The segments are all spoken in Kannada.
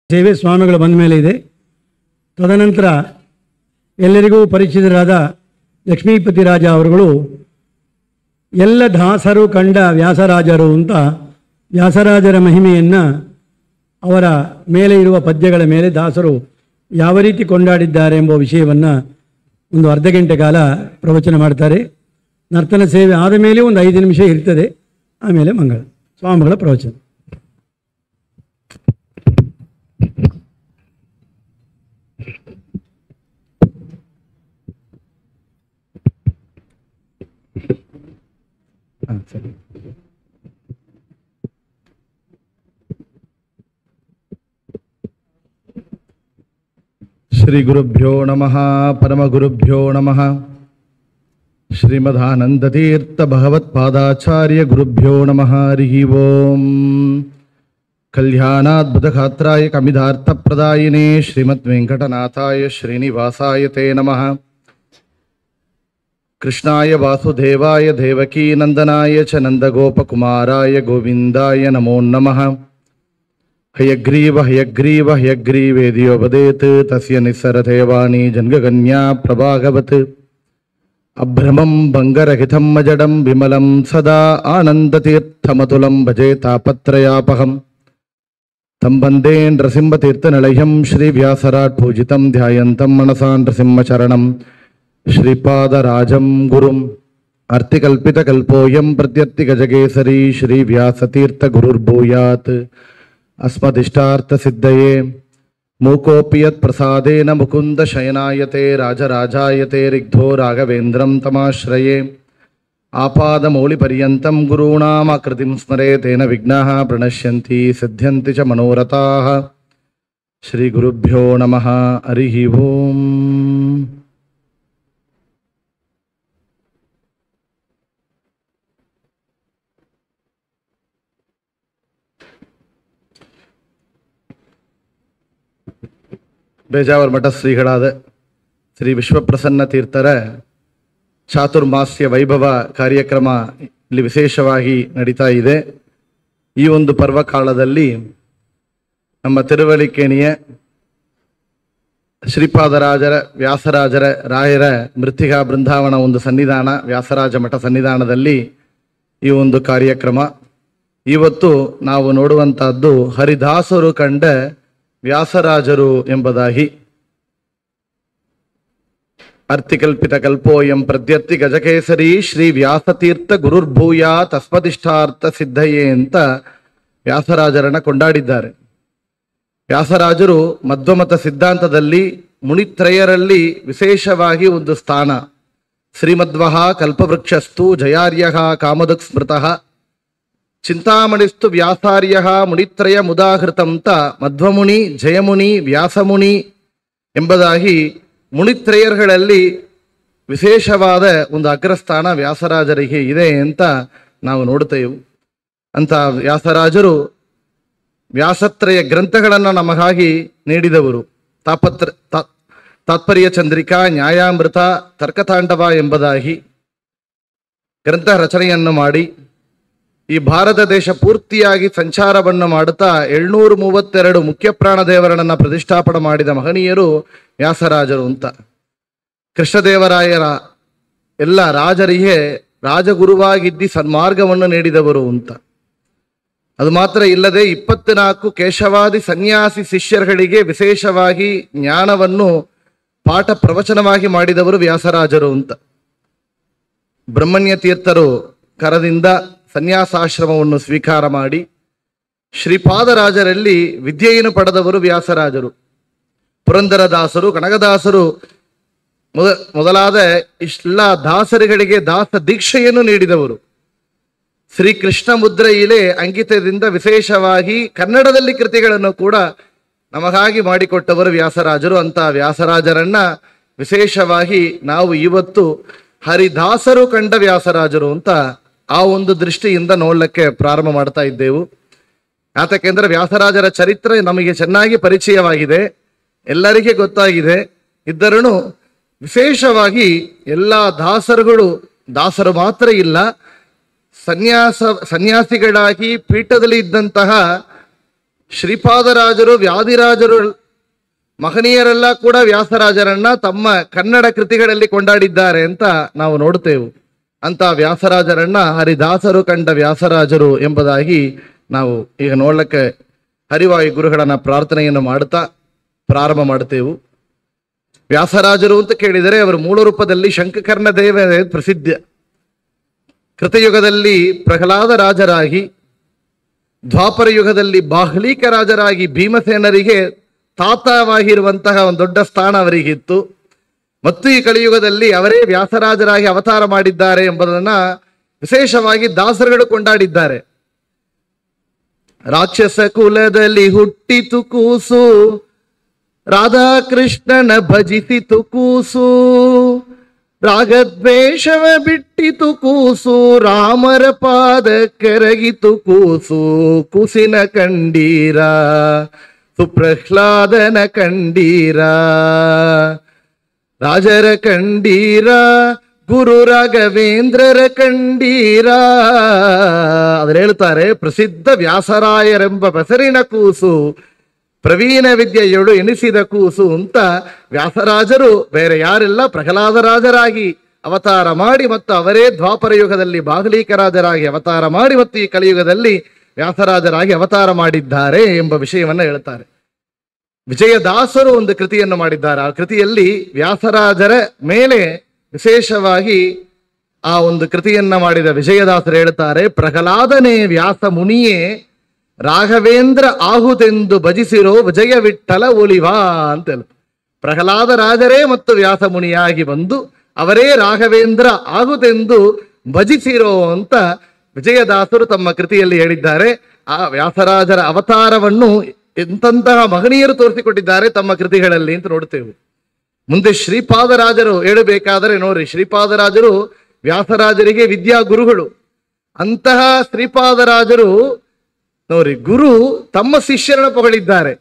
ಸೇವೆ ಸ್ವಾಮಿಗಳು ಬಂದ ಮೇಲೆ ಇದೆ. ತದನಂತರ ಎಲ್ಲರಿಗೂ ಪರಿಚಿತರಾದ ಲಕ್ಷ್ಮೀಪತಿ ರಾಜ ಅವರುಗಳು ಎಲ್ಲ ದಾಸರು ಕಂಡ ವ್ಯಾಸರಾಜರು ಅಂತ ವ್ಯಾಸರಾಜರ ಮಹಿಮೆಯನ್ನು ಅವರ ಮೇಲೆ ಇರುವ ಪದ್ಯಗಳ ಮೇಲೆ ದಾಸರು ಯಾವ ರೀತಿ ಕೊಂಡಾಡಿದ್ದಾರೆ ಎಂಬ ವಿಷಯವನ್ನು ಒಂದು ಅರ್ಧ ಗಂಟೆ ಕಾಲ ಪ್ರವಚನ ಮಾಡ್ತಾರೆ. ನರ್ತನ ಸೇವೆ ಆದ ಮೇಲೆ ಒಂದು 5 ನಿಮಿಷ ಇರ್ತದೆ. ಆಮೇಲೆ ಮಂಗಳ ಸ್ವಾಮಿಗಳ ಪ್ರವಚನ. ಸರಿ. ಶ್ರೀ ಗುರುಭ್ಯೋ ನಮಃ ಪರಮಗುರುಭ್ಯೋ ನಮಃ. ಶ್ರೀಮದಾನಂದತೀರ್ಥ ಭಗವತ್ಪಾದಾಚಾರ್ಯ ಗುರುಭ್ಯೋ ನಮಃ. ಹರಿ ಓಂ. ಕಲ್ಯಾಣಾದ್ಭುತಗಾತ್ರಾಯ ಕಮಿದಾರ್ಥಪ್ರದಾಯಿನೇ ಶ್ರೀಮದ್ ವೆಂಕಟನಾಥಾಯ ಶ್ರೀನಿವಾಸಾಯ ತೇ ನಮಃ. ಕೃಷ್ಣಾಯ ವಾಸುದೇವಾಯ ದೇವಕೀನಂದನಾಯ ಚ ನಂದಗೋಪಕುಮಾರಾಯ ಗೋವಿಂದಾಯ ನಮೋ ನಮಃ. ಹಯಗ್ರೀವ ಹಯಗ್ರೀವ ಹಯಗ್ರೀವೇದಿಯೋಪದೇತ್ ತಸ್ಯ ನಿಸ್ಸರಥೇವಾಣಿ ಜನ್ಗಗನ್ಯಾ ಪ್ರಭಾಗವತ್. ಅಭ್ರಮಂ ಭಂಗರಹಿತಂ ಅಜಡಂ ವಿಮಲಂ ಸದಾ ಆನಂದತೀರ್ಥಮತುಲಂ ಭಜೆ ತಾಪತ್ರಯಾಪಹಂ. ತಂ ವಂದೇ ನೃಸಿಂಹತೀರ್ಥನಿಲಯಂ ಶ್ರೀವ್ಯಾಸರಾಟ್ ಪೂಜಿತಂ ಧ್ಯಾಯಂತಂ ಮನಸಾ ನೃಸಿಂಹಚರಣಂ. ಶ್ರೀಪಾದರಾಜಂ ಗುರುಂ ಅರ್ತಿಕಲ್ಪಿತಕಲ್ಪೋಯಂ ಪ್ರತ್ಯರ್ತಿಗಜಕೇಸರಿ ಶ್ರೀವ್ಯಾಸತೀರ್ಥಗುರುರ್ಭೂಯಾತ್. ಅಸ್ಮದಿಷ್ಟಾರ್ಥಸಿದ್ಧಯೇ ಮೂಕೋಪಿ ಯತ್ ಪ್ರಸಾದೇನ ಮುಕುಂದ ಶಯನಾಯತೆ ರಾಜರಾಜಾಯತೆ ರಿಗ್ಧೋ ರಾಘವೇಂದ್ರಂ ತಮಾಶ್ರಯೇ. ಆಪಾದಮೌಳಿಪರ್ಯಂತಂ ಗುರುಣಾಮಾಕೃತಿಂ ಸ್ಮರೆ ತೇನ ವಿಘ್ನಾಃ ಪ್ರಣಶ್ಯಂತಿ ಸಿದ್ಧ್ಯಂತಿ ಚ ಮನೋರಥಾಃ. ಶ್ರೀ ಗುರುಭ್ಯೋ ನಮಃ. ಹರಿ ಓಂ. ಬೇಜಾವರ ಮಠ ಶ್ರೀಗಳಾದ ಶ್ರೀ ವಿಶ್ವಪ್ರಸನ್ನ ತೀರ್ಥರ ಚಾತುರ್ಮಾಸ್ಯ ವೈಭವ ಕಾರ್ಯಕ್ರಮ ಇಲ್ಲಿ ವಿಶೇಷವಾಗಿ ನಡೀತಾ ಇದೆ. ಈ ಒಂದು ಪರ್ವಕಾಲದಲ್ಲಿ ನಮ್ಮ ತಿರುವಳಿಕೇಣಿಯ ಶ್ರೀಪಾದರಾಜರ ವ್ಯಾಸರಾಜರ ರಾಯರ ಮೃತ್ತಿಕಾ ಬೃಂದಾವನ ಒಂದು ಸನ್ನಿಧಾನ, ವ್ಯಾಸರಾಜ ಮಠ ಸನ್ನಿಧಾನದಲ್ಲಿ ಈ ಒಂದು ಕಾರ್ಯಕ್ರಮ. ಇವತ್ತು ನಾವು ನೋಡುವಂತಹದ್ದು ಹರಿದಾಸರು ಕಂಡ ವ್ಯಾಸರಾಜರು ಎಂಬುದಾಗಿ. ಅರ್ಥಿಕಲ್ಪಿತ ಕಲ್ಪೋಯಂ ಪ್ರತ್ಯರ್ಥಿ ಗಜಕೇಸರಿ ಶ್ರೀ ವ್ಯಾಸತೀರ್ಥ ಗುರುರ್ಭೂಯ ತಸ್ಮದಿಷ್ಟಾರ್ಥ ಸಿದ್ಧಯೇ ಅಂತ ವ್ಯಾಸರಾಜರನ್ನ ಕೊಂಡಾಡಿದ್ದಾರೆ. ವ್ಯಾಸರಾಜರು ಮಧ್ವಮತ ಸಿದ್ಧಾಂತದಲ್ಲಿ ಮುನಿತ್ರಯರಲ್ಲಿ ವಿಶೇಷವಾಗಿ ಒಂದು ಸ್ಥಾನ. ಶ್ರೀಮಧ್ವಃ ಕಲ್ಪವೃಕ್ಷಸ್ತು ಜಯಾರ್ಯಃ ಕಾಮದುಕ್ ಸ್ಮೃತಃ ಚಿಂತಾಮಣಿಸ್ತು ವ್ಯಾಸಾರ್ಯ ಮುನಿತ್ರಯ ಮುದಾಹೃತಂತ ಮಧ್ವಮುನಿ, ಜಯಮುನಿ, ವ್ಯಾಸಮುನಿ ಎಂಬುದಾಗಿ ಮುನಿತ್ರಯರ್ಗಳಲ್ಲಿ ವಿಶೇಷವಾದ ಒಂದು ಅಗ್ರಸ್ಥಾನ ವ್ಯಾಸರಾಜರಿಗೆ ಇದೆ ಅಂತ ನಾವು ನೋಡುತ್ತೇವೆ. ಅಂತ ವ್ಯಾಸರಾಜರು ವ್ಯಾಸತ್ರಯ ಗ್ರಂಥಗಳನ್ನು ನಮಗಾಗಿ ನೀಡಿದವರು. ತಾತ್ಪರ್ಯ ಚಂದ್ರಿಕಾ, ನ್ಯಾಯಾಮೃತ, ತರ್ಕತಾಂಡವ ಎಂಬುದಾಗಿ ಗ್ರಂಥ ರಚನೆಯನ್ನು ಮಾಡಿ ಈ ಭಾರತ ದೇಶ ಪೂರ್ತಿಯಾಗಿ ಸಂಚಾರವನ್ನು ಮಾಡುತ್ತಾ 732 ಮುಖ್ಯ ಪ್ರಾಣದೇವರನ್ನ ಪ್ರತಿಷ್ಠಾಪನೆ ಮಾಡಿದ ಮಹನೀಯರು ವ್ಯಾಸರಾಜರು ಅಂತ. ಕೃಷ್ಣದೇವರಾಯರ ಎಲ್ಲ ರಾಜರಿಗೆ ರಾಜಗುರುವಾಗಿದ್ದಿ ಸನ್ಮಾರ್ಗವನ್ನು ನೀಡಿದವರು ಅಂತ. ಅದು ಮಾತ್ರ ಇಲ್ಲದೆ 24 ಕೇಶವಾದಿ ಸನ್ಯಾಸಿ ಶಿಷ್ಯರುಗಳಿಗೆ ವಿಶೇಷವಾಗಿ ಜ್ಞಾನವನ್ನು ಪಾಠ ಪ್ರವಚನವಾಗಿ ಮಾಡಿದವರು ವ್ಯಾಸರಾಜರು ಅಂತ. ಬ್ರಹ್ಮಣ್ಯ ತೀರ್ಥರು ಕರದಿಂದ ಸನ್ಯಾಸಾಶ್ರಮವನ್ನು ಸ್ವೀಕಾರ ಮಾಡಿ ಶ್ರೀಪಾದರಾಜರಲ್ಲಿ ವಿದ್ಯೆಯನ್ನು ಪಡೆದವರು ವ್ಯಾಸರಾಜರು. ಪುರಂದರದಾಸರು, ಕನಕದಾಸರು ಮೊದಲಾದ ಇಷ್ಟೆಲ್ಲ ದಾಸರುಗಳಿಗೆ ದಾಸ ದೀಕ್ಷೆಯನ್ನು ನೀಡಿದವರು. ಶ್ರೀಕೃಷ್ಣ ಮುದ್ರೆಯಿಲೆ ಅಂಕಿತದಿಂದ ವಿಶೇಷವಾಗಿ ಕನ್ನಡದಲ್ಲಿ ಕೃತಿಗಳನ್ನು ಕೂಡ ನಮಗಾಗಿ ಮಾಡಿಕೊಟ್ಟವರು ವ್ಯಾಸರಾಜರು. ಅಂತ ವ್ಯಾಸರಾಜರನ್ನ ವಿಶೇಷವಾಗಿ ನಾವು ಇವತ್ತು ಹರಿದಾಸರು ಕಂಡ ವ್ಯಾಸರಾಜರು ಅಂತ ಆ ಒಂದು ದೃಷ್ಟಿಯಿಂದ ನೋಡಲಿಕ್ಕೆ ಪ್ರಾರಂಭ ಮಾಡ್ತಾ ಇದ್ದೆವು. ಯಾತಕ್ಕೆಂದ್ರೆ ವ್ಯಾಸರಾಜರ ಚರಿತ್ರೆ ನಮಗೆ ಚೆನ್ನಾಗಿ ಪರಿಚಯವಾಗಿದೆ, ಎಲ್ಲರಿಗೆ ಗೊತ್ತಾಗಿದೆ. ಇದ್ದರೂನು ವಿಶೇಷವಾಗಿ ಎಲ್ಲ ದಾಸರು ಮಾತ್ರ ಇಲ್ಲ, ಸನ್ಯಾಸಿಗಳಾಗಿ ಪೀಠದಲ್ಲಿ ಇದ್ದಂತಹ ಶ್ರೀಪಾದರಾಜರು, ವ್ಯಾಧಿರಾಜರು, ಮಹನೀಯರೆಲ್ಲ ಕೂಡ ವ್ಯಾಸರಾಜರನ್ನ ತಮ್ಮ ಕನ್ನಡ ಕೃತಿಗಳಲ್ಲಿ ಕೊಂಡಾಡಿದ್ದಾರೆ ಅಂತ ನಾವು ನೋಡ್ತೇವೆ. ಅಂತ ವ್ಯಾಸರಾಜರನ್ನ ಹರಿದಾಸರು ಕಂಡ ವ್ಯಾಸರಾಜರು ಎಂಬುದಾಗಿ ನಾವು ಈಗ ನೋಡ್ಲಿಕ್ಕೆ ಹರಿವಾಯು ಗುರುಗಳನ್ನ ಪ್ರಾರ್ಥನೆಯನ್ನು ಮಾಡುತ್ತಾ ಪ್ರಾರಂಭ ಮಾಡ್ತೇವೆ. ವ್ಯಾಸರಾಜರು ಅಂತ ಕೇಳಿದರೆ ಅವರು ಮೂಲ ರೂಪದಲ್ಲಿ ಶಂಕಕರ್ಣ ದೇವ ಪ್ರಸಿದ್ಧ. ಕೃತಯುಗದಲ್ಲಿ ಪ್ರಹ್ಲಾದ ರಾಜರಾಗಿ, ದ್ವಾಪರ ಯುಗದಲ್ಲಿ ಬಾಹ್ಲೀಕ ರಾಜರಾಗಿ ಭೀಮಸೇನರಿಗೆ ತಾತವಾಗಿರುವಂತಹ ಒಂದು ದೊಡ್ಡ ಸ್ಥಾನ ಅವರಿಗಿತ್ತು. ಮತ್ತು ಈ ಕಲಿಯುಗದಲ್ಲಿ ಅವರೇ ವ್ಯಾಸರಾಜರಾಗಿ ಅವತಾರ ಮಾಡಿದ್ದಾರೆ ಎಂಬುದನ್ನ ವಿಶೇಷವಾಗಿ ದಾಸರುಗಳು ಕೊಂಡಾಡಿದ್ದಾರೆ. ರಾಕ್ಷಸ ಕುಲದಲ್ಲಿ ಹುಟ್ಟಿತು ಕೂಸು, ರಾಧಾಕೃಷ್ಣನ ಭಜಿಸಿತು ಕೂಸು, ರಾಗದ್ವೇಷವ ಬಿಟ್ಟಿತು ಕೂಸು, ರಾಮರ ಪಾದ ಕೆರಗಿತು ಕೂಸು, ಕುಸಿನ ಕಂಡೀರ ಸುಪ್ರಹ್ಲಾದನ ಕಂಡೀರ, ರಾಜರ ಕಂಡೀರ ಗುರು ರಾಘವೇಂದ್ರರ ಕಂಡೀರ. ಅದ್ರ ಹೇಳ್ತಾರೆ, ಪ್ರಸಿದ್ಧ ವ್ಯಾಸರಾಯರೆಂಬ ಬೆಸರಿನ ಕೂಸು, ಪ್ರವೀಣ ವಿದ್ಯೆಯೊಳು ಎನಿಸಿದ ಕೂಸು ಅಂತ ವ್ಯಾಸರಾಜರು ಬೇರೆ ಯಾರೆಲ್ಲ ಪ್ರಹ್ಲಾದರಾಜರಾಗಿ ಅವತಾರ ಮಾಡಿ ಮತ್ತು ಅವರೇ ದ್ವಾಪರ ಯುಗದಲ್ಲಿ ಬಾಹ್ಲೀಕ ರಾಜರಾಗಿ ಅವತಾರ ಮಾಡಿ ಮತ್ತು ಈ ಕಲಿಯುಗದಲ್ಲಿ ವ್ಯಾಸರಾಜರಾಗಿ ಅವತಾರ ಮಾಡಿದ್ದಾರೆ ಎಂಬ ವಿಷಯವನ್ನು ಹೇಳ್ತಾರೆ. ವಿಜಯದಾಸರು ಒಂದು ಕೃತಿಯನ್ನು ಮಾಡಿದ್ದಾರೆ. ಆ ಕೃತಿಯಲ್ಲಿ ವ್ಯಾಸರಾಜರ ಮೇಲೆ ವಿಶೇಷವಾಗಿ ಆ ಒಂದು ಕೃತಿಯನ್ನ ಮಾಡಿದ ವಿಜಯದಾಸರು ಹೇಳ್ತಾರೆ, ಪ್ರಹ್ಲಾದನೇ ವ್ಯಾಸ ಮುನಿಯೇ ರಾಘವೇಂದ್ರ ಆಹುದೆಂದು ಭಜಿಸಿರೋ ವಿಜಯ ವಿಠಲ ಒಲಿವಾ ಅಂತ ಹೇಳ. ಪ್ರಹ್ಲಾದ ರಾಜರೇ ಮತ್ತು ವ್ಯಾಸ ಮುನಿಯಾಗಿ ಬಂದು ಅವರೇ ರಾಘವೇಂದ್ರ ಆಹುದೆಂದು ಭಜಿಸಿರೋ ಅಂತ ವಿಜಯದಾಸರು ತಮ್ಮ ಕೃತಿಯಲ್ಲಿ ಹೇಳಿದ್ದಾರೆ. ಆ ವ್ಯಾಸರಾಜರ ಅವತಾರವನ್ನು ಎಂತಹ ಮಹನೀಯರು ತೋರಿಸಿಕೊಟ್ಟಿದ್ದಾರೆ ತಮ್ಮ ಕೃತಿಗಳಲ್ಲಿ ಅಂತ ನೋಡ್ತೇವೆ. ಮುಂದೆ ಶ್ರೀಪಾದರಾಜರು ಹೇಳಬೇಕಾದರೆ ನೋಡ್ರಿ, ಶ್ರೀಪಾದರಾಜರು ವ್ಯಾಸರಾಜರಿಗೆ ವಿದ್ಯಾ ಗುರುಗಳು. ಅಂತಹ ಶ್ರೀಪಾದರಾಜರು ನೋಡ್ರಿ, ಗುರು ತಮ್ಮ ಶಿಷ್ಯರನ್ನು ಹೊಗಳಿದ್ದಾರೆ.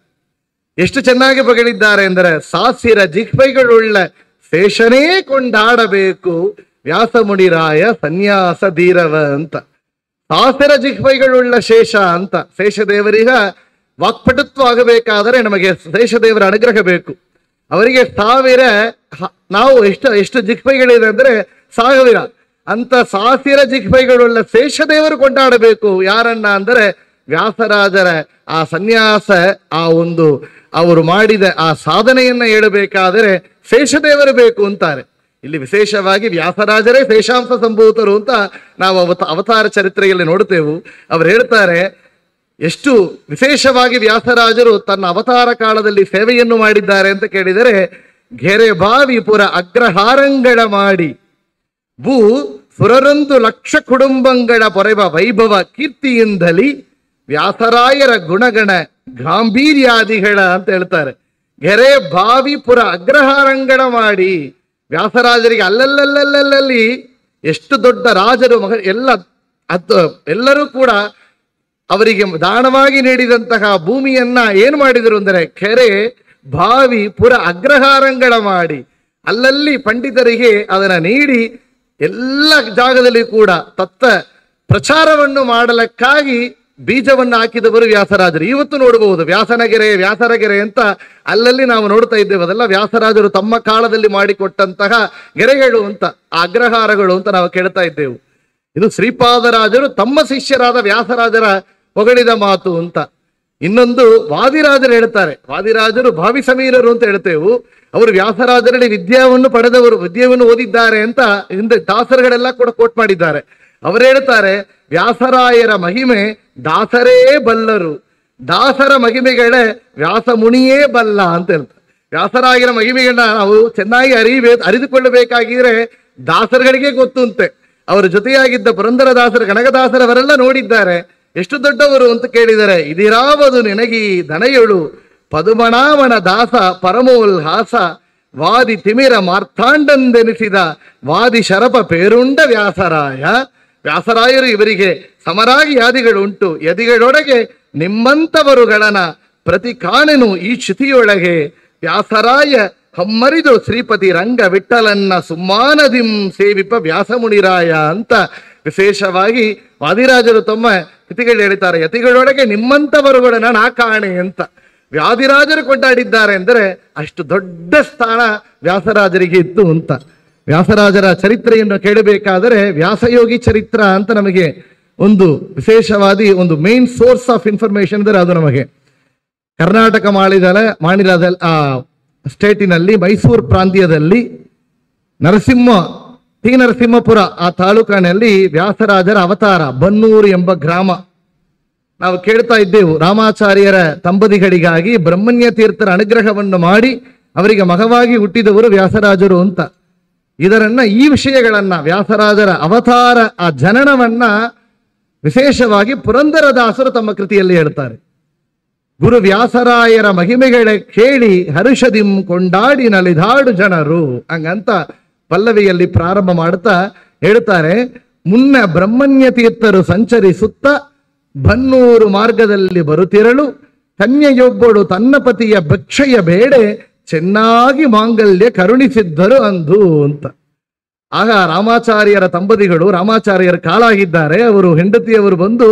ಎಷ್ಟು ಚೆನ್ನಾಗಿ ಹೊಗಳಿದ್ದಾರೆ ಅಂದರೆ, ಸಾಸಿರ ಜಿಹ್ವೆಗಳುಳ್ಳ ಶೇಷನೇ ಕೊಂಡಾಡಬೇಕು ವ್ಯಾಸಮುನಿರಾಯ ಸನ್ಯಾಸ ಧೀರವ ಅಂತ. ಸಾಸಿರ ಜಿಹ್ವೆಗಳುಳ್ಳ ಶೇಷ ಅಂತ, ಶೇಷದೇವರಿಗ ವಾಕ್ಪಟುತ್ವ ಆಗಬೇಕಾದರೆ ನಮಗೆ ಶೇಷದೇವರ ಅನುಗ್ರಹ ಬೇಕು. ಅವರಿಗೆ ನಾವು ಎಷ್ಟು ಜಿಹ್ವೆಗಳಿದೆ ಅಂದ್ರೆ 1000. ಅಂತ ಸಾಸಿರ ಜಿಹ್ವೆಗಳುಳ್ಳ ಶೇಷದೇವರು ಕೊಂಡಾಡಬೇಕು. ಯಾರನ್ನ ಅಂದರೆ ವ್ಯಾಸರಾಜರ ಆ ಸನ್ಯಾಸ, ಆ ಒಂದು ಅವರು ಮಾಡಿದ ಆ ಸಾಧನೆಯನ್ನ ಹೇಳಬೇಕಾದರೆ ಶೇಷದೇವರು ಬೇಕು ಅಂತಾರೆ. ಇಲ್ಲಿ ವಿಶೇಷವಾಗಿ ವ್ಯಾಸರಾಜರೇ ಶೇಷಾಂಶ ಸಂಭೂತರು ಅಂತ ನಾವು ಅವತಾರ ಚರಿತ್ರೆಯಲ್ಲಿ ನೋಡ್ತೇವೆ. ಅವರು ಹೇಳ್ತಾರೆ, ಎಷ್ಟು ವಿಶೇಷವಾಗಿ ವ್ಯಾಸರಾಜರು ತನ್ನ ಅವತಾರ ಕಾಲದಲ್ಲಿ ಸೇವೆಯನ್ನು ಮಾಡಿದ್ದಾರೆ ಅಂತ ಕೇಳಿದರೆ, ಗೆರೆ ಬಾವಿ ಪುರ ಅಗ್ರಹಾರಂಗಳ ಮಾಡಿ ಭೂ ಸುರರೊಂದು ಲಕ್ಷ ಕುಟುಂಬಗಳ ಪೊರೆವ ವೈಭವ ಕೀರ್ತಿಯಿಂದಲಿ ವ್ಯಾಸರಾಯರ ಗುಣಗಣ ಗಾಂಭೀರ್ಯಾದಿಗಳ ಅಂತ ಹೇಳ್ತಾರೆ. ಗೆರೆ ಬಾವಿ ಪುರ ಅಗ್ರಹಾರಂಗಳ ಮಾಡಿ ವ್ಯಾಸರಾಜರಿಗೆ ಅಲ್ಲಲ್ಲಿ ಎಷ್ಟು ದೊಡ್ಡ ರಾಜರು ಎಲ್ಲರೂ ಕೂಡ ಅವರಿಗೆ ದಾನವಾಗಿ ನೀಡಿದಂತಹ ಭೂಮಿಯನ್ನ ಏನು ಮಾಡಿದರು ಅಂದರೆ, ಕೆರೆ ಬಾವಿ ಪುರ ಅಗ್ರಹಾರಂಗಳ ಮಾಡಿ ಅಲ್ಲಲ್ಲಿ ಪಂಡಿತರಿಗೆ ಅದನ್ನ ನೀಡಿ ಎಲ್ಲ ಜಾಗದಲ್ಲಿ ಕೂಡ ತತ್ತ ಪ್ರಚಾರವನ್ನು ಮಾಡಲಕ್ಕಾಗಿ ಬೀಜವನ್ನು ಹಾಕಿದವರು ವ್ಯಾಸರಾಜರು. ಇವತ್ತು ನೋಡಬಹುದು ವ್ಯಾಸರಗೆರೆ ಅಂತ ಅಲ್ಲಲ್ಲಿ ನಾವು ನೋಡ್ತಾ ಇದ್ದೇವೆ. ಅದೆಲ್ಲ ವ್ಯಾಸರಾಜರು ತಮ್ಮ ಕಾಲದಲ್ಲಿ ಮಾಡಿಕೊಟ್ಟಂತಹ ಗೆರೆಗಳು ಅಂತ, ಅಗ್ರಹಾರಗಳು ಅಂತ ನಾವು ಕೇಳ್ತಾ ಇದ್ದೇವೆ. ಇದು ಶ್ರೀಪಾದರಾಜರು ತಮ್ಮ ಶಿಷ್ಯರಾದ ವ್ಯಾಸರಾಜರ ಹೊಗಳಿದ ಮಾತು ಅಂತ. ಇನ್ನೊಂದು ವಾದಿರಾಜರು ಹೇಳ್ತಾರೆ, ವಾದಿರಾಜರು ಭಾವಿ ಸಮೀರರು ಅಂತ ಹೇಳ್ತೇವೆ. ಅವರು ವ್ಯಾಸರಾಜರಲ್ಲಿ ವಿದ್ಯಾವನ್ನು ಪಡೆದವರು, ವಿದ್ಯೆಯನ್ನು ಓದಿದ್ದಾರೆ ಅಂತ ಹಿಂದೆ ದಾಸರುಗಳೆಲ್ಲ ಕೂಡ ಕೋಟ್ ಮಾಡಿದ್ದಾರೆ. ಅವರು ಹೇಳ್ತಾರೆ, ವ್ಯಾಸರಾಯರ ಮಹಿಮೆ ದಾಸರೇ ಬಲ್ಲರು, ದಾಸರ ಮಹಿಮೆಗಳೇ ವ್ಯಾಸ ಮುನಿಯೇ ಬಲ್ಲ ಅಂತ ಹೇಳ್ತಾರೆ. ವ್ಯಾಸರಾಯರ ಮಹಿಮೆಗಳನ್ನ ನಾವು ಚೆನ್ನಾಗಿ ಅರಿದುಕೊಳ್ಳಬೇಕಾಗಿದ್ರೆ ದಾಸರುಗಳಿಗೆ ಗೊತ್ತು ಅಂತೆ. ಅವರ ಜೊತೆಯಾಗಿದ್ದ ಪುರಂದರದಾಸರು, ಕನಕದಾಸರವರೆಲ್ಲ ನೋಡಿದ್ದಾರೆ. ಎಷ್ಟು ದೊಡ್ಡವರು ಅಂತ ಕೇಳಿದರೆ, ಇದಿರಾವದು ನಿನಗಿ ಧನಯೊಳು ಪದುಮಣಾವಣ ದಾಸ ಪರಮೋಲ್ಹಾಸ ವಾದಿ ತಿಮಿರ ಮಾರ್ಥಾಂಡಂದೆನಿಸಿದ ವಾದಿ ಶರಪ ಪೇರುಂಡ ವ್ಯಾಸರಾಯ. ವ್ಯಾಸರಾಯರು ಇವರಿಗೆ ಸಮರಾಗಿ ಯಾದಿಗಳು ಉಂಟು, ಯದಿಗಳೊಳಗೆ ನಿಮ್ಮಂಥವರುಗಳನ ಪ್ರತಿ ಕಾಣೆನು ಈ ಶ್ರುತಿಯೊಳಗೆ. ವ್ಯಾಸರಾಯ ಹಮ್ಮರಿದು ಶ್ರೀಪತಿ ರಂಗ ವಿಠಲನ್ನ ಸುಮ್ಮಾನದಿಂ ಸೇವಿಪ ವ್ಯಾಸಮುನಿರಾಯ ಅಂತ ವಿಶೇಷವಾಗಿ ವಾದಿರಾಜರು ತಮ್ಮ ಯತಿಗಳು ಹೇಳ್ತಾರೆ, ಯತಿಗಳೊಳಗೆ ನಿಮ್ಮಂಥವರುಗಳನ್ನ ನಾ ಕಾಣೆ ಅಂತ. ವ್ಯಾಧಿರಾಜರು ಕೊಂಡಾಡಿದ್ದಾರೆ ಅಂದರೆ ಅಷ್ಟು ದೊಡ್ಡ ಸ್ಥಾನ ವ್ಯಾಸರಾಜರಿಗೆ ಇತ್ತು ಅಂತ. ವ್ಯಾಸರಾಜರ ಚರಿತ್ರೆಯನ್ನು ಕೇಳಬೇಕಾದರೆ ವ್ಯಾಸಯೋಗಿ ಚರಿತ್ರ ಅಂತ ನಮಗೆ ಒಂದು ವಿಶೇಷವಾದಿ ಒಂದು ಮೇನ್ ಸೋರ್ಸ್ ಆಫ್ ಇನ್ಫಾರ್ಮೇಶನ್ ಅಂದರೆ ಅದು ನಮಗೆ ಕರ್ನಾಟಕ ಮಾநிலದಲ್ಲಿ ಸ್ಟೇಟಿನಲ್ಲಿ ಮೈಸೂರು ಪ್ರಾಂತ್ಯದಲ್ಲಿ ನರಸಿಂಹಪುರ ಆ ತಾಲೂಕಿನಲ್ಲಿ ವ್ಯಾಸರಾಜರ ಅವತಾರ ಬನ್ನೂರು ಎಂಬ ಗ್ರಾಮ. ನಾವು ಕೇಳ್ತಾ ಇದ್ದೆವು, ರಾಮಾಚಾರ್ಯರ ದಂಪತಿಗಳಿಗಾಗಿ ಬ್ರಹ್ಮಣ್ಯ ತೀರ್ಥರ ಅನುಗ್ರಹವನ್ನು ಮಾಡಿ ಅವರಿಗೆ ಮಗವಾಗಿ ಹುಟ್ಟಿದವರು ವ್ಯಾಸರಾಜರು ಅಂತ. ಈ ವಿಷಯಗಳನ್ನ ವ್ಯಾಸರಾಜರ ಅವತಾರ ಆ ಜನನವನ್ನ ವಿಶೇಷವಾಗಿ ಪುರಂದರದಾಸರು ತಮ್ಮ ಕೃತಿಯಲ್ಲಿ ಹೇಳ್ತಾರೆ. ಗುರು ವ್ಯಾಸರಾಯರ ಮಹಿಮೆಗಳ ಕೇಳಿ ಹರುಷದಿಂ ಕೊಂಡಾಡಿ ನಲಿದಾಡು ಜನರು ಹಂಗಂತ ಪಲ್ಲವಿಯಲ್ಲಿ ಪ್ರಾರಂಭ ಮಾಡ್ತಾ ಹೇಳ್ತಾರೆ. ಮುನ್ನ ಬ್ರಹ್ಮಣ್ಯ ತೀರ್ಥರು ಸಂಚರಿಸುತ್ತ ಬನ್ನೂರು ಮಾರ್ಗದಲ್ಲಿ ಬರುತ್ತಿರಲು ಕನ್ಯೆಯೊಬ್ಬಳು ತನ್ನ ಪತಿಯ ಭಿಕ್ಷೆಯ ಬೇಡೆ ಚೆನ್ನಾಗಿ ಮಾಂಗಲ್ಯ ಕರುಣಿಸಿದ್ದರು ಅಂದು ಅಂತ. ಆಗ ರಾಮಾಚಾರ್ಯರ ದಂಪತಿಗಳು ರಾಮಾಚಾರ್ಯರ ಕಾಲಾಗಿದ್ದಾರೆ, ಅವರು ಹೆಂಡತಿಯವರು ಬಂದು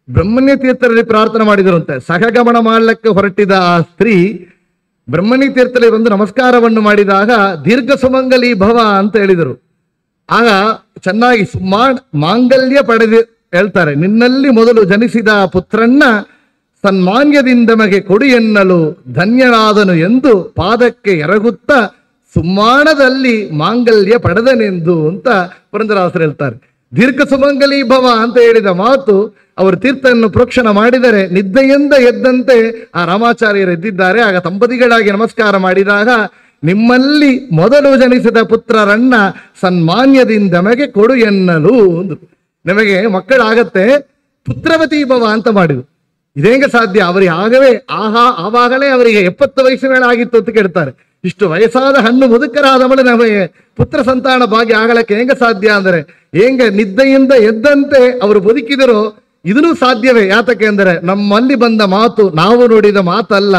ಬ್ರಹ್ಮಣ್ಯ ತೀರ್ಥರಲ್ಲಿ ಪ್ರಾರ್ಥನೆ ಮಾಡಿದರಂತೆ. ಸಹಗಮನ ಮಾಡಲಿಕ್ಕೆ ಹೊರಟಿದ ಆ ಸ್ತ್ರೀ ಬ್ರಹ್ಮಣ್ಯ ತೀರ್ಥರಲ್ಲಿ ಬಂದು ನಮಸ್ಕಾರವನ್ನು ಮಾಡಿದಾಗ ದೀರ್ಘ ಸುಮಂಗಲಿ ಭವ ಅಂತ ಹೇಳಿದರು. ಆಗ ಚೆನ್ನಾಗಿ ಮಾಂಗಲ್ಯ ಪಡೆದು ಹೇಳ್ತಾರೆ, ನಿನ್ನಲ್ಲಿ ಮೊದಲು ಜನಿಸಿದ ಪುತ್ರನ್ನ ಸನ್ಮಾನ್ಯದಿಂದ ಮಗೆ ಕೊಡಿ ಎನ್ನಲು ಧನ್ಯನಾದನು ಎಂದು ಪಾದಕ್ಕೆ ಎರಗುತ್ತ ಸುಮ್ಮಾನದಲ್ಲಿ ಮಾಂಗಲ್ಯ ಪಡೆದನೆಂದು ಅಂತ ಪುರಂದರದಾಸರು ಹೇಳ್ತಾರೆ. ದೀರ್ಘ ಸುಮಂಗಲಿ ಭವ ಅಂತ ಹೇಳಿದ ಮಾತು ಅವರು ತೀರ್ಥವನ್ನು ಪ್ರೋಕ್ಷಣ ಮಾಡಿದರೆ ನಿದ್ದೆಯಿಂದ ಎದ್ದಂತೆ ಆ ರಾಮಾಚಾರ್ಯರು ಎದ್ದಿದ್ದಾರೆ. ಆಗ ದಂಪತಿಗಳಾಗಿ ನಮಸ್ಕಾರ ಮಾಡಿದಾಗ ನಿಮ್ಮಲ್ಲಿ ಮೊದಲು ಜನಿಸಿದ ಪುತ್ರರನ್ನ ಸನ್ಮಾನ್ಯದಿಂದ ನಮಗೆ ಕೊಡು ಎನ್ನಲು, ನಿಮಗೆ ಮಕ್ಕಳಾಗತ್ತೆ ಪುತ್ರವತಿ ಭವ ಅಂತ ಮಾಡಿದ್ರು. ಇದೇಂಗ ಸಾಧ್ಯ? ಅವರಿಗೆ ಆವಾಗಲೇ ಅವರಿಗೆ 70 ವಯಸ್ಸಿನ ಮೇಲೆ ಆಗಿತ್ತು ಅಂತ ಕೇಳ್ತಾರೆ. ಇಷ್ಟು ವಯಸ್ಸಾದ ಹಣ್ಣು ಮುದುಕರಾದವಳು ನಮಗೆ ಪುತ್ರ ಸಂತಾನ ಭಾಗ್ಯ ಆಗಲಕ್ಕೆ ಹೆಂಗ ಸಾಧ್ಯ ಅಂದರೆ, ಹೆಂಗ ನಿದ್ದೆಯಿಂದ ಎದ್ದಂತೆ ಅವರು ಬದುಕಿದರೋ ಇದೂ ಸಾಧ್ಯವೇ. ಯಾತಕ್ಕೆ ಅಂದರೆ ನಮ್ಮಲ್ಲಿ ಬಂದ ಮಾತು ನಾವು ನೋಡಿದ ಮಾತಲ್ಲ,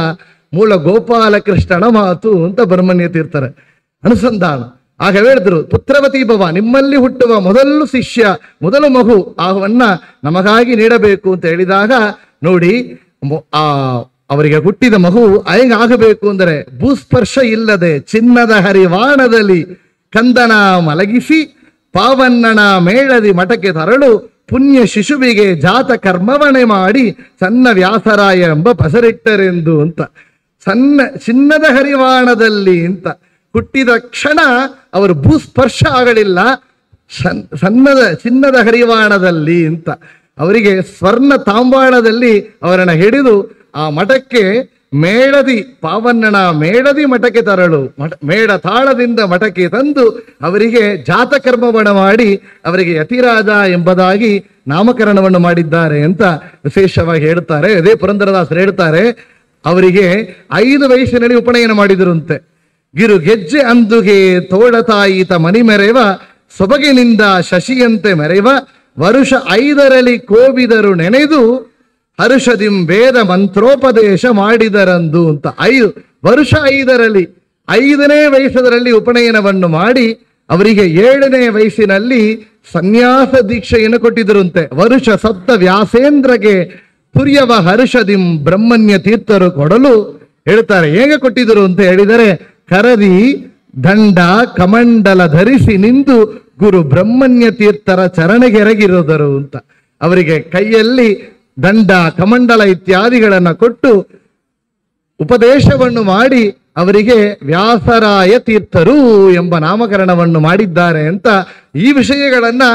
ಮೂಲ ಗೋಪಾಲಕೃಷ್ಣನ ಮಾತು ಅಂತ ಬ್ರಹ್ಮಣ್ಯ ತೀರ್ಥರ ಅನುಸಂಧಾನ. ಆಗ ಹೇಳಿದ್ರು, ಪುತ್ರವತಿ ಭವ, ನಿಮ್ಮಲ್ಲಿ ಹುಟ್ಟುವ ಮೊದಲು ಶಿಷ್ಯ ಮೊದಲು ಮಗು ಆಹವನ್ನ ನಮಗಾಗಿ ನೀಡಬೇಕು ಅಂತ ಹೇಳಿದಾಗ ನೋಡಿ, ಅವರಿಗೆ ಹುಟ್ಟಿದ ಮಗು ಆಗಬೇಕು ಅಂದರೆ ಭೂಸ್ಪರ್ಶ ಇಲ್ಲದೆ ಚಿನ್ನದ ಹರಿವಾಣದಲ್ಲಿ ಕಂದನ ಮಲಗಿಸಿ ಪಾವನ್ನನ ಮೇಳದಿ ಮಠಕ್ಕೆ ತರಳು ಪುಣ್ಯ ಶಿಶುವಿಗೆ ಜಾತ ಕರ್ಮವಣೆ ಮಾಡಿ ಸಣ್ಣ ವ್ಯಾಸರಾಯ ಎಂಬ ಪಸರಿಟ್ಟರೆಂದು ಅಂತ. ಚಿನ್ನದ ಹರಿವಾಣದಲ್ಲಿ ಅಂತ ಹುಟ್ಟಿದ ಕ್ಷಣ ಅವರು ಭೂಸ್ಪರ್ಶ ಆಗಲಿಲ್ಲ, ಚಿನ್ನದ ಹರಿವಾಣದಲ್ಲಿ ಅಂತ ಅವರಿಗೆ ಸ್ವರ್ಣ ತಾಂಬಾಳದಲ್ಲಿ ಅವರನ್ನ ಹಿಡಿದು ಆ ಮಠಕ್ಕೆ ಮೇಳದಿ ಪಾವನ್ನನ ಮೇಳದಿ ಮಠಕ್ಕೆ ತರಳು ಮೇಳ ತಾಳದಿಂದ ಮಠಕ್ಕೆ ತಂದು ಅವರಿಗೆ ಜಾತಕರ್ಮವನ್ನು ಮಾಡಿ ಅವರಿಗೆ ಯತಿರಾಜ ಎಂಬುದಾಗಿ ನಾಮಕರಣವನ್ನು ಮಾಡಿದ್ದಾರೆ ಅಂತ ವಿಶೇಷವಾಗಿ ಹೇಳ್ತಾರೆ. ಅದೇ ಪುರಂದರದಾಸರು ಹೇಳ್ತಾರೆ, ಅವರಿಗೆ 5 ವಯಸ್ಸಿನಲ್ಲಿ ಉಪನಯನ ಮಾಡಿದರಂತೆ. ಗಿರು ಗೆಜ್ಜೆ ಅಂದುಗೆ ತೋಳತಾಯಿತ ಮನಿ ಮೆರೆವ ಸೊಬಗಿನಿಂದ ಶಶಿಯಂತೆ ಮೆರೆವ ವರುಷ 5ರಲ್ಲಿ ಕೋವಿದರು ನೆನೆದು ಹರುಷದಿಂ ವೇದ ಮಂತ್ರೋಪದೇಶ ಮಾಡಿದರಂದು ಅಂತ. ವರ್ಷ 5ರಲ್ಲಿ 5ನೇ ವಯಸ್ಸರಲ್ಲಿ ಉಪನಯನವನ್ನು ಮಾಡಿ ಅವರಿಗೆ 7ನೇ ವಯಸ್ಸಿನಲ್ಲಿ ಸನ್ಯಾಸ ದೀಕ್ಷೆಯನ್ನು ಕೊಟ್ಟಿದ್ದರಂತೆ. ವರುಷ ಸಪ್ತ ವ್ಯಾಸೇಂದ್ರಗೆ ತುರ್ಯವ ಹರುಷದಿಂ ಬ್ರಹ್ಮಣ್ಯ ತೀರ್ಥರು ಕೊಡಲು ಹೇಳ್ತಾರೆ. ಹೇಗೆ ಕೊಟ್ಟಿದ್ರು ಅಂತ ಹೇಳಿದರೆ, ಕರದಿ ದಂಡ ಕಮಂಡಲ ಧರಿಸಿ ನಿಂದು ಗುರು ಬ್ರಹ್ಮಣ್ಯ ತೀರ್ಥರ ಚರಣಗೆರಗಿರೋದರು ಅಂತ. ಅವರಿಗೆ ಕೈಯಲ್ಲಿ ದಂಡ ಕಮಂಡಲ ಇತ್ಯಾದಿಗಳನ್ನು ಕೊಟ್ಟು ಉಪದೇಶವನ್ನು ಮಾಡಿ ಅವರಿಗೆ ವ್ಯಾಸರಾಯ ತೀರ್ಥರು ಎಂಬ ನಾಮಕರಣವನ್ನು ಮಾಡಿದ್ದಾರೆ ಅಂತ ಈ ವಿಷಯಗಳನ್ನ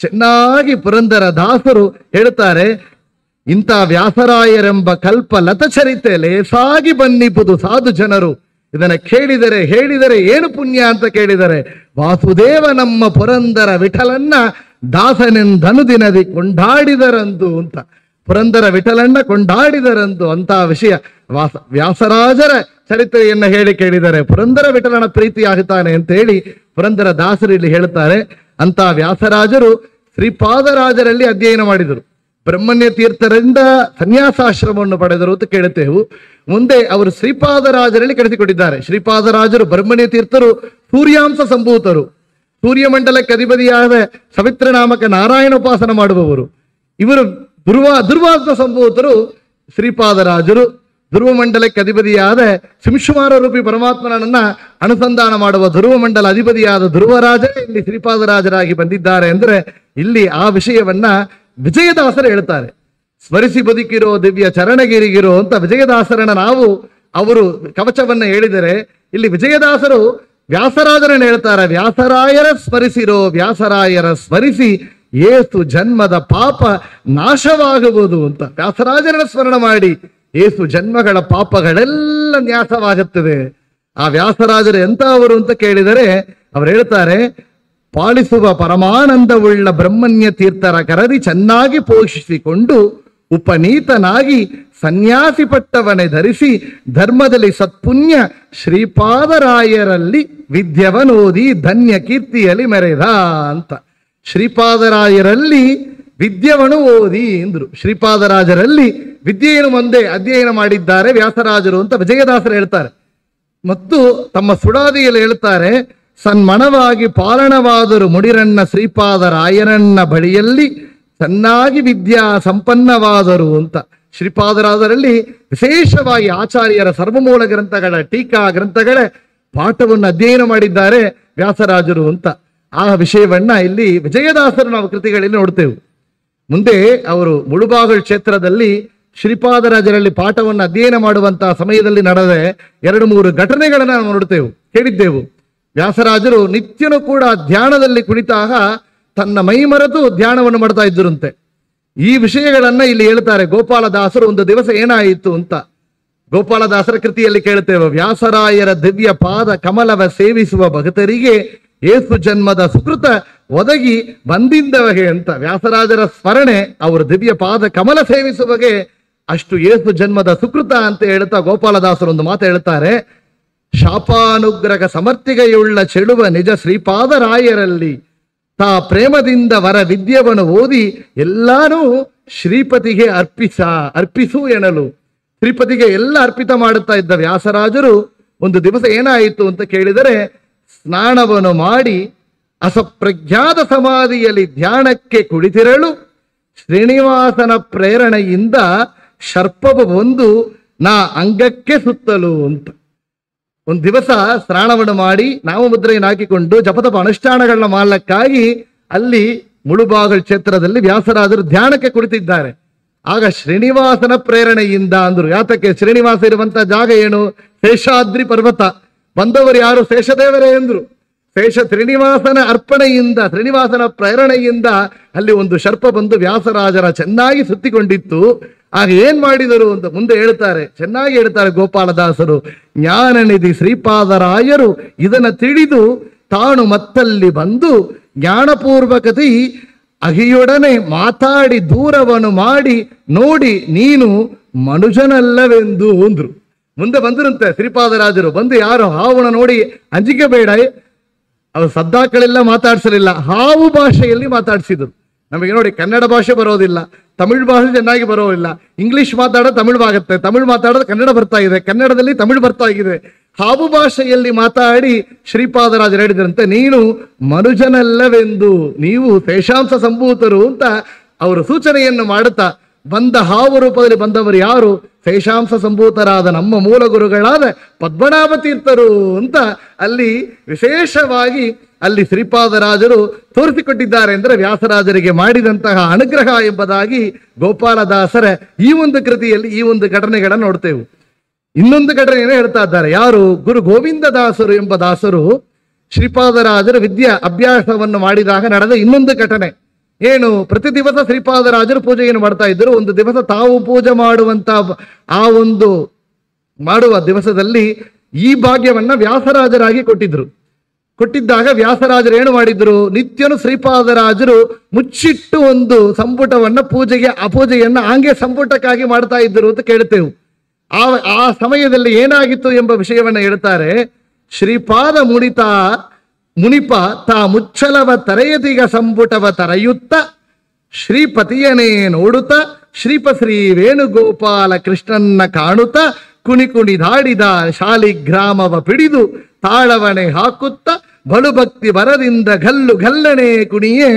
ಚೆನ್ನಾಗಿ ಪುರಂದರದಾಸರು ಹೇಳ್ತಾರೆ. ಇಂಥ ವ್ಯಾಸರಾಯರೆಂಬ ಕಲ್ಪ ಲತಚರಿತೆ ಲೇಸಾಗಿ ಬನ್ನಿಪುದು ಸಾಧು ಜನರು. ಇದನ್ನ ಕೇಳಿದರೆ ಹೇಳಿದರೆ ಏನು ಪುಣ್ಯ ಅಂತ ಕೇಳಿದರೆ, ವಾಸುದೇವ ನಮ್ಮ ಪುರಂದರ ವಿಠಲನ್ನ ದಾಸನೆಂದನುದಿನದಿ ಕೊಂಡಾಡಿದರಂದು ಅಂತ. ಪುರಂದರ ವಿಠಲನ್ನ ಕೊಂಡಾಡಿದರಂದು ಅಂತ ವಿಷಯ. ವ್ಯಾಸರಾಜರ ಚರಿತ್ರೆಯನ್ನ ಹೇಳಿ ಕೇಳಿದರೆ ಪುರಂದರ ವಿಠಲನ ಪ್ರೀತಿ ಆಗುತ್ತಾನೆ ಅಂತ ಹೇಳಿ ಪುರಂದರ ದಾಸರು ಇಲ್ಲಿ ಹೇಳ್ತಾರೆ. ಅಂತ ವ್ಯಾಸರಾಜರು ಶ್ರೀಪಾದರಾಜರಲ್ಲಿ ಅಧ್ಯಯನ ಮಾಡಿದರು. ಬ್ರಹ್ಮಣ್ಯ ತೀರ್ಥರಿಂದ ಸನ್ಯಾಸಾಶ್ರಮವನ್ನು ಪಡೆದರು ಅಂತ ಕೇಳುತ್ತೇವೆ. ಮುಂದೆ ಅವರು ಶ್ರೀಪಾದರಾಜರಲ್ಲಿ ಕಳಿಸಿಕೊಟ್ಟಿದ್ದಾರೆ. ಶ್ರೀಪಾದರಾಜರು ಬ್ರಹ್ಮಣ್ಯ ತೀರ್ಥರು ಸೂರ್ಯಾಂಶ ಸಂಭೂತರು. ಸೂರ್ಯಮಂಡಲಕ್ಕೆ ಅಧಿಪತಿಯಾದ ಸವಿತ್ರನಾಮಕ ನಾರಾಯಣ ಉಪಾಸನ ಮಾಡುವವರು. ಇವರು ದುರ್ವಾಸ ಸಂಭೂತರು ಶ್ರೀಪಾದರಾಜರು. ಧ್ರುವಮಂಡಲಕ್ಕೆ ಅಧಿಪತಿಯಾದ ಸಿಂಶುಮಾರ ರೂಪಿ ಪರಮಾತ್ಮನನ್ನ ಅನುಸಂಧಾನ ಮಾಡುವ ಧ್ರುವಮಂಡಲ ಅಧಿಪತಿಯಾದ ಧ್ರುವರಾಜರೇ ಇಲ್ಲಿ ಶ್ರೀಪಾದರಾಜರಾಗಿ ಬಂದಿದ್ದಾರೆ ಅಂದ್ರೆ ಇಲ್ಲಿ ಆ ವಿಷಯವನ್ನ ವಿಜಯದಾಸರು ಹೇಳ್ತಾರೆ. ಸ್ಮರಿಸಿ ಬದುಕಿರೋ ದಿವ್ಯ ಚರಣಗಿರಿಗಿರೋ ಅಂತ ವಿಜಯದಾಸರನ್ನ ನಾವು ಅವರು ಕವಚವನ್ನ ಹೇಳಿದರೆ, ಇಲ್ಲಿ ವಿಜಯದಾಸರು ವ್ಯಾಸರಾಜರನ್ನ ಹೇಳ್ತಾರೆ. ವ್ಯಾಸರಾಯರ ಸ್ಮರಿಸಿರೋ ವ್ಯಾಸರಾಯರ ಸ್ಮರಿಸಿ ಏಸು ಜನ್ಮದ ಪಾಪ ನಾಶವಾಗುವುದು ಅಂತ. ವ್ಯಾಸರಾಜರನ್ನ ಸ್ಮರಣ ಮಾಡಿ ಏಸು ಜನ್ಮಗಳ ಪಾಪಗಳೆಲ್ಲ ನ್ಯಾಸವಾಗುತ್ತದೆ. ಆ ವ್ಯಾಸರಾಜರು ಎಂತವರು ಅಂತ ಕೇಳಿದರೆ ಅವರು ಹೇಳ್ತಾರೆ, ಪಾಲಿಸುವ ಪರಮಾನಂದವುಳ್ಳ ಬ್ರಹ್ಮಣ್ಯ ತೀರ್ಥರ ಕರದಿ ಚೆನ್ನಾಗಿ ಪೋಷಿಸಿಕೊಂಡು ಉಪನೀತನಾಗಿ ಸನ್ಯಾಸಿ ಪಟ್ಟವನೆ ಧರಿಸಿ ಧರ್ಮದಲ್ಲಿ ಸತ್ಪುಣ್ಯ ಶ್ರೀಪಾದರಾಯರಲ್ಲಿ ವಿದ್ಯವನೋದಿ ಧನ್ಯ ಕೀರ್ತಿಯಲ್ಲಿ ಮೆರೆದ ಅಂತ. ಶ್ರೀಪಾದರಾಯರಲ್ಲಿ ವಿದ್ಯವನು ಓದಿ ಎಂದ್ರು. ಶ್ರೀಪಾದರಾಜರಲ್ಲಿ ವಿದ್ಯೆಯನ್ನು ಮುಂದೆ ಅಧ್ಯಯನ ಮಾಡಿದ್ದಾರೆ ವ್ಯಾಸರಾಜರು ಅಂತ ವಿಜಯದಾಸರು ಹೇಳ್ತಾರೆ. ಮತ್ತು ತಮ್ಮ ಸುಡಾದಿಯಲ್ಲಿ ಹೇಳ್ತಾರೆ, ಸನ್ಮಣವಾಗಿ ಪಾಲನವಾದರು ಮುಡಿರಣ್ಣ ಶ್ರೀಪಾದರಾಯರನ್ನ ಬಳಿಯಲ್ಲಿ ಚೆನ್ನಾಗಿ ವಿದ್ಯಾ ಸಂಪನ್ನವಾದರು ಅಂತ. ಶ್ರೀಪಾದರಾಜರಲ್ಲಿ ವಿಶೇಷವಾಗಿ ಆಚಾರ್ಯರ ಸರ್ವಮೂಲ ಗ್ರಂಥಗಳ ಟೀಕಾ ಗ್ರಂಥಗಳ ಪಾಠವನ್ನು ಅಧ್ಯಯನ ಮಾಡಿದ್ದಾರೆ ವ್ಯಾಸರಾಜರು ಅಂತ. ಆ ವಿಷಯವನ್ನ ಇಲ್ಲಿ ವಿಜಯದಾಸರು ನಾವು ಕೃತಿಗಳಲ್ಲಿ ನೋಡ್ತೇವೆ. ಮುಂದೆ ಅವರು ಮುಳುಬಾಗಲ್ ಕ್ಷೇತ್ರದಲ್ಲಿ ಶ್ರೀಪಾದರಾಜರಲ್ಲಿ ಪಾಠವನ್ನು ಅಧ್ಯಯನ ಮಾಡುವಂತಹ ಸಮಯದಲ್ಲಿ ನಡೆದ 2-3 ಘಟನೆಗಳನ್ನ ನಾವು ನೋಡ್ತೇವೆ, ಕೇಳಿದ್ದೆವು. ವ್ಯಾಸರಾಜರು ನಿತ್ಯನೂ ಕೂಡ ಧ್ಯಾನದಲ್ಲಿ ಕುಳಿತಾಗ ತನ್ನ ಮೈ ಮರೆತು ಧ್ಯಾನವನ್ನು ಮಾಡ್ತಾ ಇದ್ದರಂತೆ. ಈ ವಿಷಯಗಳನ್ನ ಇಲ್ಲಿ ಹೇಳ್ತಾರೆ. ಗೋಪಾಲದಾಸರು ಒಂದು ದಿವಸ ಏನಾಯಿತು ಅಂತ ಗೋಪಾಲದಾಸರ ಕೃತಿಯಲ್ಲಿ ಕೇಳುತ್ತೇವೆ. ವ್ಯಾಸರಾಯರ ದಿವ್ಯ ಪಾದ ಕಮಲವ ಸೇವಿಸುವ ಭಕ್ತರಿಗೆ ಏಸು ಜನ್ಮದ ಸುಕೃತ ಒದಗಿ ಬಂದಿದ್ದವಗೆ ಅಂತ. ವ್ಯಾಸರಾಜರ ಸ್ಮರಣೆ ಅವರ ದಿವ್ಯ ಪಾದ ಕಮಲ ಸೇವಿಸುವಗೆ ಅಷ್ಟು ಏಸು ಜನ್ಮದ ಸುಕೃತ ಅಂತ ಹೇಳ್ತಾ ಗೋಪಾಲದಾಸರು ಒಂದು ಮಾತು ಹೇಳ್ತಾರೆ. ಶಾಪಾನುಗ್ರಹ ಸಮರ್ಥಿಗೆಯುಳ್ಳ ಚೆಳುವ ನಿಜ ಶ್ರೀಪಾದರಾಯರಲ್ಲಿ ತಾ ಪ್ರೇಮದಿಂದ ವರ ವಿದ್ಯವನು ಓದಿ ಎಲ್ಲಾನು ಶ್ರೀಪತಿಗೆ ಅರ್ಪಿಸು ಎನ್ನಲು ಶ್ರೀಪತಿಗೆ ಎಲ್ಲ ಅರ್ಪಿತ ಮಾಡುತ್ತಾ ಇದ್ದ ವ್ಯಾಸರಾಜರು ಒಂದು ದಿವಸ ಏನಾಯಿತು ಅಂತ ಕೇಳಿದರೆ, ಸ್ನಾನವನ್ನು ಮಾಡಿ ಅಸಪ್ರಜ್ಞಾತ ಸಮಾಧಿಯಲ್ಲಿ ಧ್ಯಾನಕ್ಕೆ ಕುಳಿತಿರಲು ಶ್ರೀನಿವಾಸನ ಪ್ರೇರಣೆಯಿಂದ ಶರ್ಪವು ಬಂದು ನಾ ಅಂಗಕ್ಕೆ ಸುತ್ತಲು ಅಂತ. ಒಂದು ದಿವಸ ಸ್ನಾನವನ್ನು ಮಾಡಿ ನಾಮಮುದ್ರೆಯನ್ನು ಹಾಕಿಕೊಂಡು ಜಪತಪ ಅನುಷ್ಠಾನಗಳನ್ನ ಮಾಡಲಿಕ್ಕಾಗಿ ಅಲ್ಲಿ ಮುಳುಬಾಗಲ್ ಕ್ಷೇತ್ರದಲ್ಲಿ ವ್ಯಾಸರಾಜರು ಧ್ಯಾನಕ್ಕೆ ಕುಳಿತಿದ್ದಾರೆ. ಆಗ ಶ್ರೀನಿವಾಸನ ಪ್ರೇರಣೆಯಿಂದ ಅಂದ್ರು. ಯಾತಕ್ಕೆ? ಶ್ರೀನಿವಾಸ ಇರುವಂತ ಜಾಗ ಏನು? ಶೇಷಾದ್ರಿ ಪರ್ವತ. ಬಂದವರು ಯಾರು? ಶೇಷದೇವರೇ ಎಂದ್ರು. ಶ್ರೀನಿವಾಸನ ಅರ್ಪಣೆಯಿಂದ, ಶ್ರೀನಿವಾಸನ ಪ್ರೇರಣೆಯಿಂದ ಅಲ್ಲಿ ಒಂದು ಸರ್ಪ ಬಂದು ವ್ಯಾಸರಾಜರ ಚೆನ್ನಾಗಿ ಸುತ್ತಿಕೊಂಡಿತ್ತು. ಆಗ ಏನ್ ಮಾಡಿದರು ಅಂತ ಮುಂದೆ ಹೇಳ್ತಾರೆ, ಚೆನ್ನಾಗಿ ಹೇಳ್ತಾರೆ ಗೋಪಾಲದಾಸರು. ಜ್ಞಾನನಿಧಿ ಶ್ರೀಪಾದರಾಯರು ಇದನ್ನ ತಿಳಿದು ತಾನು ಮತ್ತಲ್ಲಿ ಬಂದು ಜ್ಞಾನಪೂರ್ವಕತೆ ಅಹಿಯೊಡನೆ ಮಾತಾಡಿ ದೂರವನ್ನು ಮಾಡಿ ನೋಡಿ ನೀನು ಮನುಜನಲ್ಲವೆಂದು ಅಂದ್ರು. ಮುಂದೆ ಬಂದಿರಂತೆ ಶ್ರೀಪಾದರಾಜರು. ಬಂದು ಯಾರು ಹಾವನ ನೋಡಿ ಅಂಜಿಕೆ ಬೇಡ, ಅವರು ಸದ್ದಾಕಳೆಲ್ಲ ಮಾತಾಡ್ಸಲಿಲ್ಲ, ಹಾವು ಭಾಷೆಯಲ್ಲಿ ಮಾತಾಡಿಸಿದ್ರು. ನಮಗೆ ನೋಡಿ ಕನ್ನಡ ಭಾಷೆ ಬರೋದಿಲ್ಲ, ತಮಿಳ್ ಭಾಷೆ ಚೆನ್ನಾಗಿ ಬರೋದಿಲ್ಲ, ಇಂಗ್ಲಿಷ್ ಮಾತಾಡೋದು ತಮಿಳ್ ಆಗುತ್ತೆ, ತಮಿಳ್ ಮಾತಾಡೋದು ಕನ್ನಡ ಬರ್ತಾ ಇದೆ, ಕನ್ನಡದಲ್ಲಿ ತಮಿಳ್ ಬರ್ತಾ ಇದೆ. ಹಾವು ಭಾಷೆಯಲ್ಲಿ ಮಾತಾಡಿ ಶ್ರೀಪಾದರಾಜರು ಹೇಳಿದ್ರಂತೆ, ನೀನು ಮನುಜನಲ್ಲವೆಂದು, ನೀವು ಶೇಷಾಂಶ ಸಂಭೂತರು ಅಂತ ಅವರು ಸೂಚನೆಯನ್ನು ಮಾಡುತ್ತಾ, ಬಂದ ಹಾವು ರೂಪದಲ್ಲಿ ಬಂದವರು ಯಾರು? ಶೇಷಾಂಶ ಸಂಭೂತರಾದ ನಮ್ಮ ಮೂಲ ಗುರುಗಳಾದ ಪದ್ಮನಾಭ ತೀರ್ಥರು ಅಂತ ಅಲ್ಲಿ ವಿಶೇಷವಾಗಿ ಅಲ್ಲಿ ಶ್ರೀಪಾದರಾಜರು ತೋರಿಸಿಕೊಟ್ಟಿದ್ದಾರೆ. ಅಂದರೆ ವ್ಯಾಸರಾಜರಿಗೆ ಮಾಡಿದಂತಹ ಅನುಗ್ರಹ ಎಂಬುದಾಗಿ ಗೋಪಾಲದಾಸರ ಈ ಒಂದು ಕೃತಿಯಲ್ಲಿ ಈ ಒಂದು ಘಟನೆಗಳನ್ನು ನೋಡ್ತೇವೆ. ಇನ್ನೊಂದು ಘಟನೆಯನ್ನು ಹೇಳ್ತಾ ಇದ್ದಾರೆ. ಯಾರು? ಗುರು ಗೋವಿಂದ ದಾಸರು ಎಂಬ ದಾಸರು ಶ್ರೀಪಾದರಾಜರು ವಿದ್ಯಾ ಅಭ್ಯಾಸವನ್ನು ಮಾಡಿದಾಗ ನಡೆದ ಇನ್ನೊಂದು ಘಟನೆ ಏನು? ಪ್ರತಿ ದಿವಸ ಶ್ರೀಪಾದರಾಜರು ಪೂಜೆಯನ್ನು ಮಾಡ್ತಾ ಇದ್ದರು. ಒಂದು ದಿವಸ ತಾವು ಪೂಜೆ ಮಾಡುವಂತ ಆ ಒಂದು ಮಾಡುವ ದಿವಸದಲ್ಲಿ ಈ ಭಾಗ್ಯವನ್ನ ವ್ಯಾಸರಾಜರಾಗಿ ಕೊಟ್ಟಿದ್ದಾಗ ವ್ಯಾಸರಾಜರು ಏನು ಮಾಡಿದ್ರು? ನಿತ್ಯನು ಶ್ರೀಪಾದರಾಜರು ಮುಚ್ಚಿಟ್ಟು ಒಂದು ಸಂಪುಟವನ್ನ ಪೂಜೆಗೆ ಅಪೂಜೆಯನ್ನ ಹಾಗೆ ಸಂಪುಟಕ್ಕಾಗಿ ಮಾಡ್ತಾ ಇದ್ದರು ಅಂತ ಕೇಳ್ತೇವೆ. ಆ ಸಮಯದಲ್ಲಿ ಏನಾಗಿತ್ತು ಎಂಬ ವಿಷಯವನ್ನ ಹೇಳ್ತಾರೆ. ಶ್ರೀಪಾದ ಮುನಿಪ ತಾ ಮುಚ್ಚಲವ ತರೆಯದಿಗ ಸಂಪುಟವ ತರೆಯುತ್ತ ಶ್ರೀಪತಿಯನೇ ನೋಡುತ್ತ ಶ್ರೀ ವೇಣುಗೋಪಾಲ ಕೃಷ್ಣನ್ನ ಕಾಣುತ್ತ ಕುಣಿದಾಡಿದ ಶಾಲಿಗ್ರಾಮವ ಪಿಡಿದು ತಾಳವಣೆ ಹಾಕುತ್ತ ಬಲು ಭಕ್ತಿ ಬರದಿಂದ ಗಲ್ಲು ಗಲ್ಲಣೆ ಕುಣಿಯೇ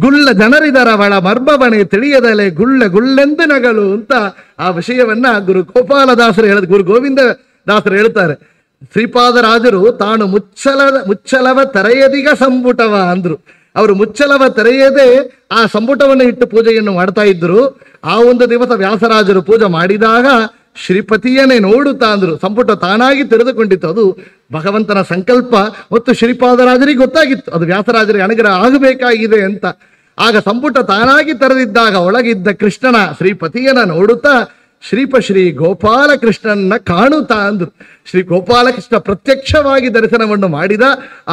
ಗುಳ್ಳ ಜನರಿದರವಳ ಮರ್ಮವಣೆ ತಿಳಿಯದಲೆ ಗುಳ್ಳೆಂದು ನಗಲು ಅಂತ ಆ ವಿಷಯವನ್ನ ಗುರು ಗೋಪಾಲದಾಸರು ಗುರು ಗೋವಿಂದ ದಾಸರು ಹೇಳ್ತಾರೆ. ಶ್ರೀಪಾದರಾಜರು ತಾನು ಮುಚ್ಚಲವ ತೆರೆಯದಿಗ ಸಂಪುಟವ ಅಂದ್ರು. ಅವರು ಮುಚ್ಚಲವ ತೆರೆಯದೆ ಆ ಸಂಪುಟವನ್ನು ಇಟ್ಟು ಪೂಜೆಯನ್ನು ಮಾಡ್ತಾ ಇದ್ರು. ಆ ಒಂದು ದಿವಸ ವ್ಯಾಸರಾಜರು ಪೂಜೆ ಮಾಡಿದಾಗ ಶ್ರೀಪತಿಯನ್ನೇ ನೋಡುತ್ತಾ ಅಂದ್ರು. ಸಂಪುಟ ತಾನಾಗಿ ತೆರೆದುಕೊಂಡಿತ್ತು. ಅದು ಭಗವಂತನ ಸಂಕಲ್ಪ ಮತ್ತು ಶ್ರೀಪಾದರಾಜರಿಗೆ ಗೊತ್ತಾಗಿತ್ತು ಅದು ವ್ಯಾಸರಾಜರಿಗೆ ಅನುಗ್ರಹ ಆಗಬೇಕಾಗಿದೆ ಅಂತ. ಆಗ ಸಂಪುಟ ತಾನಾಗಿ ತೆರೆದಿದ್ದಾಗ ಒಳಗಿದ್ದ ಕೃಷ್ಣನ ಶ್ರೀಪತಿಯನ್ನ ನೋಡುತ್ತಾ ಶ್ರೀ ಗೋಪಾಲಕೃಷ್ಣನ್ನ ಕಾಣುತ್ತಾ ಅಂದ್ರು. ಶ್ರೀ ಗೋಪಾಲಕೃಷ್ಣ ಪ್ರತ್ಯಕ್ಷವಾಗಿ ದರ್ಶನವನ್ನು ಮಾಡಿದ.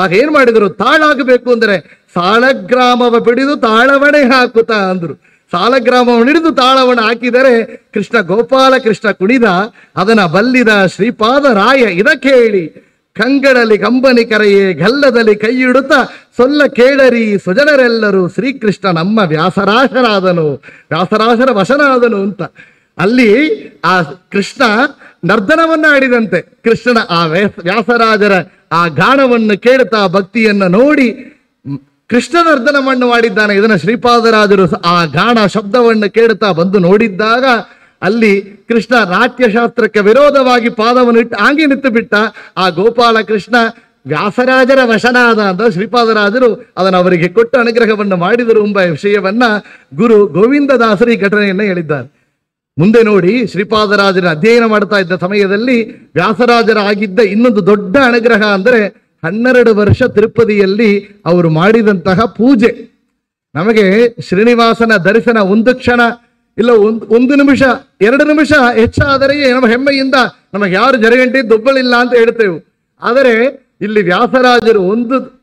ಆಗ ಏನ್ ಮಾಡಿದರು? ತಾಳಾಗಬೇಕು ಅಂದರೆ ಸಾಲಗ್ರಾಮವ ಬಿಡಿದು ತಾಳವಣೆ ಹಾಕುತ್ತಾ ಅಂದ್ರು. ಸಾಲಗ್ರಾಮವನ್ನು ಹಿಡಿದು ತಾಳವನ್ನು ಹಾಕಿದರೆ ಕೃಷ್ಣ ಗೋಪಾಲಕೃಷ್ಣ ಕುಣಿದ. ಅದನ್ನ ಬಲ್ಲಿದ ಶ್ರೀಪಾದರಾಯ ಇದ ಕೇಳಿ ಕಂಗಳಲಿ ಕಂಬನಿ ಕರೆಯೇ ಗಲ್ಲದಲ್ಲಿ ಕೈಯಿಡುತ್ತಾ ಸೊಲ್ಲ ಕೇಳರಿ ಸುಜನರೆಲ್ಲರೂ ಶ್ರೀಕೃಷ್ಣ ನಮ್ಮ ವ್ಯಾಸರಾಶರಾದನು, ವ್ಯಾಸರಾಶರ ವಶನಾದನು ಅಂತ. ಅಲ್ಲಿ ಆ ಕೃಷ್ಣ ನರ್ದನವನ್ನ ಆಡಿದಂತೆ ಕೃಷ್ಣನ ಆ ವ್ಯಾಸರಾಜರ ಆ ಗಾನವನ್ನು ಕೇಳುತ್ತಾ ಭಕ್ತಿಯನ್ನು ನೋಡಿ ಕೃಷ್ಣ ನರ್ದನವನ್ನು ಮಾಡಿದ್ದಾನೆ. ಇದನ್ನ ಶ್ರೀಪಾದರಾಜರು ಆ ಗಾನ ಶಬ್ದವನ್ನು ಕೇಳುತ್ತಾ ಬಂದು ನೋಡಿದ್ದಾಗ ಅಲ್ಲಿ ಕೃಷ್ಣ ನಾಟ್ಯಶಾಸ್ತ್ರಕ್ಕೆ ವಿರೋಧವಾಗಿ ಪಾದವನ್ನು ಇಟ್ಟು ಹಾಗೆ ನಿಂತು ಬಿಟ್ಟ. ಆ ಗೋಪಾಲ ಕೃಷ್ಣ ವ್ಯಾಸರಾಜರ ವಶನಾದ ಅಂತ ಶ್ರೀಪಾದರಾಜರು ಅದನ್ನು ಅವರಿಗೆ ಕೊಟ್ಟು ಅನುಗ್ರಹವನ್ನು ಮಾಡಿದರು ಎಂಬ ವಿಷಯವನ್ನ ಗುರು ಗೋವಿಂದದಾಸರು ಈ ಘಟನೆಯನ್ನ ಹೇಳಿದ್ದಾರೆ. ಮುಂದೆ ನೋಡಿ, ಶ್ರೀಪಾದರಾಜರ ಅಧ್ಯಯನ ಮಾಡ್ತಾ ಇದ್ದ ಸಮಯದಲ್ಲಿ ವ್ಯಾಸರಾಜರ ಆಗಿದ್ದ ಇನ್ನೊಂದು ದೊಡ್ಡ ಅನುಗ್ರಹ ಅಂದರೆ 12 ವರ್ಷ ತಿರುಪತಿಯಲ್ಲಿ ಅವರು ಮಾಡಿದಂತಹ ಪೂಜೆ. ನಮಗೆ ಶ್ರೀನಿವಾಸನ ದರ್ಶನ ಒಂದು ಕ್ಷಣ ಇಲ್ಲ, ಒಂದು ನಿಮಿಷ 2 ನಿಮಿಷ ಹೆಚ್ಚಾದರೆ ನಮ್ಮ ಹೆಮ್ಮೆಯಿಂದ ನಮಗೆ ಯಾರು ಜರಗಂಟೆ ದೊಬ್ಬಲಿಲ್ಲ ಅಂತ ಹೇಳ್ತೇವೆ. ಆದರೆ ಇಲ್ಲಿ ವ್ಯಾಸರಾಜರು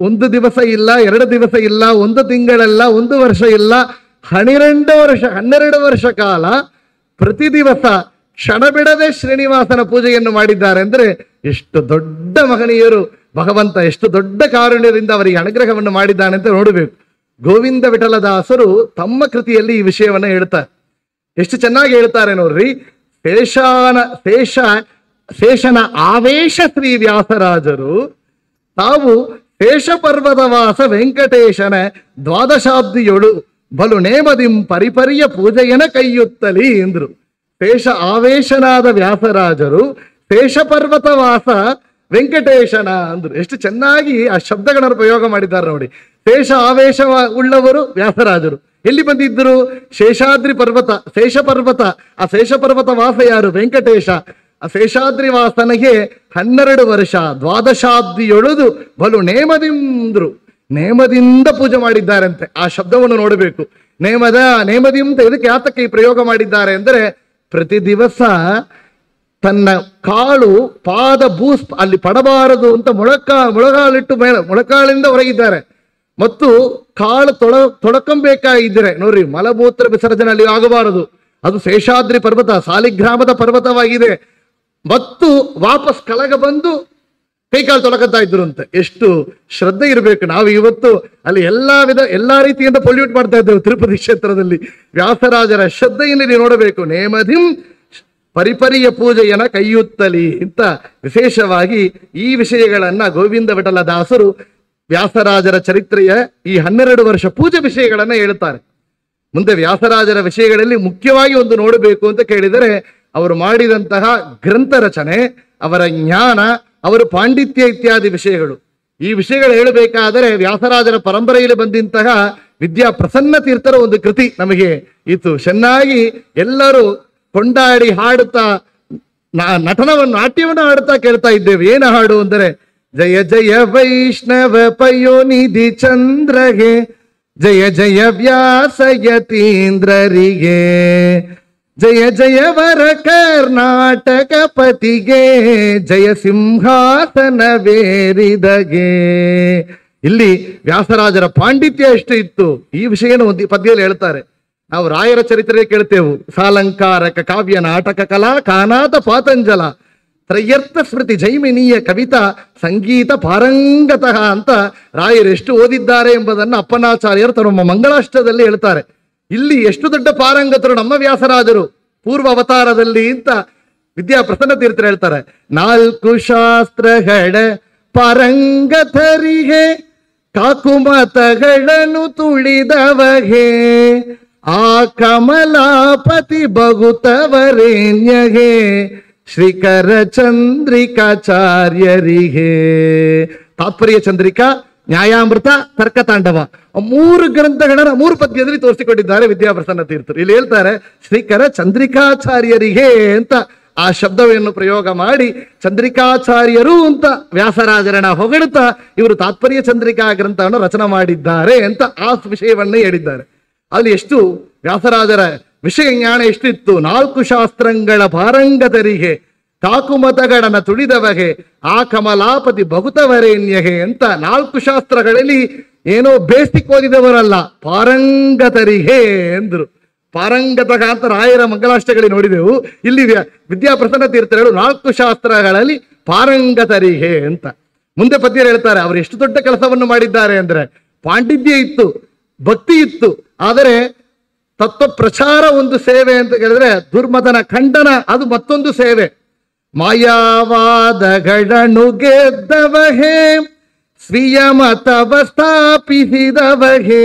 ಒಂದು ದಿವಸ ಇಲ್ಲ, 2 ದಿವಸ ಇಲ್ಲ, 1 ತಿಂಗಳಲ್ಲ, 1 ವರ್ಷ ಇಲ್ಲ, 12 ವರ್ಷ ಕಾಲ ಪ್ರತಿ ದಿವಸ ಕ್ಷಣ ಬಿಡದೆ ಶ್ರೀನಿವಾಸನ ಪೂಜೆಯನ್ನು ಮಾಡಿದ್ದಾರೆ. ಅಂದರೆ ಎಷ್ಟು ದೊಡ್ಡ ಮಹನೀಯರು, ಭಗವಂತ ಎಷ್ಟು ದೊಡ್ಡ ಕಾರುಣ್ಯದಿಂದ ಅವರಿಗೆ ಅನುಗ್ರಹವನ್ನು ಮಾಡಿದ್ದಾನೆ ಅಂತ ನೋಡಬೇಕು. ಗೋವಿಂದ ವಿಠಲದಾಸರು ತಮ್ಮ ಕೃತಿಯಲ್ಲಿ ಈ ವಿಷಯವನ್ನು ಹೇಳ್ತಾರೆ. ಎಷ್ಟು ಚೆನ್ನಾಗಿ ಹೇಳ್ತಾರೆ ನೋಡ್ರಿ. ಶೇಷನ ಆವೇಶ ಶ್ರೀ ವ್ಯಾಸರಾಜರು ತಾವು ಶೇಷ ಪರ್ವತವಾಸ ವೆಂಕಟೇಶನ ದ್ವಾದಶಾಬ್ದಿಯೊಳು ಬಲು ನೇಮದಿಂ ಪರಿಪರಿಯ ಪೂಜೆಯನ ಕೈಯುತ್ತಲಿ ಎಂದ್ರು. ಶೇಷ ಆವೇಶನಾದ ವ್ಯಾಸರಾಜರು ಶೇಷ ಪರ್ವತವಾಸ ವೆಂಕಟೇಶನ ಅಂದ್ರು. ಎಷ್ಟು ಚೆನ್ನಾಗಿ ಆ ಶಬ್ದಗಳನ್ನು ಪ್ರಯೋಗ ಮಾಡಿದ್ದಾರೆ ನೋಡಿ. ಶೇಷ ಆವೇಶ ಉಳ್ಳವರು ವ್ಯಾಸರಾಜರು. ಎಲ್ಲಿ ಬಂದಿದ್ದರು? ಶೇಷಾದ್ರಿ ಪರ್ವತ, ಶೇಷ ಪರ್ವತ. ಆ ಶೇಷ ಪರ್ವತ ವಾಸ ಯಾರು? ವೆಂಕಟೇಶ. ಆ ಶೇಷಾದ್ರಿ ವಾಸನಿಗೆ 12 ವರ್ಷ ದ್ವಾದಶಾಬ್ದಿಯೊಳುದು ಬಲು ನೇಮದಿಂದ್ರು. ನೇಮದಿಂದ ಪೂಜೆ ಮಾಡಿದ್ದಾರಂತೆ. ಆ ಶಬ್ದವನ್ನು ನೋಡಬೇಕು. ನೇಮದಿ ಅಂತ ಇದಕ್ಕೆ ಯಾತಕ್ಕೆ ಈ ಪ್ರಯೋಗ ಮಾಡಿದ್ದಾರೆ ಅಂದರೆ, ಪ್ರತಿ ದಿವಸ ತನ್ನ ಕಾಲು ಪಾದ ಅಲ್ಲಿ ಪಡಬಾರದು ಅಂತ ಮೊಳಕಾಲಿಟ್ಟು ಮೊಳಕಾಲಿಂದ ಹೊರಗಿದ್ದಾರೆ. ಮತ್ತು ಕಾಳು ತೊಳಕಂಬೇಕಾಗಿದ್ದರೆ ನೋಡ್ರಿ, ಮಲಮೂತ್ರ ವಿಸರ್ಜನೆ ಅಲ್ಲಿ ಆಗಬಾರದು. ಅದು ಶೇಷಾದ್ರಿ ಪರ್ವತ, ಸಾಲಿಗ್ರಾಮದ ಪರ್ವತವಾಗಿದೆ. ಮತ್ತು ವಾಪಸ್ ಕೆಳಗ ಬಂದು ಕೈಕಾಲು ತೊಳಕತ್ತಾ ಇದ್ರು ಅಂತ. ಎಷ್ಟು ಶ್ರದ್ಧೆ ಇರಬೇಕು. ನಾವು ಇವತ್ತು ಅಲ್ಲಿ ಎಲ್ಲಾ ರೀತಿಯಿಂದ ಪೊಲ್ಯೂಟ್ ಮಾಡ್ತಾ ಇದ್ದೇವೆ ತಿರುಪತಿ ಕ್ಷೇತ್ರದಲ್ಲಿ. ವ್ಯಾಸರಾಜರ ಶ್ರದ್ಧೆಯಲ್ಲಿ ನೀವು ನೋಡಬೇಕು. ನೇಮದಿಂ ಪರಿಪರಿಯ ಪೂಜೆಯನ ಕೈಯುತ್ತಲಿ ಅಂತ ವಿಶೇಷವಾಗಿ ಈ ವಿಷಯಗಳನ್ನ ಗೋವಿಂದ ವಿಠಲ ದಾಸರು ವ್ಯಾಸರಾಜರ ಚರಿತ್ರೆಯ ಈ 12 ವರ್ಷ ಪೂಜೆ ವಿಷಯಗಳನ್ನ ಹೇಳುತ್ತಾರೆ. ಮುಂದೆ ವ್ಯಾಸರಾಜರ ವಿಷಯಗಳಲ್ಲಿ ಮುಖ್ಯವಾಗಿ ಒಂದು ನೋಡಬೇಕು ಅಂತ ಕೇಳಿದರೆ, ಅವರು ಮಾಡಿದಂತಹ ಗ್ರಂಥ ರಚನೆ, ಅವರ ಜ್ಞಾನ, ಅವರ ಪಾಂಡಿತ್ಯ ಇತ್ಯಾದಿ ವಿಷಯಗಳು. ಈ ವಿಷಯಗಳು ಹೇಳಬೇಕಾದರೆ ವ್ಯಾಸರಾಜರ ಪರಂಪರೆಯಲ್ಲಿ ಬಂದಂತಹ ವಿದ್ಯಾ ಪ್ರಸನ್ನ ತೀರ್ಥರ ಒಂದು ಕೃತಿ ನಮಗೆ ಇತ್ತು. ಚೆನ್ನಾಗಿ ಎಲ್ಲರೂ ಕೊಂಡಾಡಿ ಹಾಡುತ್ತಾ ನಾಟ್ಯವನ್ನು ಹಾಡುತ್ತಾ ಕೇಳ್ತಾ ಇದ್ದೇವೆ. ಏನು ಹಾಡು ಅಂದರೆ, ಜಯ ಜಯ ವೈಷ್ಣವ ಪಯೋನಿಧಿ ಚಂದ್ರಗೆ, ಜಯ ಜಯ ವ್ಯಾಸ ಯತೀಂದ್ರರಿಗೆ, ಜಯ ಜಯ ವರ ಕರ್ನಾಟಕ ಪತಿಗೆ, ಜಯ ಸಿಂಹಾಸನ ವೇರಿದಗೆ. ಇಲ್ಲಿ ವ್ಯಾಸರಾಜರ ಪಾಂಡಿತ್ಯ ಎಷ್ಟು ಇತ್ತು ಈ ವಿಷಯನ ಒಂದು ಪದ್ಯದಲ್ಲಿ ಹೇಳ್ತಾರೆ. ನಾವು ರಾಯರ ಚರಿತ್ರೆ ಕೇಳ್ತೇವೆ. ಸಾಲಂಕಾರಕ ಕಾವ್ಯ ನಾಟಕ ಕಲಾ ಕಾನಾತ ಪಾತಂಜಲ ತ್ರಯರ್ಥ ಸ್ಮೃತಿ ಜೈಮಿನೀಯ ಕವಿತಾ ಸಂಗೀತ ಪಾರಂಗತಃ ಅಂತ ರಾಯರು ಎಷ್ಟು ಓದಿದ್ದಾರೆ ಎಂಬುದನ್ನು ಅಪ್ಪನಾಚಾರ್ಯರು ತಮ್ಮ ಮಂಗಳಾಷ್ಟದಲ್ಲಿ ಹೇಳ್ತಾರೆ. ಇಲ್ಲಿ ಎಷ್ಟು ದೊಡ್ಡ ಪಾರಂಗತರು ನಮ್ಮ ವ್ಯಾಸರಾಜರು ಪೂರ್ವ ಅವತಾರದಲ್ಲಿ ಅಂತ ವಿದ್ಯಾ ಪ್ರಸನ್ನ ತೀರ್ಥರು ಹೇಳ್ತಾರೆ. 4 ಶಾಸ್ತ್ರಗಳ ಪಾರಂಗತರಿಗೆ ಕಾಕುಮತಗಳನ್ನು ತುಳಿದವಗೆ ಆ ಕಮಲಾಪತಿ ಬಗುತವರೇಣ್ಯಗೆ ಶ್ರೀಕರ ಚಂದ್ರಿಕಾಚಾರ್ಯರಿಗೆ. ತಾತ್ಪರ್ಯ ಚಂದ್ರಿಕಾ, ನ್ಯಾಯಾಮೃತ, ತರ್ಕತಾಂಡವ 3 ಗ್ರಂಥಗಳನ್ನ 3 ಪದ್ಯದಲ್ಲಿ ತೋರಿಸಿಕೊಟ್ಟಿದ್ದಾರೆ ವಿದ್ಯಾಪ್ರಸನ್ನ ತೀರ್ಥರು. ಇಲ್ಲಿ ಹೇಳ್ತಾರೆ ಶ್ರೀಕರ ಚಂದ್ರಿಕಾಚಾರ್ಯರಿಗೆ ಅಂತ ಆ ಶಬ್ದವನ್ನು ಪ್ರಯೋಗ ಮಾಡಿ ಚಂದ್ರಿಕಾಚಾರ್ಯರು ಅಂತ ವ್ಯಾಸರಾಜರನ್ನ ಹೊಗಳುತ್ತಾ ಇವರು ತಾತ್ಪರ್ಯ ಚಂದ್ರಿಕಾ ಗ್ರಂಥವನ್ನು ರಚನೆ ಮಾಡಿದ್ದಾರೆ ಅಂತ ಆ ವಿಷಯವನ್ನೇ ಹೇಳಿದ್ದಾರೆ. ಅಲ್ಲಿ ಎಷ್ಟು ವ್ಯಾಸರಾಜರ ವಿಷಯ ಜ್ಞಾನ ಎಷ್ಟಿತ್ತು. 4 ಶಾಸ್ತ್ರಗಳ ಪಾರಂಗತರಿಗೆ ಕಾಕುಮತಗಳನ್ನ ತುಳಿದವಗೆ ಆ ಕಮಲಾಪತಿ ಬಗುತವರೇಣ್ಯಗೆ ಅಂತ 4 ಶಾಸ್ತ್ರಗಳಲ್ಲಿ ಏನೋ ಬೇಸಿಕ್ ಓದಿದವರಲ್ಲ, ಪಾರಂಗತರಿಗೆ ಎಂದ್ರು. ಪಾರಂಗತಗ ಅಂತ ರಾಯರ ಮಂಗಲಾಷ್ಟಗಳಲ್ಲಿ ನೋಡಿದೆವು. ಇಲ್ಲಿ ವಿದ್ಯಾಪ್ರಸನ್ನ ತೀರ್ಥರು 4 ಶಾಸ್ತ್ರಗಳಲ್ಲಿ ಪಾರಂಗತರಿಗೆ ಅಂತ. ಮುಂದೆ ಪದ್ಯರು ಹೇಳ್ತಾರೆ ಅವರು ಎಷ್ಟು ದೊಡ್ಡ ಕೆಲಸವನ್ನು ಮಾಡಿದ್ದಾರೆ ಅಂದ್ರೆ, ಪಾಂಡಿತ್ಯ ಇತ್ತು, ಭಕ್ತಿ ಇತ್ತು, ಆದರೆ ತತ್ವ ಪ್ರಚಾರ ಒಂದು ಸೇವೆ ಅಂತ ಹೇಳಿದ್ರೆ ದುರ್ಮತನ ಖಂಡನ ಅದು ಮತ್ತೊಂದು ಸೇವೆ. ಮಾಯಾವಾದಗಳನ್ನು ಗೆದ್ದವಹೇ, ಸ್ವೀಯ ಮತವ ಸ್ಥಾಪಿಸಿದವಹೇ,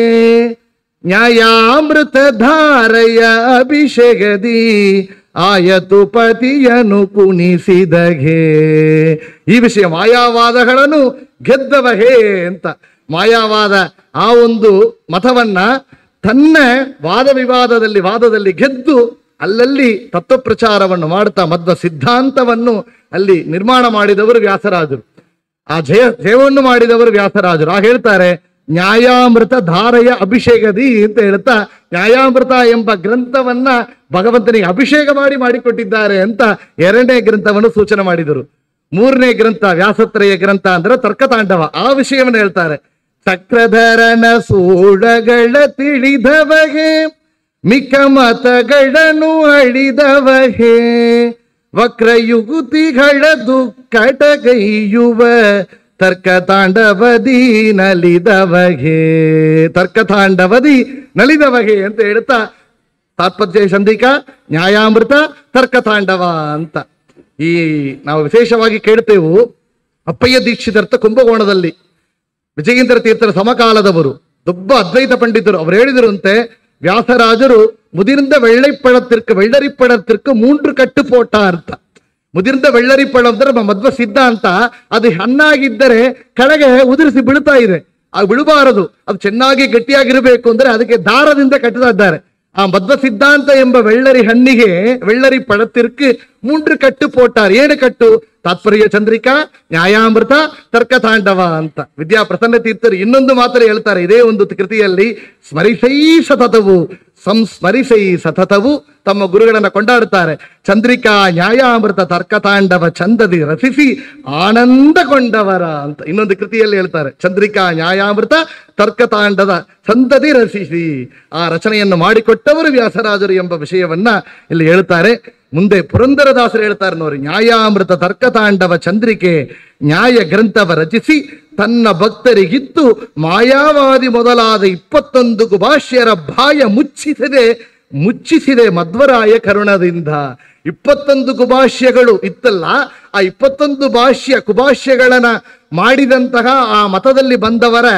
ನ್ಯಾಯಾಮೃತ ಧಾರೆಯ ಅಭಿಷೇಕದಿ ಆಯತು ಪತಿಯನು ಕುಣಿಸಿದಗೆ. ಈ ವಿಷಯ ಮಾಯಾವಾದಗಳನ್ನು ಗೆದ್ದವಹೇ ಅಂತ. ಮಾಯಾವಾದ ಆ ಒಂದು ಮತವನ್ನ ತನ್ನ ವಾದದಲ್ಲಿ ಗೆದ್ದು ಅಲ್ಲಲ್ಲಿ ತತ್ವ ಪ್ರಚಾರವನ್ನು ಮಾಡುತ್ತಾ ಮಧ್ವ ಸಿದ್ಧಾಂತವನ್ನು ಅಲ್ಲಿ ನಿರ್ಮಾಣ ಮಾಡಿದವರು ವ್ಯಾಸರಾಜರು. ಆ ಜಯವನ್ನು ಮಾಡಿದವರು ವ್ಯಾಸರಾಜರು. ಹೇಳ್ತಾರೆ ನ್ಯಾಯಾಮೃತ ಧಾರೆಯ ಅಭಿಷೇಕದಿ ಅಂತ ಹೇಳ್ತಾ ನ್ಯಾಯಾಮೃತ ಎಂಬ ಗ್ರಂಥವನ್ನ ಭಗವಂತನಿಗೆ ಅಭಿಷೇಕ ಮಾಡಿಕೊಟ್ಟಿದ್ದಾರೆ ಅಂತ 2ನೇ ಗ್ರಂಥವನ್ನು ಸೂಚನೆ ಮಾಡಿದರು. 3ನೇ ಗ್ರಂಥ ವ್ಯಾಸತ್ರಯ ಗ್ರಂಥ ಅಂದ್ರೆ ತರ್ಕತಾಂಡವ. ಆ ವಿಷಯವನ್ನು ಹೇಳ್ತಾರೆ. ಚಕ್ರಧರನ ಸೂಳಗಳ ತಿಳಿದವಗೆ, ಮಿಕ್ಕ ಮತಗಳನ್ನು ಅಳಿದವಹೇ, ವಕ್ರಯುಗುತಿಗಳ ದುಕ್ಕಟಗೈಯುವ ತರ್ಕತಾಂಡವದಿ ನಲಿದವಗೆ. ತರ್ಕತಾಂಡವದಿ ನಲಿದವಗೆ ಅಂತ ಹೇಳ್ತಾ ತಾತ್ಪರ್ಯ ಚಂದ್ರಿಕಾ, ನ್ಯಾಯಾಮೃತ, ತರ್ಕತಾಂಡವ ಅಂತ. ಈ ನಾವು ವಿಶೇಷವಾಗಿ ಕೇಳ್ತೇವು ಅಪ್ಪಯ್ಯ ದೀಕ್ಷಿತರ್ಥ ಕುಂಭಕೋಣದಲ್ಲಿ ವಿಜಯೇಂದ್ರ ತೀರ್ಥರ ಸಮಕಾಲದವರು ದೊಡ್ಡ ಅದ್ವೈತ ಪಂಡಿತರು. ಅವರು ಹೇಳಿದರಂತೆ ವ್ಯಾಸರಾಜರು ಮುದಿರ್ந்த வெள்ளரிப்படத்திற்கு 3 ಕಟ್ಟು ಪೋಟ ಅಂತ. ಮುದಿರ್ந்த வெள்ளரிப்படம் ಅಂದ್ರೆ ನಮ್ಮ ಮಧ್ವ ಸಿದ್ಧಾಂತ ಅದು ಹಣ್ಣಾಗಿದ್ದರೆ ಕೆಳಗೆ ಉದುರಿಸಿ ಬೀಳ್ತಾ ಇದೆ, ಅದು ಬಿಡಬಾರದು, ಅದು ಚೆನ್ನಾಗಿ ಗಟ್ಟಿಯಾಗಿರಬೇಕು ಅಂದ್ರೆ ಅದಕ್ಕೆ ದಾರದಿಂದ ಕಟ್ಟುತ್ತಾ ಇದ್ದಾರೆ. ಆ ಮಧ್ವ ಸಿದ್ಧಾಂತ ಎಂಬ வெள்ளரி ಹಣ್ಣಿಗೆ வெள்ளரி ಪಡத்திற்கு 3 ಕಟ್ಟು ಪೋಟಾರ್. ಏನು ಕಟ್ಟು? ತಾತ್ಪರ್ಯ ಚಂದ್ರಿಕಾ, ನ್ಯಾಯಾಮೃತ, ತರ್ಕತಾಂಡವ ಅಂತ. ವಿದ್ಯಾಪ್ರಸನ್ನ ತೀರ್ಥರು ಇನ್ನೊಂದು ಮಾತ್ರ ಹೇಳ್ತಾರೆ ಇದೇ ಒಂದು ಕೃತಿಯಲ್ಲಿ, ಸ್ಮರಿಸೈ ಸತತವು ಸಂಸ್ಮರಿಸೈ ಸತತವು ತಮ್ಮ ಗುರುಗಳನ್ನ ಕೊಂಡಾಡುತ್ತಾರೆ. ಚಂದ್ರಿಕಾ, ನ್ಯಾಯಾಮೃತ, ತರ್ಕತಾಂಡವ ಚಂದದಿ ರಚಿಸಿ ಆನಂದಗೊಂಡವರ ಅಂತ ಇನ್ನೊಂದು ಕೃತಿಯಲ್ಲಿ ಹೇಳ್ತಾರೆ. ಚಂದ್ರಿಕಾ, ನ್ಯಾಯಾಮೃತ, ತರ್ಕತಾಂಡದ ಚಂದದಿ ರಚಿಸಿ ಆ ರಚನೆಯನ್ನು ಮಾಡಿಕೊಟ್ಟವರು ವ್ಯಾಸರಾಜರು ಎಂಬ ವಿಷಯವನ್ನ ಇಲ್ಲಿ ಹೇಳ್ತಾರೆ. ಮುಂದೆ ಪುರಂದರದಾಸರು ಹೇಳ್ತಾರೆ ನೋಡಿ, ನ್ಯಾಯಾಮೃತ, ತರ್ಕತಾಂಡವ ಚಂದ್ರಿಕೆ ನ್ಯಾಯ ಗ್ರಂಥವ ರಚಿಸಿ ತನ್ನ ಭಕ್ತರಿಗಿತ್ತು ಮಾಯಾವಾದಿ ಮೊದಲಾದ 21 ಗುಭಾಷ್ಯರ ಬಾಯ ಮುಚ್ಚಿಸಿದೆ ಮಧ್ವರಾಯ ಕರುಣದಿಂದ. 21 ಗುಭಾಷ್ಯಗಳು ಇತ್ತಲ್ಲ, ಆ 21 ಕುಭಾಷ್ಯಗಳನ್ನ ಮಾಡಿದಂತಹ ಆ ಮತದಲ್ಲಿ ಬಂದವರ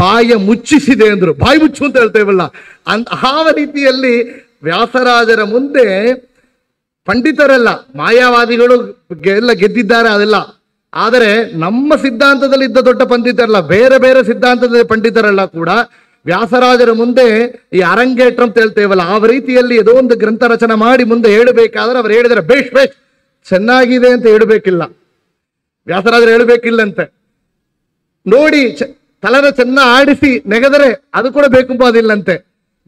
ಬಾಯ ಮುಚ್ಚಿಸಿದೆ ಅಂದ್ರು. ಬಾಯಿ ಮುಚ್ಚು ಅಂತ ಹೇಳ್ತೇವಲ್ಲ, ಆ ರೀತಿಯಲ್ಲಿ ವ್ಯಾಸರಾಜರ ಮುಂದೆ ಪಂಡಿತರೆಲ್ಲ ಮಾಯಾವಾದಿಗಳು ಎಲ್ಲ ಗೆದ್ದಿದ್ದಾರೆ ಅದೆಲ್ಲ. ಆದರೆ ನಮ್ಮ ಸಿದ್ಧಾಂತದಲ್ಲಿ ಇದ್ದ ದೊಡ್ಡ ಪಂಡಿತರಲ್ಲ, ಬೇರೆ ಬೇರೆ ಸಿದ್ಧಾಂತದ ಪಂಡಿತರೆಲ್ಲ ಕೂಡ ವ್ಯಾಸರಾಜರ ಮುಂದೆ ಈ ಅರಂಗೇಟ್ರ ಅಂತ ಹೇಳ್ತೇವಲ್ಲ ಆ ರೀತಿಯಲ್ಲಿ ಏದೋ ಒಂದು ಗ್ರಂಥ ರಚನೆ ಮಾಡಿ ಮುಂದೆ ಹೇಳಬೇಕಾದ್ರೆ ಅವ್ರು ಹೇಳಿದರೆ ಬೇಷ್ ಚೆನ್ನಾಗಿದೆ ಅಂತ ಹೇಳಬೇಕಿಲ್ಲ, ವ್ಯಾಸರಾಜರು ಹೇಳಬೇಕಿಲ್ಲಂತೆ. ನೋಡಿ ತಲೆನ ಚೆನ್ನ ಆಡಿಸಿ ನೆಗೆದರೆ ಅದು ಕೂಡ ಬೇಕುಂಬೋದಿಲ್ಲಂತೆ.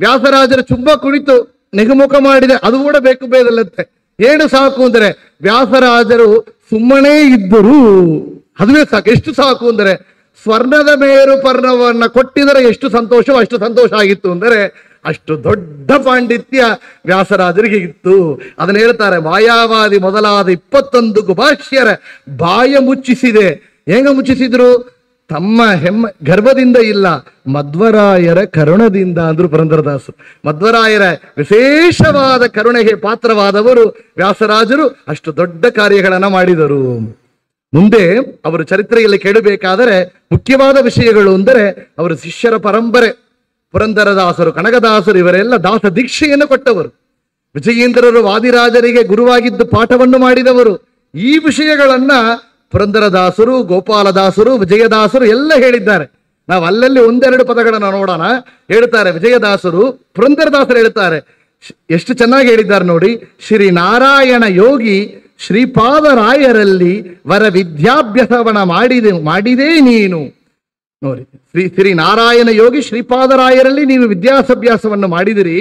ವ್ಯಾಸರಾಜರು ಚುಂಬ ಕುಳಿತು ನೆಗುಮುಖ ಮಾಡಿದೆ ಅದು ಕೂಡ ಬೇಕುಂಬೋದಿಲ್ಲಂತೆ. ಏನು ಸಾಕು ಅಂದ್ರೆ ವ್ಯಾಸರಾಜರು ಸುಮ್ಮನೆ ಇದ್ದರು, ಅದುವೇ ಸಾಕು. ಎಷ್ಟು ಸಾಕು ಅಂದರೆ ಸ್ವರ್ಣದ ಮೇರು ಪರ್ಣವನ್ನ ಕೊಟ್ಟಿದರೆ ಎಷ್ಟು ಸಂತೋಷವೋ ಅಷ್ಟು ಸಂತೋಷ ಆಗಿತ್ತು ಅಂದರೆ ಅಷ್ಟು ದೊಡ್ಡ ಪಾಂಡಿತ್ಯ ವ್ಯಾಸರಾಜರಿಗೆ ಇತ್ತು. ಅದನ್ನ ಹೇಳ್ತಾರೆ, ಮಾಯಾವಾದಿ ಮೊದಲಾದ 21 ಗುಭಾಷ್ಯರ ಬಾಯ ಮುಚ್ಚಿಸಿದೆ. ಹೆಂಗ ಮುಚ್ಚಿಸಿದ್ರು? ತಮ್ಮ ಗರ್ಭದಿಂದ ಇಲ್ಲ, ಮಧ್ವರಾಯರ ಕರುಣದಿಂದ ಅಂದ್ರು ಪುರಂದರದಾಸರು. ಮಧ್ವರಾಯರ ವಿಶೇಷವಾದ ಕರುಣೆಗೆ ಪಾತ್ರವಾದವರು ವ್ಯಾಸರಾಜರು. ಅಷ್ಟು ದೊಡ್ಡ ಕಾರ್ಯಗಳನ್ನ ಮಾಡಿದರು. ಮುಂದೆ ಅವರು ಚರಿತ್ರೆಯಲ್ಲಿ ಕೇಳಬೇಕಾದರೆ ಮುಖ್ಯವಾದ ವಿಷಯಗಳು ಅಂದರೆ ಅವರು ಶಿಷ್ಯರ ಪರಂಪರೆ. ಪುರಂದರದಾಸರು, ಕನಕದಾಸರು ಇವರೆಲ್ಲ ದಾಸ ದೀಕ್ಷೆಯನ್ನು ಕೊಟ್ಟವರು. ವಿಜಯೇಂದ್ರರು ವಾದಿರಾಜರಿಗೆ ಗುರುವಾಗಿದ್ದು ಪಾಠವನ್ನು ಮಾಡಿದವರು. ಈ ವಿಷಯಗಳನ್ನ ಪುರಂದರದಾಸರು, ಗೋಪಾಲದಾಸರು, ವಿಜಯದಾಸರು ಎಲ್ಲ ಹೇಳಿದ್ದಾರೆ. ನಾವು ಅಲ್ಲಲ್ಲಿ ಒಂದೆರಡು ಪದಗಳನ್ನು ನೋಡೋಣ. ಹೇಳ್ತಾರೆ ವಿಜಯದಾಸರು, ಪುರಂದರದಾಸರು ಹೇಳ್ತಾರೆ, ಎಷ್ಟು ಚೆನ್ನಾಗಿ ಹೇಳಿದ್ದಾರೆ ನೋಡಿ. ಶ್ರೀ ನಾರಾಯಣ ಯೋಗಿ ಶ್ರೀಪಾದರಾಯರಲ್ಲಿ ವರ ವಿದ್ಯಾಭ್ಯಾಸವನ್ನ ಮಾಡಿದೇ ನೀನು. ನೋಡಿ, ಶ್ರೀ ನಾರಾಯಣ ಯೋಗಿ ಶ್ರೀಪಾದರಾಯರಲ್ಲಿ ನೀವು ವಿದ್ಯಾಭ್ಯಾಸವನ್ನು ಮಾಡಿದಿರಿ.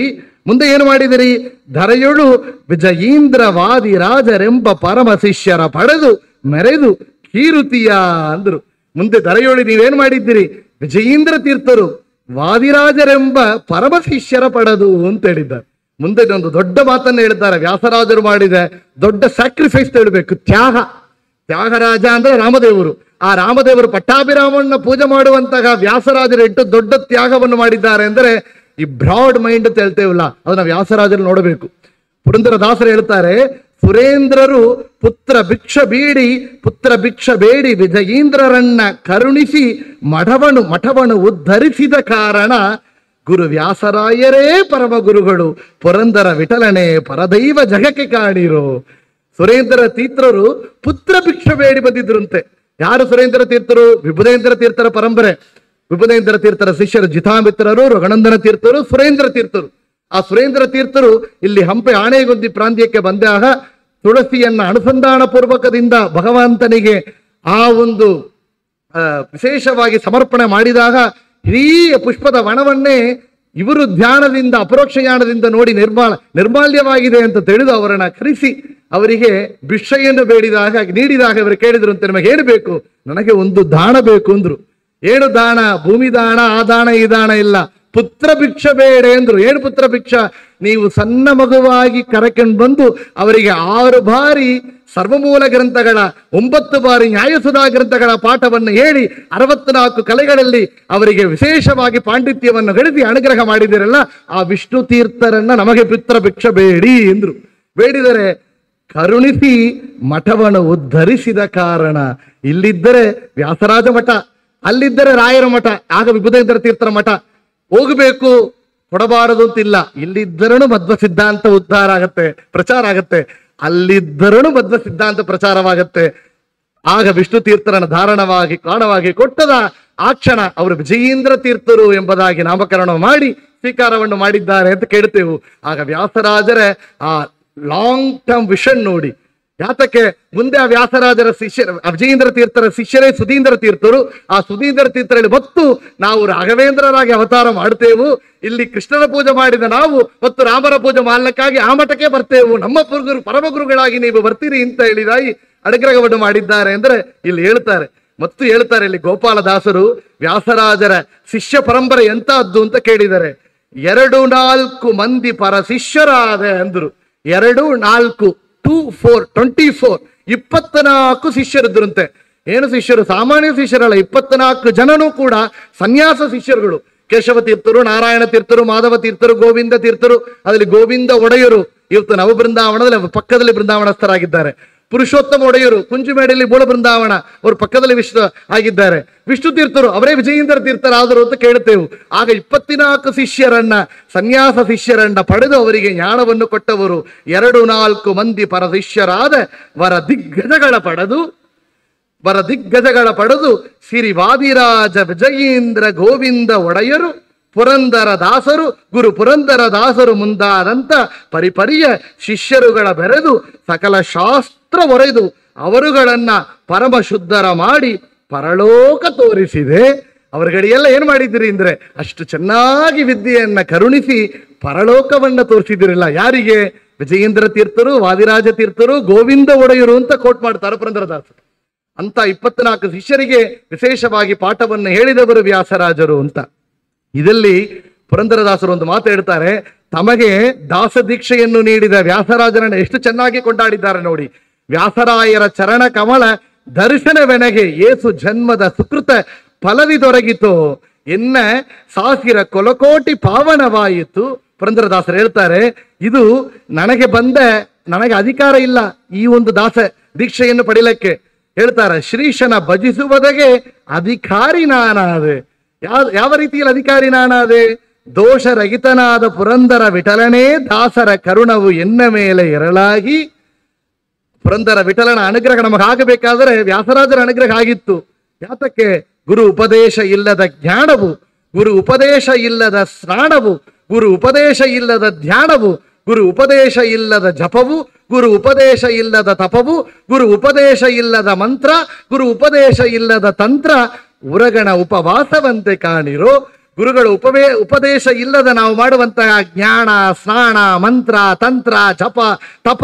ಮುಂದೆ ಏನು ಮಾಡಿದಿರಿ? ಧರೆಯೊಳು ವಿಜಯೀಂದ್ರ ವಾದಿರಾಜರೆಂಬ ಪರಮ ಶಿಷ್ಯರ ಪಡೆದು ಮೆರೆದು ಕೀರುತಿಯ ಅಂದ್ರು. ಮುಂದೆ ಧರೆಯೊಳು ನೀವೇನು ಮಾಡಿದ್ದೀರಿ? ವಿಜಯೀಂದ್ರ ತೀರ್ಥರು ವಾದಿರಾಜರೆಂಬ ಪರಮ ಶಿಷ್ಯರ ಪಡೆದು ಅಂತ ಹೇಳಿದ್ದಾರೆ. ಮುಂದೆ ಒಂದು ದೊಡ್ಡ ಮಾತನ್ನು ಹೇಳ್ತಾರೆ. ವ್ಯಾಸರಾಜರು ಮಾಡಿದ ದೊಡ್ಡ ಸ್ಯಾಕ್ರಿಫೈಸ್ ಹೇಳಬೇಕು, ತ್ಯಾಗರಾಜ ಅಂದ್ರೆ ರಾಮದೇವರು. ಆ ರಾಮದೇವರು ಪಟ್ಟಾಭಿರಾಮಣ್ಣ ಪೂಜೆ ಮಾಡುವಂತಹ ವ್ಯಾಸರಾಜರು ಎಷ್ಟು ದೊಡ್ಡ ತ್ಯಾಗವನ್ನು ಮಾಡಿದ್ದಾರೆ ಅಂದರೆ, ಈ ಬ್ರಾಡ್ ಮೈಂಡ್ ಅಂತ ಹೇಳ್ತೇವಲ್ಲ, ಅದನ್ನ ವ್ಯಾಸರಾಜರು ನೋಡಬೇಕು. ಪುರಂದರದಾಸರು ಹೇಳ್ತಾರೆ, ಸುರೇಂದ್ರರು ಪುತ್ರ ಭಿಕ್ಷ ಬೇಡಿ ವಿಜಯೀಂದ್ರರನ್ನ ಕರುಣಿಸಿ ಮಠವನು ಉದ್ಧರಿಸಿದ ಕಾರಣ ಗುರು ವ್ಯಾಸರಾಯರೇ ಪರಮ ಗುರುಗಳು ಪುರಂದರ ವಿಠಲನೆ ಪರದೈವ ಜಗಕ್ಕೆ ಕಾಣಿರೋ. ಸುರೇಂದ್ರ ತೀರ್ಥರು ಪುತ್ರ ಭಿಕ್ಷ ಬೇಡಿ ಬಂದಿದ್ರಂತೆ. ಯಾರು ಸುರೇಂದ್ರ ತೀರ್ಥರು? ವಿಭುಧೇಂದ್ರ ತೀರ್ಥರ ಪರಂಪರೆ. ವಿಭುಧೇಂದ್ರ ತೀರ್ಥರ ಶಿಷ್ಯರು ಜಿತಾಮಿತ್ರರು, ರಘುನಂದನ ತೀರ್ಥರು, ಸುರೇಂದ್ರ ತೀರ್ಥರು. ಆ ಸುರೇಂದ್ರ ತೀರ್ಥರು ಇಲ್ಲಿ ಹಂಪೆ ಆಣೆಗುಂದಿ ಪ್ರಾಂತ್ಯಕ್ಕೆ ಬಂದಾಗ ತುಳಸಿಯನ್ನ ಅನುಸಂಧಾನ ಪೂರ್ವಕದಿಂದ ಭಗವಂತನಿಗೆ ಆ ಒಂದು ವಿಶೇಷವಾಗಿ ಸಮರ್ಪಣೆ ಮಾಡಿದಾಗ ಇಡೀ ಪುಷ್ಪದ ವನವನ್ನೇ ಇವರು ಧ್ಯಾನದಿಂದ, ಅಪರೋಕ್ಷ ಜ್ಞಾನದಿಂದ ನೋಡಿ ನಿರ್ಮಾಲ್ಯವಾಗಿದೆ ಅಂತ ತಿಳಿದು ಅವರನ್ನ ಕರೆಸಿ ಅವರಿಗೆ ಭಿಕ್ಷೆಯನ್ನು ನೀಡಿದಾಗ ಇವರು ಕೇಳಿದ್ರು ಅಂತ, ನಿಮಗೆ ಏನು ಬೇಕು? ನನಗೆ ಒಂದು ದಾನ ಬೇಕು ಅಂದ್ರು. ಏನು ದಾನ? ಭೂಮಿ ದಾನ, ಆ ದಾನ ಈ ದಾನ ಇಲ್ಲ, ಪುತ್ರ ಭಿಕ್ಷ ಬೇಡ ಅಂದ್ರು. ಏನು ಪುತ್ರ ಭಿಕ್ಷ? ನೀವು ಸಣ್ಣ ಮಗುವಾಗಿ ಕರಕೊಂಡು ಬಂದು ಅವರಿಗೆ 6 ಬಾರಿ ಸರ್ವಮೂಲ ಗ್ರಂಥಗಳ, 9 ಬಾರಿ ನ್ಯಾಯಸುಧಾ ಗ್ರಂಥಗಳ ಪಾಠವನ್ನು ಹೇಳಿ 64 ಕಲೆಗಳಲ್ಲಿ ಅವರಿಗೆ ವಿಶೇಷವಾಗಿ ಪಾಂಡಿತ್ಯವನ್ನು ಗಳಿಸಿ ಅನುಗ್ರಹ ಮಾಡಿದಿರಲ್ಲ, ಆ ವಿಷ್ಣು ತೀರ್ಥರನ್ನ ನಮಗೆ ಪುತ್ರ ಭಿಕ್ಷ ಬೇಡಿ ಎಂದ್ರು. ಬೇಡಿದರೆ ಕರುಣಿಸಿ ಮಠವನ್ನು ಉದ್ಧರಿಸಿದ ಕಾರಣ. ಇಲ್ಲಿದ್ದರೆ ವ್ಯಾಸರಾಜ ಮಠ, ಅಲ್ಲಿದ್ದರೆ ರಾಯರ ಮಠ, ಆಗ ವಿಭುಧೇಂದ್ರ ತೀರ್ಥರ ಮಠ. ಹೋಗಬೇಕು, ಕೊಡಬಾರದು ಅಂತಿಲ್ಲ. ಇಲ್ಲಿದ್ದರನು ಮಧ್ವ ಸಿದ್ಧಾಂತ ಉದ್ಧಾರ ಆಗತ್ತೆ, ಪ್ರಚಾರ ಆಗತ್ತೆ. ಅಲ್ಲಿದ್ದರನು ಮಧ್ವ ಸಿದ್ಧಾಂತ ಪ್ರಚಾರವಾಗತ್ತೆ. ಆಗ ವಿಷ್ಣು ತೀರ್ಥರನ್ನು ಕಾರಣವಾಗಿ ಕೊಟ್ಟದ ಆ ಕ್ಷಣ ಅವರು ವಿಜಯೀಂದ್ರ ತೀರ್ಥರು ಎಂಬುದಾಗಿ ನಾಮಕರಣ ಮಾಡಿ ಸ್ವೀಕಾರವನ್ನು ಮಾಡಿದ್ದಾರೆ ಅಂತ ಕೇಳ್ತೇವೆ. ಆಗ ವ್ಯಾಸರಾಜರ ಆ ಲಾಂಗ್ ಟರ್ಮ್ ವಿಷನ್ ನೋಡಿ. ಯಾತಕ್ಕೆ? ಮುಂದೆ ಆ ವ್ಯಾಸರಾಜರ ವಿಜಯೀಂದ್ರ ತೀರ್ಥರ ಶಿಷ್ಯರೇ ಸುಧೀಂದ್ರ ತೀರ್ಥರು. ಆ ಸುಧೀಂದ್ರ ತೀರ್ಥರಲ್ಲಿ ಮತ್ತು ನಾವು ರಾಘವೇಂದ್ರರಾಗಿ ಅವತಾರ ಮಾಡ್ತೇವು. ಇಲ್ಲಿ ಕೃಷ್ಣನ ಪೂಜೆ ಮಾಡಿದ ನಾವು ಮತ್ತು ರಾಮರ ಪೂಜೆ ಮಾಡಲಿಕ್ಕಾಗಿ ಆ ಮಠಕ್ಕೆ ಬರ್ತೇವು. ನಮ್ಮ ಪರಮಗುರುಗಳಾಗಿ ನೀವು ಬರ್ತೀರಿ ಅಂತ ಹೇಳಿದಾಗಿ ಅನುಗ್ರಹವನ್ನು ಮಾಡಿದ್ದಾರೆ ಅಂದ್ರೆ ಇಲ್ಲಿ ಹೇಳ್ತಾರೆ. ಮತ್ತು ಹೇಳ್ತಾರೆ ಇಲ್ಲಿ ಗೋಪಾಲದಾಸರು ವ್ಯಾಸರಾಜರ ಶಿಷ್ಯ ಪರಂಪರೆ ಎಂತಹದ್ದು ಅಂತ ಕೇಳಿದ್ದಾರೆ. 2-4 ಮಂದಿ ಪರ ಶಿಷ್ಯರಾದ ಅಂದ್ರು. 2-4 24 24 ಶಿಷ್ಯರಿದ್ರಂತೆ. ಏನು ಶಿಷ್ಯರು? ಸಾಮಾನ್ಯ ಶಿಷ್ಯರಲ್ಲ, 24 ಜನನೂ ಕೂಡ ಸನ್ಯಾಸ ಶಿಷ್ಯರುಗಳು. ಕೇಶವ ತೀರ್ಥರು, ನಾರಾಯಣ ತೀರ್ಥರು, ಮಾಧವ ತೀರ್ಥರು, ಗೋವಿಂದ ತೀರ್ಥರು, ಅದರಲ್ಲಿ ಗೋವಿಂದ ಒಡೆಯರು ಇವತ್ತು ನವಬೃಂದಾವನದಲ್ಲಿ ಪಕ್ಕದಲ್ಲಿ ಬೃಂದಾವನಸ್ಥರಾಗಿದ್ದಾರೆ. ಪುರುಷೋತ್ತಮ ಒಡೆಯರು ಕುಂಜುಮೇಡಿಯಲ್ಲಿ ಮೂಲ ಬೃಂದಾವನ, ಅವರು ಪಕ್ಕದಲ್ಲಿ ಆಗಿದ್ದಾರೆ. ವಿಷ್ಣು ತೀರ್ಥರು ಅವರೇ ವಿಜಯೇಂದ್ರ ತೀರ್ಥರಾದರು ಅಂತ ಕೇಳುತ್ತೇವೆ. ಆಗ 24 ಶಿಷ್ಯರನ್ನ, ಸನ್ಯಾಸ ಶಿಷ್ಯರನ್ನ ಪಡೆದು ಅವರಿಗೆ ಜ್ಞಾನವನ್ನು ಕೊಟ್ಟವರು. 2-4 ಮಂದಿ ಪರ ಶಿಷ್ಯರಾದ ವರ ದಿಗ್ಗಜಗಳ ಪಡೆದು ಶ್ರೀ ವಾದಿರಾಜ ವಿಜಯೇಂದ್ರ ಗೋವಿಂದ ಒಡೆಯರು ಪುರಂದರ ದಾಸರು, ಗುರು ಪುರಂದರ ದಾಸರು ಮುಂದಾದಂತ ಪರಿಪರಿಯ ಶಿಷ್ಯರುಗಳ ಬೆರೆದು ಸಕಲ ಶಾಸ್ತ್ರ ಒರೆದು ಅವರುಗಳನ್ನ ಪರಮ ಶುದ್ಧರ ಮಾಡಿ ಪರಲೋಕ ತೋರಿಸಿದೆ. ಅವರುಗಳಿಗೆಲ್ಲ ಏನ್ ಮಾಡಿದ್ದೀರಿ ಅಂದ್ರೆ ಅಷ್ಟು ಚೆನ್ನಾಗಿ ವಿದ್ಯೆಯನ್ನ ಕರುಣಿಸಿ ಪರಲೋಕವನ್ನ ತೋರಿಸಿದಿರಲ್ಲ. ಯಾರಿಗೆ? ವಿಜಯೇಂದ್ರ ತೀರ್ಥರು, ವಾದಿರಾಜ ತೀರ್ಥರು, ಗೋವಿಂದ ಒಡೆಯರು ಅಂತ ಕೋಟ್ ಮಾಡ್ತಾರೆ ಪುರಂದರದಾಸರು. ಅಂತ 24 ಶಿಷ್ಯರಿಗೆ ವಿಶೇಷವಾಗಿ ಪಾಠವನ್ನು ಹೇಳಿದವರು ವ್ಯಾಸರಾಜರು ಅಂತ. ಇದರಲ್ಲಿ ಪುರಂದರದಾಸರು ಒಂದು ಮಾತು ಹೇಳ್ತಾರೆ. ತಮಗೆ ದಾಸ ದೀಕ್ಷೆಯನ್ನು ನೀಡಿದ ವ್ಯಾಸರಾಜರನ್ನು ಎಷ್ಟು ಚೆನ್ನಾಗಿ ಕೊಂಡಾಡಿದ್ದಾರೆ ನೋಡಿ. ವ್ಯಾಸರಾಯರ ಚರಣ ಕಮಲ ದರ್ಶನವೆನಗೆ ಏಸು ಜನ್ಮದ ಸುಕೃತ ಫಲವಿದೊರಗಿತು ಎನ್ನ ಸಾವಿರ ಕೊಲಕೋಟಿ ಪಾವನವಾಯಿತು. ಪುರಂದರದಾಸರು ಹೇಳ್ತಾರೆ, ಇದು ನನಗೆ ಅಧಿಕಾರ ಇಲ್ಲ ಈ ಒಂದು ದಾಸ ದೀಕ್ಷೆಯನ್ನು ಪಡಿಲಿಕ್ಕೆ. ಹೇಳ್ತಾರೆ, ಶ್ರೀಶನ ಭಜಿಸುವುದಗೆ ಅಧಿಕಾರಿ ನಾನಾದೆ. ಯಾವ ರೀತಿಯಲ್ಲಿ ಅಧಿಕಾರಿ ನಾನಾದೆ? ದೋಷರಹಿತನಾದ ಪುರಂದರ ವಿಠಲನೇ ದಾಸರ ಕರುಣವು ಎನ್ನ ಮೇಲೆ ಎರಳಾಗಿ. ಪುರಂದರ ವಿಠಲನ ಅನುಗ್ರಹ ನಮಗಾಗಬೇಕಾದರೆ ವ್ಯಾಸರಾಜರ ಅನುಗ್ರಹ ಆಗಿತ್ತು. ಯಾತಕ್ಕೆ? ಗುರು ಉಪದೇಶ ಇಲ್ಲದ ಜ್ಞಾನವು, ಗುರು ಉಪದೇಶ ಇಲ್ಲದ ಸ್ನಾನವು, ಗುರು ಉಪದೇಶ ಇಲ್ಲದ ಧ್ಯಾನವು, ಗುರು ಉಪದೇಶ ಇಲ್ಲದ ಜಪವು, ಗುರು ಉಪದೇಶ ಇಲ್ಲದ ತಪವು, ಗುರು ಉಪದೇಶ ಇಲ್ಲದ ಮಂತ್ರ, ಗುರು ಉಪದೇಶ ಇಲ್ಲದ ತಂತ್ರ, ಉರಗಣ ಉಪವಾಸವಂತೆ ಕಾಣಿರೋ. ಗುರುಗಳ ಉಪದೇಶ ಇಲ್ಲದ ನಾವು ಮಾಡುವಂತಹ ಜ್ಞಾನ, ಸ್ನಾನ, ಮಂತ್ರ, ತಂತ್ರ, ಜಪ, ತಪ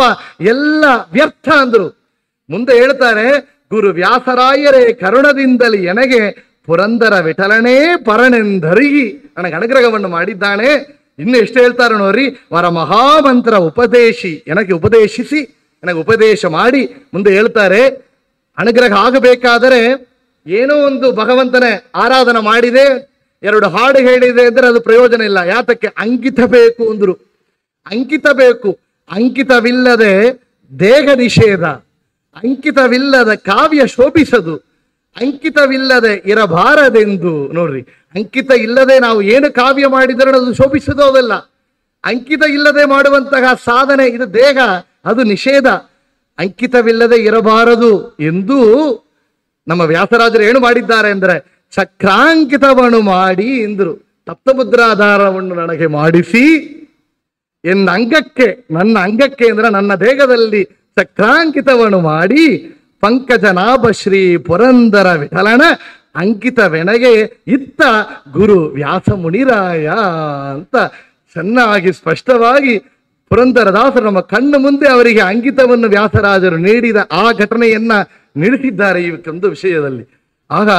ಎಲ್ಲ ವ್ಯರ್ಥ ಅಂದ್ರು. ಮುಂದೆ ಹೇಳ್ತಾರೆ, ಗುರು ವ್ಯಾಸರಾಯರೇ ಕರುಣದಿಂದಲೇ ಎನಗೆ ಪುರಂದರ ವಿಠಲನೇ ಪರನೆಂದರಿಗಿ ನನಗೆ ಅನುಗ್ರಹವನ್ನು ಮಾಡಿದ್ದಾನೆ. ಇನ್ನು ಎಷ್ಟು ಹೇಳ್ತಾರೆ ನೋಡ್ರಿ, ವರ ಮಹಾಮಂತ್ರ ಉಪದೇಶಿ ನನಗೆ ಉಪದೇಶಿಸಿ, ನನಗೆ ಉಪದೇಶ ಮಾಡಿ. ಮುಂದೆ ಹೇಳ್ತಾರೆ, ಅನುಗ್ರಹ ಆಗಬೇಕಾದರೆ ಏನೋ ಒಂದು ಭಗವಂತನೇ ಆರಾಧನೆ ಮಾಡಿದೆ, 2 ಹಾಡು ಹೇಳಿದೆ ಅಂದರೆ ಅದು ಪ್ರಯೋಜನ ಇಲ್ಲ. ಯಾತಕ್ಕೆ? ಅಂಕಿತ ಬೇಕು ಅಂದ್ರು. ಅಂಕಿತ ಬೇಕು. ಅಂಕಿತವಿಲ್ಲದೆ ದೇಹ ನಿಷೇಧ, ಅಂಕಿತವಿಲ್ಲದ ಕಾವ್ಯ ಶೋಭಿಸದು, ಅಂಕಿತವಿಲ್ಲದೆ ಇರಬಾರದೆಂದು. ನೋಡ್ರಿ, ಅಂಕಿತ ಇಲ್ಲದೆ ನಾವು ಏನು ಕಾವ್ಯ ಮಾಡಿದರೆ ಅದು ಶೋಭಿಸೋದಲ್ಲ. ಅಂಕಿತ ಇಲ್ಲದೆ ಮಾಡುವಂತಹ ಸಾಧನೆ ಇದು ದೇಹ, ಅದು ನಿಷೇಧ. ಅಂಕಿತವಿಲ್ಲದೆ ಇರಬಾರದು ಎಂದು ನಮ್ಮ ವ್ಯಾಸರಾಜರು ಏನು ಮಾಡಿದ್ದಾರೆ ಅಂದರೆ ಚಕ್ರಾಂಕಿತವನ್ನು ಮಾಡಿ ಎಂದರು. ತಪ್ತಮುದ್ರಾಧಾರವನ್ನು ನನಗೆ ಮಾಡಿಸಿ ಎನ್ನ ಅಂಗಕ್ಕೆ, ನನ್ನ ಅಂಗಕ್ಕೆ ಅಂದ್ರೆ ನನ್ನ ದೇಹದಲ್ಲಿ ಚಕ್ರಾಂಕಿತವನ್ನು ಮಾಡಿ ಪಂಕಜನಾಭ ಶ್ರೀ ಪುರಂದರ ವಿಠಲನ ಅಂಕಿತವೆನಗೆ ಇತ್ತ ಗುರು ವ್ಯಾಸ ಮುನಿರಾಯ ಅಂತ ಚೆನ್ನಾಗಿ ಸ್ಪಷ್ಟವಾಗಿ ಪುರಂದರದಾಸರು ನಮ್ಮ ಕಣ್ಣು ಮುಂದೆ ಅವರಿಗೆ ಅಂಕಿತವನ್ನು ವ್ಯಾಸರಾಜರು ನೀಡಿದ ಆ ಘಟನೆಯನ್ನ ನಿಲ್ಲಿಸಿದ್ದಾರೆ ಈ ಒಂದು ವಿಷಯದಲ್ಲಿ. ಆಗ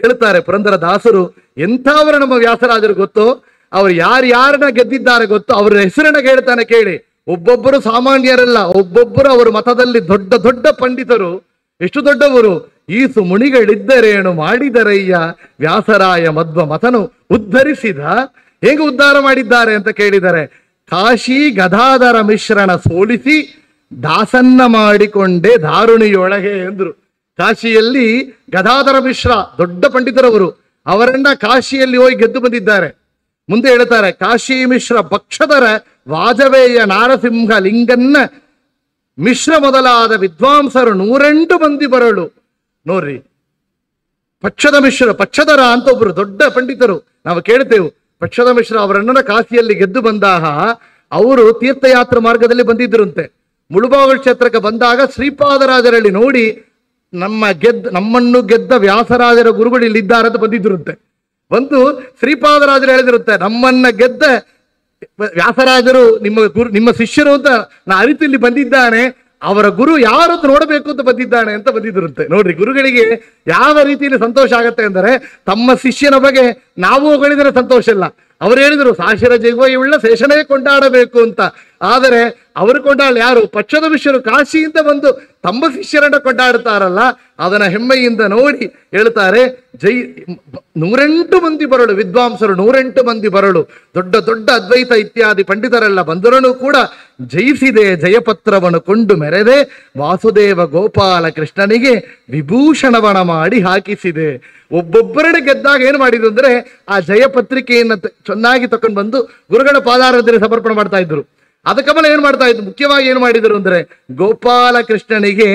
ಹೇಳ್ತಾರೆ ಪುರಂದರದಾಸರು, ಎಂಥವರು ನಮ್ಮ ವ್ಯಾಸರಾಜರು ಗೊತ್ತೋ, ಅವರು ಯಾರ್ಯಾರನ್ನ ಗೆದ್ದಿದ್ದಾರೆ ಗೊತ್ತೋ, ಅವರ ಹೆಸರನ್ನ ಹೇಳ್ತಾನೆ ಕೇಳಿ. ಒಬ್ಬೊಬ್ಬರು ಸಾಮಾನ್ಯರಲ್ಲ, ಒಬ್ಬೊಬ್ಬರು ಅವರ ಮತದಲ್ಲಿ ದೊಡ್ಡ ದೊಡ್ಡ ಪಂಡಿತರು. ಎಷ್ಟು ದೊಡ್ಡವರು? ಈಸು ಮುನಿಗಳಿದ್ದರೇನು ಮಾಡಿದರಯ್ಯ ವ್ಯಾಸರಾಯ ಮಧ್ವ ಮತನು ಉದ್ಧರಿಸಿದ. ಹೇಗೆ ಉದ್ಧಾರ ಮಾಡಿದ್ದಾರೆ ಅಂತ ಕೇಳಿದರೆ, ಕಾಶಿ ಗದಾಧರ ಮಿಶ್ರಣ ಸೋಲಿಸಿ ದಾಸನ್ನ ಮಾಡಿಕೊಂಡೆ ದಾರುಣಿಯೊಳಗೆ ಎಂದ್ರು. ಕಾಶಿಯಲ್ಲಿ ಗದಾಧರ ಮಿಶ್ರ ದೊಡ್ಡ ಪಂಡಿತರವರು, ಅವರನ್ನ ಕಾಶಿಯಲ್ಲಿ ಹೋಗಿ ಗೆದ್ದು ಬಂದಿದ್ದಾರೆ. ಮುಂದೆ ಹೇಳ್ತಾರೆ, ಕಾಶಿ ಮಿಶ್ರ ಪಕ್ಷದರ ವಾಜವೇಯ ನಾರಸಿಂಹ ಲಿಂಗನ್ನ ಮಿಶ್ರ ಮೊದಲಾದ ವಿದ್ವಾಂಸರು 108 ಮಂದಿ ಬರಲು. ನೋಡ್ರಿ, ಪಕ್ಷದ ಮಿಶ್ರ, ಪಕ್ಷದರ ಅಂತ ಒಬ್ರು ದೊಡ್ಡ ಪಂಡಿತರು ನಾವು ಕೇಳ್ತೇವೆ. ಪಕ್ಷದ ಮಿಶ್ರ ಅವರನ್ನ ಕಾಶಿಯಲ್ಲಿ ಗೆದ್ದು ಬಂದಾಗ ಅವರು ತೀರ್ಥಯಾತ್ರಾ ಮಾರ್ಗದಲ್ಲಿ ಬಂದಿದ್ದರಂತೆ. ಮುಳುಬಾಗಿಲು ಕ್ಷೇತ್ರಕ್ಕೆ ಬಂದಾಗ ಶ್ರೀಪಾದರಾಜರಲ್ಲಿ ನೋಡಿ ನಮ್ಮನ್ನು ಗೆದ್ದ ವ್ಯಾಸರಾಜರ ಗುರುಗಳು ಇಲ್ಲಿದ್ದಾರೆ ಅಂತ ಬಂದಿದ್ದರಂತೆ. ಬಂದು ಶ್ರೀಪಾದರಾಜರು ಹೇಳಿದಿರುತ್ತೆ, ನಮ್ಮನ್ನ ಗೆದ್ದ ವ್ಯಾಸರಾಜರು ನಿಮ್ಮ ಶಿಷ್ಯರು ಅಂತ ನಾ ಅರಿತು ಇಲ್ಲಿ ಬಂದಿದ್ದಾನೆ, ಅವರ ಗುರು ಯಾರದ್ದು ನೋಡಬೇಕು ಅಂತ ಬಂದಿದ್ದಾನೆ ಅಂತ ಬಂದಿದ್ರಂತೆ. ನೋಡ್ರಿ, ಗುರುಗಳಿಗೆ ಯಾವ ರೀತಿಯಲ್ಲಿ ಸಂತೋಷ ಆಗತ್ತೆ ಅಂದರೆ, ತಮ್ಮ ಶಿಷ್ಯನ ಬಗ್ಗೆ ನಾವು ಹೊಗಳಿದರೆ ಸಂತೋಷ ಇಲ್ಲ. ಅವರು ಹೇಳಿದರು, ಸಾಶಿರ ಜಗುವಯುಳ್ಳ ಶೇಷನೇ ಕೊಂಡಾಡಬೇಕು ಅಂತ. ಆದರೆ ಅವರು ಕೊಂಡಾಡ ಯಾರು? ಪಕ್ಷದ ಶಿಷ್ಯರು ಕಾಶಿಯಿಂದ ಬಂದು ತಮ್ಮ ಶಿಷ್ಯರನ್ನ ಕೊಂಡಾಡುತ್ತಾರಲ್ಲ, ಅದನ್ನ ಹೆಮ್ಮೆಯಿಂದ ನೋಡಿ ಹೇಳ್ತಾರೆ, 108 ಮಂದಿ ಬರಲು, ವಿದ್ವಾಂಸರು 108 ಮಂದಿ ಬರಲು, ದೊಡ್ಡ ದೊಡ್ಡ ಅದ್ವೈತ ಇತ್ಯಾದಿ ಪಂಡಿತರೆಲ್ಲ ಬಂದರನು ಕೂಡ ಜಯಿಸಿದೆ ಜಯಪತ್ರವನ್ನು ಕೊಂಡು ಮೆರೆದೆ ವಾಸುದೇವ ಗೋಪಾಲ ಕೃಷ್ಣನಿಗೆ ವಿಭೂಷಣವನ ಮಾಡಿ ಹಾಕಿಸಿದೆ. ಒಬ್ಬೊಬ್ಬರನ್ನ ಗೆದ್ದಾಗ ಏನು ಮಾಡಿದ್ರು ಅಂದ್ರೆ, ಆ ಜಯಪತ್ರಿಕೆಯನ್ನು ಚೆನ್ನಾಗಿ ತಕೊಂಡು ಬಂದು ಗುರುಗಳ ಪಾದಾರದಲ್ಲಿ ಸಮರ್ಪಣೆ ಮಾಡ್ತಾ ಇದ್ರು. ಅದಕ್ಕಮಲ ಏನ್ ಮಾಡ್ತಾ ಇದ್ರು, ಮುಖ್ಯವಾಗಿ ಏನು ಮಾಡಿದರು ಅಂದ್ರೆ, ಗೋಪಾಲ ಕೃಷ್ಣನಿಗೆ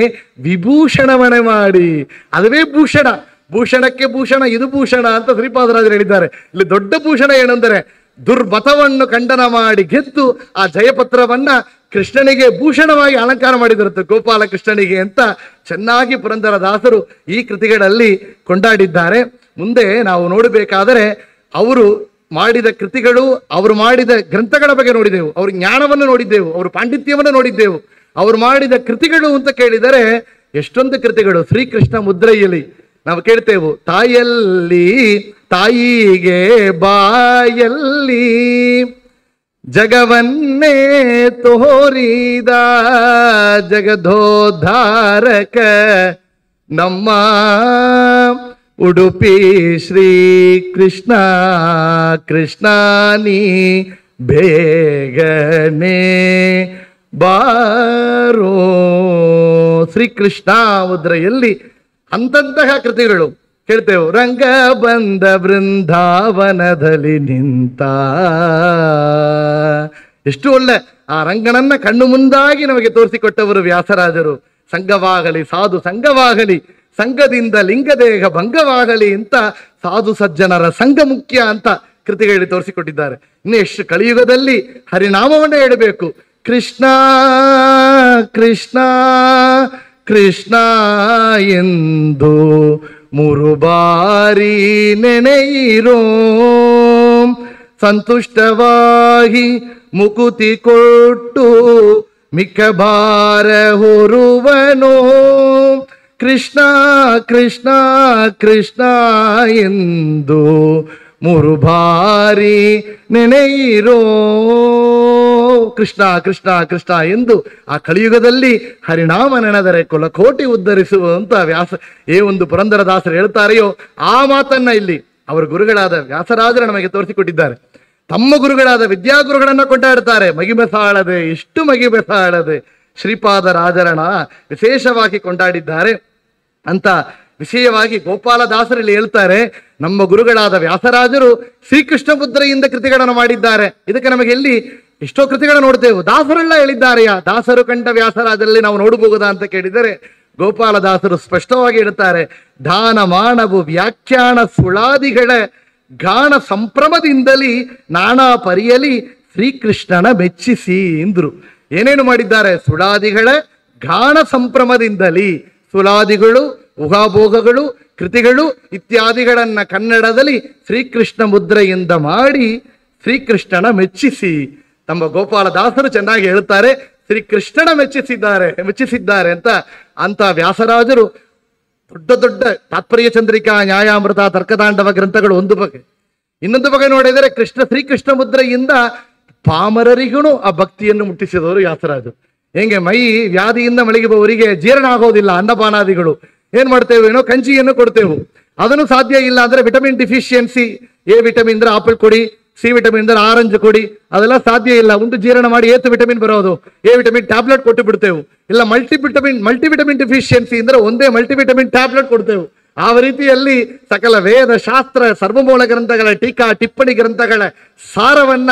ವಿಭೂಷಣವನೆ ಮಾಡಿ, ಅದುವೇ ಭೂಷಣ. ಭೂಷಣಕ್ಕೆ ಭೂಷಣ, ಇದು ಭೂಷಣ ಅಂತ ಶ್ರೀಪಾದರಾಜರು ಹೇಳಿದ್ದಾರೆ. ಇಲ್ಲಿ ದೊಡ್ಡ ಭೂಷಣ ಏನಂದರೆ, ದುರ್ಮತವನ್ನು ಖಂಡನ ಮಾಡಿ ಗೆದ್ದು ಆ ಜಯಪತ್ರವನ್ನ ಕೃಷ್ಣನಿಗೆ ಭೂಷಣವಾಗಿ ಅಲಂಕಾರ ಮಾಡಿದಿರುತ್ತೆ, ಗೋಪಾಲ ಕೃಷ್ಣನಿಗೆ ಅಂತ ಚೆನ್ನಾಗಿ ಪುರಂದರದಾಸರು ಈ ಕೃತಿಗಳಲ್ಲಿ ಕೊಂಡಾಡಿದ್ದಾರೆ. ಮುಂದೆ ನಾವು ನೋಡಬೇಕಾದರೆ ಅವರು ಮಾಡಿದ ಕೃತಿಗಳು, ಅವರು ಮಾಡಿದ ಗ್ರಂಥಗಳ ಬಗ್ಗೆ ನೋಡಿದೆವು, ಅವ್ರ ಜ್ಞಾನವನ್ನು ನೋಡಿದ್ದೆವು, ಅವ್ರ ಪಾಂಡಿತ್ಯವನ್ನು ನೋಡಿದ್ದೆವು. ಅವರು ಮಾಡಿದ ಕೃತಿಗಳು ಅಂತ ಕೇಳಿದರೆ ಎಷ್ಟೊಂದು ಕೃತಿಗಳು. ಶ್ರೀಕೃಷ್ಣ ಮುದ್ರೆಯಲ್ಲಿ ನಾವು ಕೇಳ್ತೇವೆ, ತಾಯಲ್ಲಿ ತಾಯಿಗೆ ಬಾಯಲ್ಲಿ ಜಗವನ್ನೇ ತೋರಿದ ಜಗದೋದ್ಧಾರಕ ನಮ್ಮ ಉಡುಪಿ ಶ್ರೀ ಕೃಷ್ಣ ಕೃಷ್ಣಾನಿ ಬೇಗನೆ ಬಾರೋ. ಶ್ರೀಕೃಷ್ಣ ಮುದ್ರೆಯಲ್ಲಿ ಅಂತಂತಹ ಕೃತಿಗಳು ಕೇಳ್ತೇವೆ. ರಂಗ ಬಂದ ಬೃಂದಾವನದಲ್ಲಿ ನಿಂತ, ಎಷ್ಟು ಒಳ್ಳೆ ಆ ರಂಗನನ್ನ ಕಣ್ಣು ಮುಂದಾಗಿ ನಮಗೆ ತೋರಿಸಿಕೊಟ್ಟವರು ವ್ಯಾಸರಾಜರು. ಸಂಘವಾಗಲಿ ಸಾಧು ಸಂಘವಾಗಲಿ, ಸಂಘದಿಂದ ಲಿಂಗದೇಹ ಭಂಗವಾಗಲಿ ಅಂತ ಸಾಧು ಸಜ್ಜನರ ಸಂಘ ಮುಖ್ಯ ಅಂತ ಕೃತಿಗಳಲ್ಲಿ ತೋರಿಸಿಕೊಟ್ಟಿದ್ದಾರೆ. ಇನ್ನು ಎಷ್ಟು ಕಲಿಯುಗದಲ್ಲಿ ಹರಿನಾಮವನ್ನೇ ಹೇಳಬೇಕು. ಕೃಷ್ಣ ಕೃಷ್ಣ ಕೃಷ್ಣ ಎಂದು 3 ಬಾರಿ ನೆನೆಯಿರೋ, ಸಂತುಷ್ಟವಾಗಿ ಮುಕುತಿ ಕೊಟ್ಟು ಮಿಕ್ಕ ಭಾರ ಹೊರುವನೋ. ಕೃಷ್ಣ ಕೃಷ್ಣ ಕೃಷ್ಣ ಎಂದು 3 ಬಾರಿ ನೆನೆಯಿರೋ. ಕೃಷ್ಣ ಕೃಷ್ಣ ಕೃಷ್ಣ ಎಂದು ಆ ಕಲಿಯುಗದಲ್ಲಿ ಹರಿನಾಮ ನೆನೆದರೆ ಕುಲಕೋಟಿ ಉದ್ಧರಿಸುವಂತ ಒಂದು ಪುರಂದರದಾಸರು ಹೇಳ್ತಾರೆಯೋ ಆ ಮಾತನ್ನ ಇಲ್ಲಿ ಅವರ ಗುರುಗಳಾದ ವ್ಯಾಸರಾಜರು ನಮಗೆ ತೋರಿಸಿಕೊಟ್ಟಿದ್ದಾರೆ. ತಮ್ಮ ಗುರುಗಳಾದ ವಿದ್ಯಾಗುರುಗಳನ್ನ ಕೊಂಡಾಡ್ತಾರೆ. ಮಗಿಮೆ ಸಾಳದೆ, ಇಷ್ಟು ಮಗಿಮೆ ಸಾಳದೆ ಶ್ರೀಪಾದರಾಜರಣ ವಿಶೇಷವಾಗಿ ಕೊಂಡಾಡಿದ್ದಾರೆ ಅಂತ ವಿಷಯವಾಗಿ ಗೋಪಾಲದಾಸರಲ್ಲಿ ಹೇಳ್ತಾರೆ. ನಮ್ಮ ಗುರುಗಳಾದ ವ್ಯಾಸರಾಜರು ಶ್ರೀಕೃಷ್ಣ ಮುದ್ರೆಯಿಂದ ಕೃತಿಗಳನ್ನು ಮಾಡಿದ್ದಾರೆ. ಇದಕ್ಕೆ ನಮಗೆ ಎಲ್ಲಿ ಎಷ್ಟೋ ಕೃತಿಗಳನ್ನು ನೋಡ್ತೇವೆ. ದಾಸರೆಲ್ಲ ಹೇಳಿದ್ದಾರೆಯಾ? ದಾಸರು ಕಂಡ ವ್ಯಾಸರಾಜರಲ್ಲಿ ನಾವು ನೋಡಬಹುದಾ ಅಂತ ಕೇಳಿದರೆ ಗೋಪಾಲದಾಸರು ಸ್ಪಷ್ಟವಾಗಿ ಹೇಳ್ತಾರೆ. ದಾನ ಮಾನವು ವ್ಯಾಖ್ಯಾನ ಸುಳಾದಿಗಳ ಗಾನ ಸಂಭ್ರಮದಿಂದಲೇ ನಾನಾ ಪರಿಯಲಿ ಶ್ರೀಕೃಷ್ಣನ ಮೆಚ್ಚಿಸಿ ಎಂದ್ರು. ಏನೇನು ಮಾಡಿದ್ದಾರೆ? ಸುಳಾದಿಗಳ ಗಾನ ಸಂಭ್ರಮದಿಂದಲೇ, ಸುಳಾದಿಗಳು, ಉಹಾಭೋಗಗಳು, ಕೃತಿಗಳು ಇತ್ಯಾದಿಗಳನ್ನ ಕನ್ನಡದಲ್ಲಿ ಶ್ರೀಕೃಷ್ಣ ಮುದ್ರೆಯಿಂದ ಮಾಡಿ ಶ್ರೀಕೃಷ್ಣನ ಮೆಚ್ಚಿಸಿ. ನಮ್ಮ ಗೋಪಾಲದಾಸರು ಚೆನ್ನಾಗಿ ಹೇಳ್ತಾರೆ, ಶ್ರೀಕೃಷ್ಣನ ಮೆಚ್ಚಿಸಿದ್ದಾರೆ ಅಂತ ವ್ಯಾಸರಾಜರು ದೊಡ್ಡ ದೊಡ್ಡ ತಾತ್ಪರ್ಯ ಚಂದ್ರಿಕಾ, ನ್ಯಾಯಾಮೃತ, ತರ್ಕತಾಂಡವ ಗ್ರಂಥಗಳು ಒಂದು ಬಗೆ. ಇನ್ನೊಂದು ಬಗೆ ನೋಡಿದರೆ ಶ್ರೀಕೃಷ್ಣ ಮುದ್ರೆಯಿಂದ ಪಾಮರರಿಗೂ ಆ ಭಕ್ತಿಯನ್ನು ಮುಟ್ಟಿಸಿದವರು ವ್ಯಾಸರಾಜರು. ಹೆಂಗೆ ಮೈ ವ್ಯಾಧಿಯಿಂದ ಮಲಗಿಬವರಿಗೆ ಜೀರ್ಣ ಆಗೋದಿಲ್ಲ ಅನ್ನಪಾನಾದಿಗಳು, ಏನ್ ಮಾಡ್ತೇವೆ ಏನೋ ಕಂಚಿಯನ್ನು ಕೊಡ್ತೇವೆ. ಅದನ್ನು ಸಾಧ್ಯ ಇಲ್ಲ ಅಂದ್ರೆ ವಿಟಮಿನ್ ಡಿಫಿಷಿಯನ್ಸಿ, ಎ ವಿಟಮಿನ್ ಅಂದ್ರೆ ಆಪಲ್ ಕೊಡಿ, ಸಿ ವಿಟಮಿನ್ ಅಂದ್ರೆ ಆರೆಂಜ್ ಕೊಡಿ, ಅದೆಲ್ಲ ಸಾಧ್ಯ ಇಲ್ಲ. ಒಂದು ಜೀರ್ಣ ಮಾಡಿ ಏತ್ ವಿಟಮಿನ್ ಬರೋದು, ಎ ವಿಟಮಿನ್ ಟ್ಯಾಬ್ಲೆಟ್ ಕೊಟ್ಟು ಬಿಡ್ತೇವೆ. ಇಲ್ಲ ಮಲ್ಟಿವಿಟಮಿನ್ ಡಿಫಿಷಿಯನ್ಸಿ ಅಂದ್ರೆ ಒಂದೇ ಮಲ್ಟಿವಿಟಮಿನ್ ಟ್ಯಾಬ್ಲೆಟ್ ಕೊಡ್ತೇವೆ. ಆ ರೀತಿಯಲ್ಲಿ ಸಕಲ ವೇದ ಶಾಸ್ತ್ರ ಸರ್ವಮೂಲ ಗ್ರಂಥಗಳ ಟೀಕಾ ಟಿಪ್ಪಣಿ ಗ್ರಂಥಗಳ ಸಾರವನ್ನ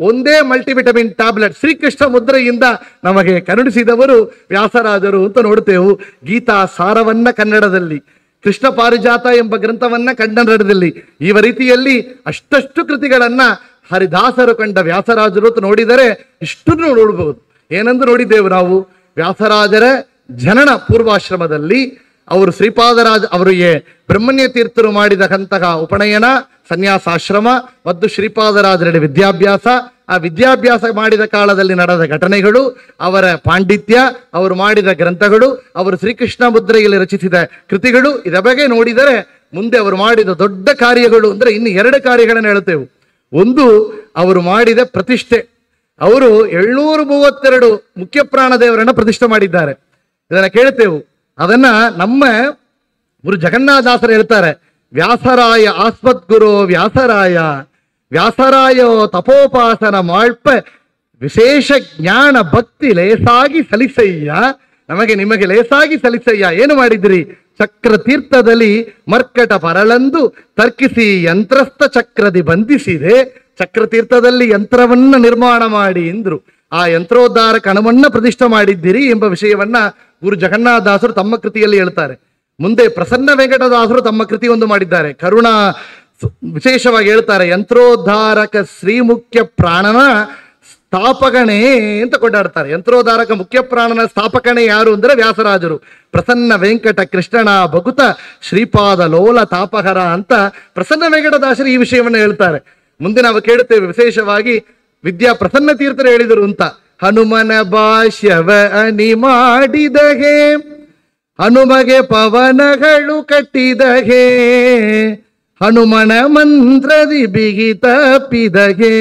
ಒಂದೇ ಮಲ್ಟಿವಿಟಮಿನ್ ಟ್ಯಾಬ್ಲೆಟ್ ಶ್ರೀಕೃಷ್ಣ ಮುದ್ರೆಯಿಂದ ನಮಗೆ ಕರುಣಿಸಿದವರು ವ್ಯಾಸರಾಜರು ಅಂತ ನೋಡ್ತೇವೆ. ಗೀತಾ ಸಾರವನ್ನ ಕನ್ನಡದಲ್ಲಿ, ಕೃಷ್ಣ ಪಾರಿಜಾತ ಎಂಬ ಗ್ರಂಥವನ್ನ ಕನ್ನಡದಲ್ಲಿ, ಈ ರೀತಿಯಲ್ಲಿ ಅಷ್ಟಷ್ಟು ಕೃತಿಗಳನ್ನ ಹರಿದಾಸರು ಕಂಡ ವ್ಯಾಸರಾಜರು ಅಂತ ನೋಡಿದರೆ ಇಷ್ಟನ್ನು ನೋಡಬಹುದು. ಏನೆಂದು ನೋಡಿದ್ದೇವೆ ನಾವು? ವ್ಯಾಸರಾಜರ ಜನನ ಪೂರ್ವಾಶ್ರಮದಲ್ಲಿ ಅವರು ಶ್ರೀಪಾದರಾಜ ಅವರಿಗೆ ಬ್ರಹ್ಮಣ್ಯ ತೀರ್ಥರು ಮಾಡಿದಂತಹ ಉಪನಯನ, ಸನ್ಯಾಸಾಶ್ರಮ ಮತ್ತು ಶ್ರೀಪಾದರಾಜರ ವಿದ್ಯಾಭ್ಯಾಸ, ಆ ವಿದ್ಯಾಭ್ಯಾಸ ಮಾಡಿದ ಕಾಲದಲ್ಲಿ ನಡೆದ ಘಟನೆಗಳು, ಅವರ ಪಾಂಡಿತ್ಯ, ಅವರು ಮಾಡಿದ ಗ್ರಂಥಗಳು, ಅವರು ಶ್ರೀಕೃಷ್ಣ ಮುದ್ರೆಯಲ್ಲಿ ರಚಿಸಿದ ಕೃತಿಗಳು, ಇದರ ಬಗ್ಗೆ ನೋಡಿದರೆ ಮುಂದೆ ಅವರು ಮಾಡಿದ ದೊಡ್ಡ ಕಾರ್ಯಗಳು ಅಂದ್ರೆ ಇನ್ನು 2 ಕಾರ್ಯಗಳನ್ನು ಹೇಳ್ತೇವೆ. ಒಂದು, ಅವರು ಮಾಡಿದ ಪ್ರತಿಷ್ಠೆ. ಅವರು 732 ಮುಖ್ಯ ಪ್ರಾಣ ದೇವರನ್ನ ಪ್ರತಿಷ್ಠೆ ಮಾಡಿದ್ದಾರೆ. ಇದನ್ನ ಕೇಳ್ತೇವೆ. ಅದನ್ನ ನಮ್ಮ ಗುರು ಜಗನ್ನಾಥದಾಸರು ಹೇಳ್ತಾರೆ, ವ್ಯಾಸರಾಯ ಆಸ್ಮದ್ಗುರು ವ್ಯಾಸರಾಯೋ ತಪೋಪಾಸನ ಮಾಳ್ಪ ವಿಶೇಷ ಜ್ಞಾನ ಭಕ್ತಿ ಲೇಸಾಗಿ ಸಲಿಸಯ್ಯ, ನಿಮಗೆ ಲೇಸಾಗಿ ಸಲಿಸಯ್ಯ. ಏನು ಮಾಡಿದ್ರಿ? ಚಕ್ರ ತೀರ್ಥದಲ್ಲಿ ಮರ್ಕಟ ಪರಳಂದು ತರ್ಕಿಸಿ ಯಂತ್ರಸ್ಥ ಚಕ್ರದಿ ಬಂಧಿಸಿದೆ. ಚಕ್ರತೀರ್ಥದಲ್ಲಿ ಯಂತ್ರವನ್ನ ನಿರ್ಮಾಣ ಮಾಡಿ ಎಂದ್ರು. ಆ ಯಂತ್ರೋದ್ಧಾರ ಕಣವನ್ನ ಪ್ರತಿಷ್ಠೆ ಮಾಡಿದ್ದೀರಿ ಎಂಬ ವಿಷಯವನ್ನ ಗುರು ಜಗನ್ನಾಥದಾಸರು ತಮ್ಮ ಕೃತಿಯಲ್ಲಿ ಹೇಳ್ತಾರೆ. ಮುಂದೆ ಪ್ರಸನ್ನ ವೆಂಕಟದಾಸರು ತಮ್ಮ ಕೃತಿ ಒಂದು ಮಾಡಿದ್ದಾರೆ, ಕರುಣಾ ವಿಶೇಷವಾಗಿ ಹೇಳ್ತಾರೆ. ಯಂತ್ರೋದ್ಧಾರಕ ಶ್ರೀ ಮುಖ್ಯ ಪ್ರಾಣನ ಸ್ಥಾಪಕನೇ ಅಂತ ಕೊಂಡಾಡ್ತಾರೆ. ಯಂತ್ರೋದ್ಧಾರಕ ಮುಖ್ಯ ಪ್ರಾಣನ ಸ್ಥಾಪಕನೇ ಯಾರು ಅಂದ್ರೆ ವ್ಯಾಸರಾಜರು. ಪ್ರಸನ್ನ ವೆಂಕಟ ಕೃಷ್ಣನ ಭಗುತ ಶ್ರೀಪಾದ ಲೋಲ ತಾಪಹರ ಅಂತ ಪ್ರಸನ್ನ ವೆಂಕಟದಾಸರು ಈ ವಿಷಯವನ್ನು ಹೇಳ್ತಾರೆ. ಮುಂದೆ ನಾವು ಕೇಳುತ್ತೇವೆ ವಿಶೇಷವಾಗಿ ಪ್ರಸನ್ನ ತೀರ್ಥರು ಹೇಳಿದರು ಅಂತ. ಹನುಮನ ಭಾಷ್ಯವ ಅನಿ ಮಾಡಿದಗೆ, ಹನುಮಗೆ ಪವನಗಳು ಕಟ್ಟಿದಗೆ, ಹನುಮನ ಮಂತ್ರದಿ ಬಿಗಿ ತಪ್ಪಿದಗೆ,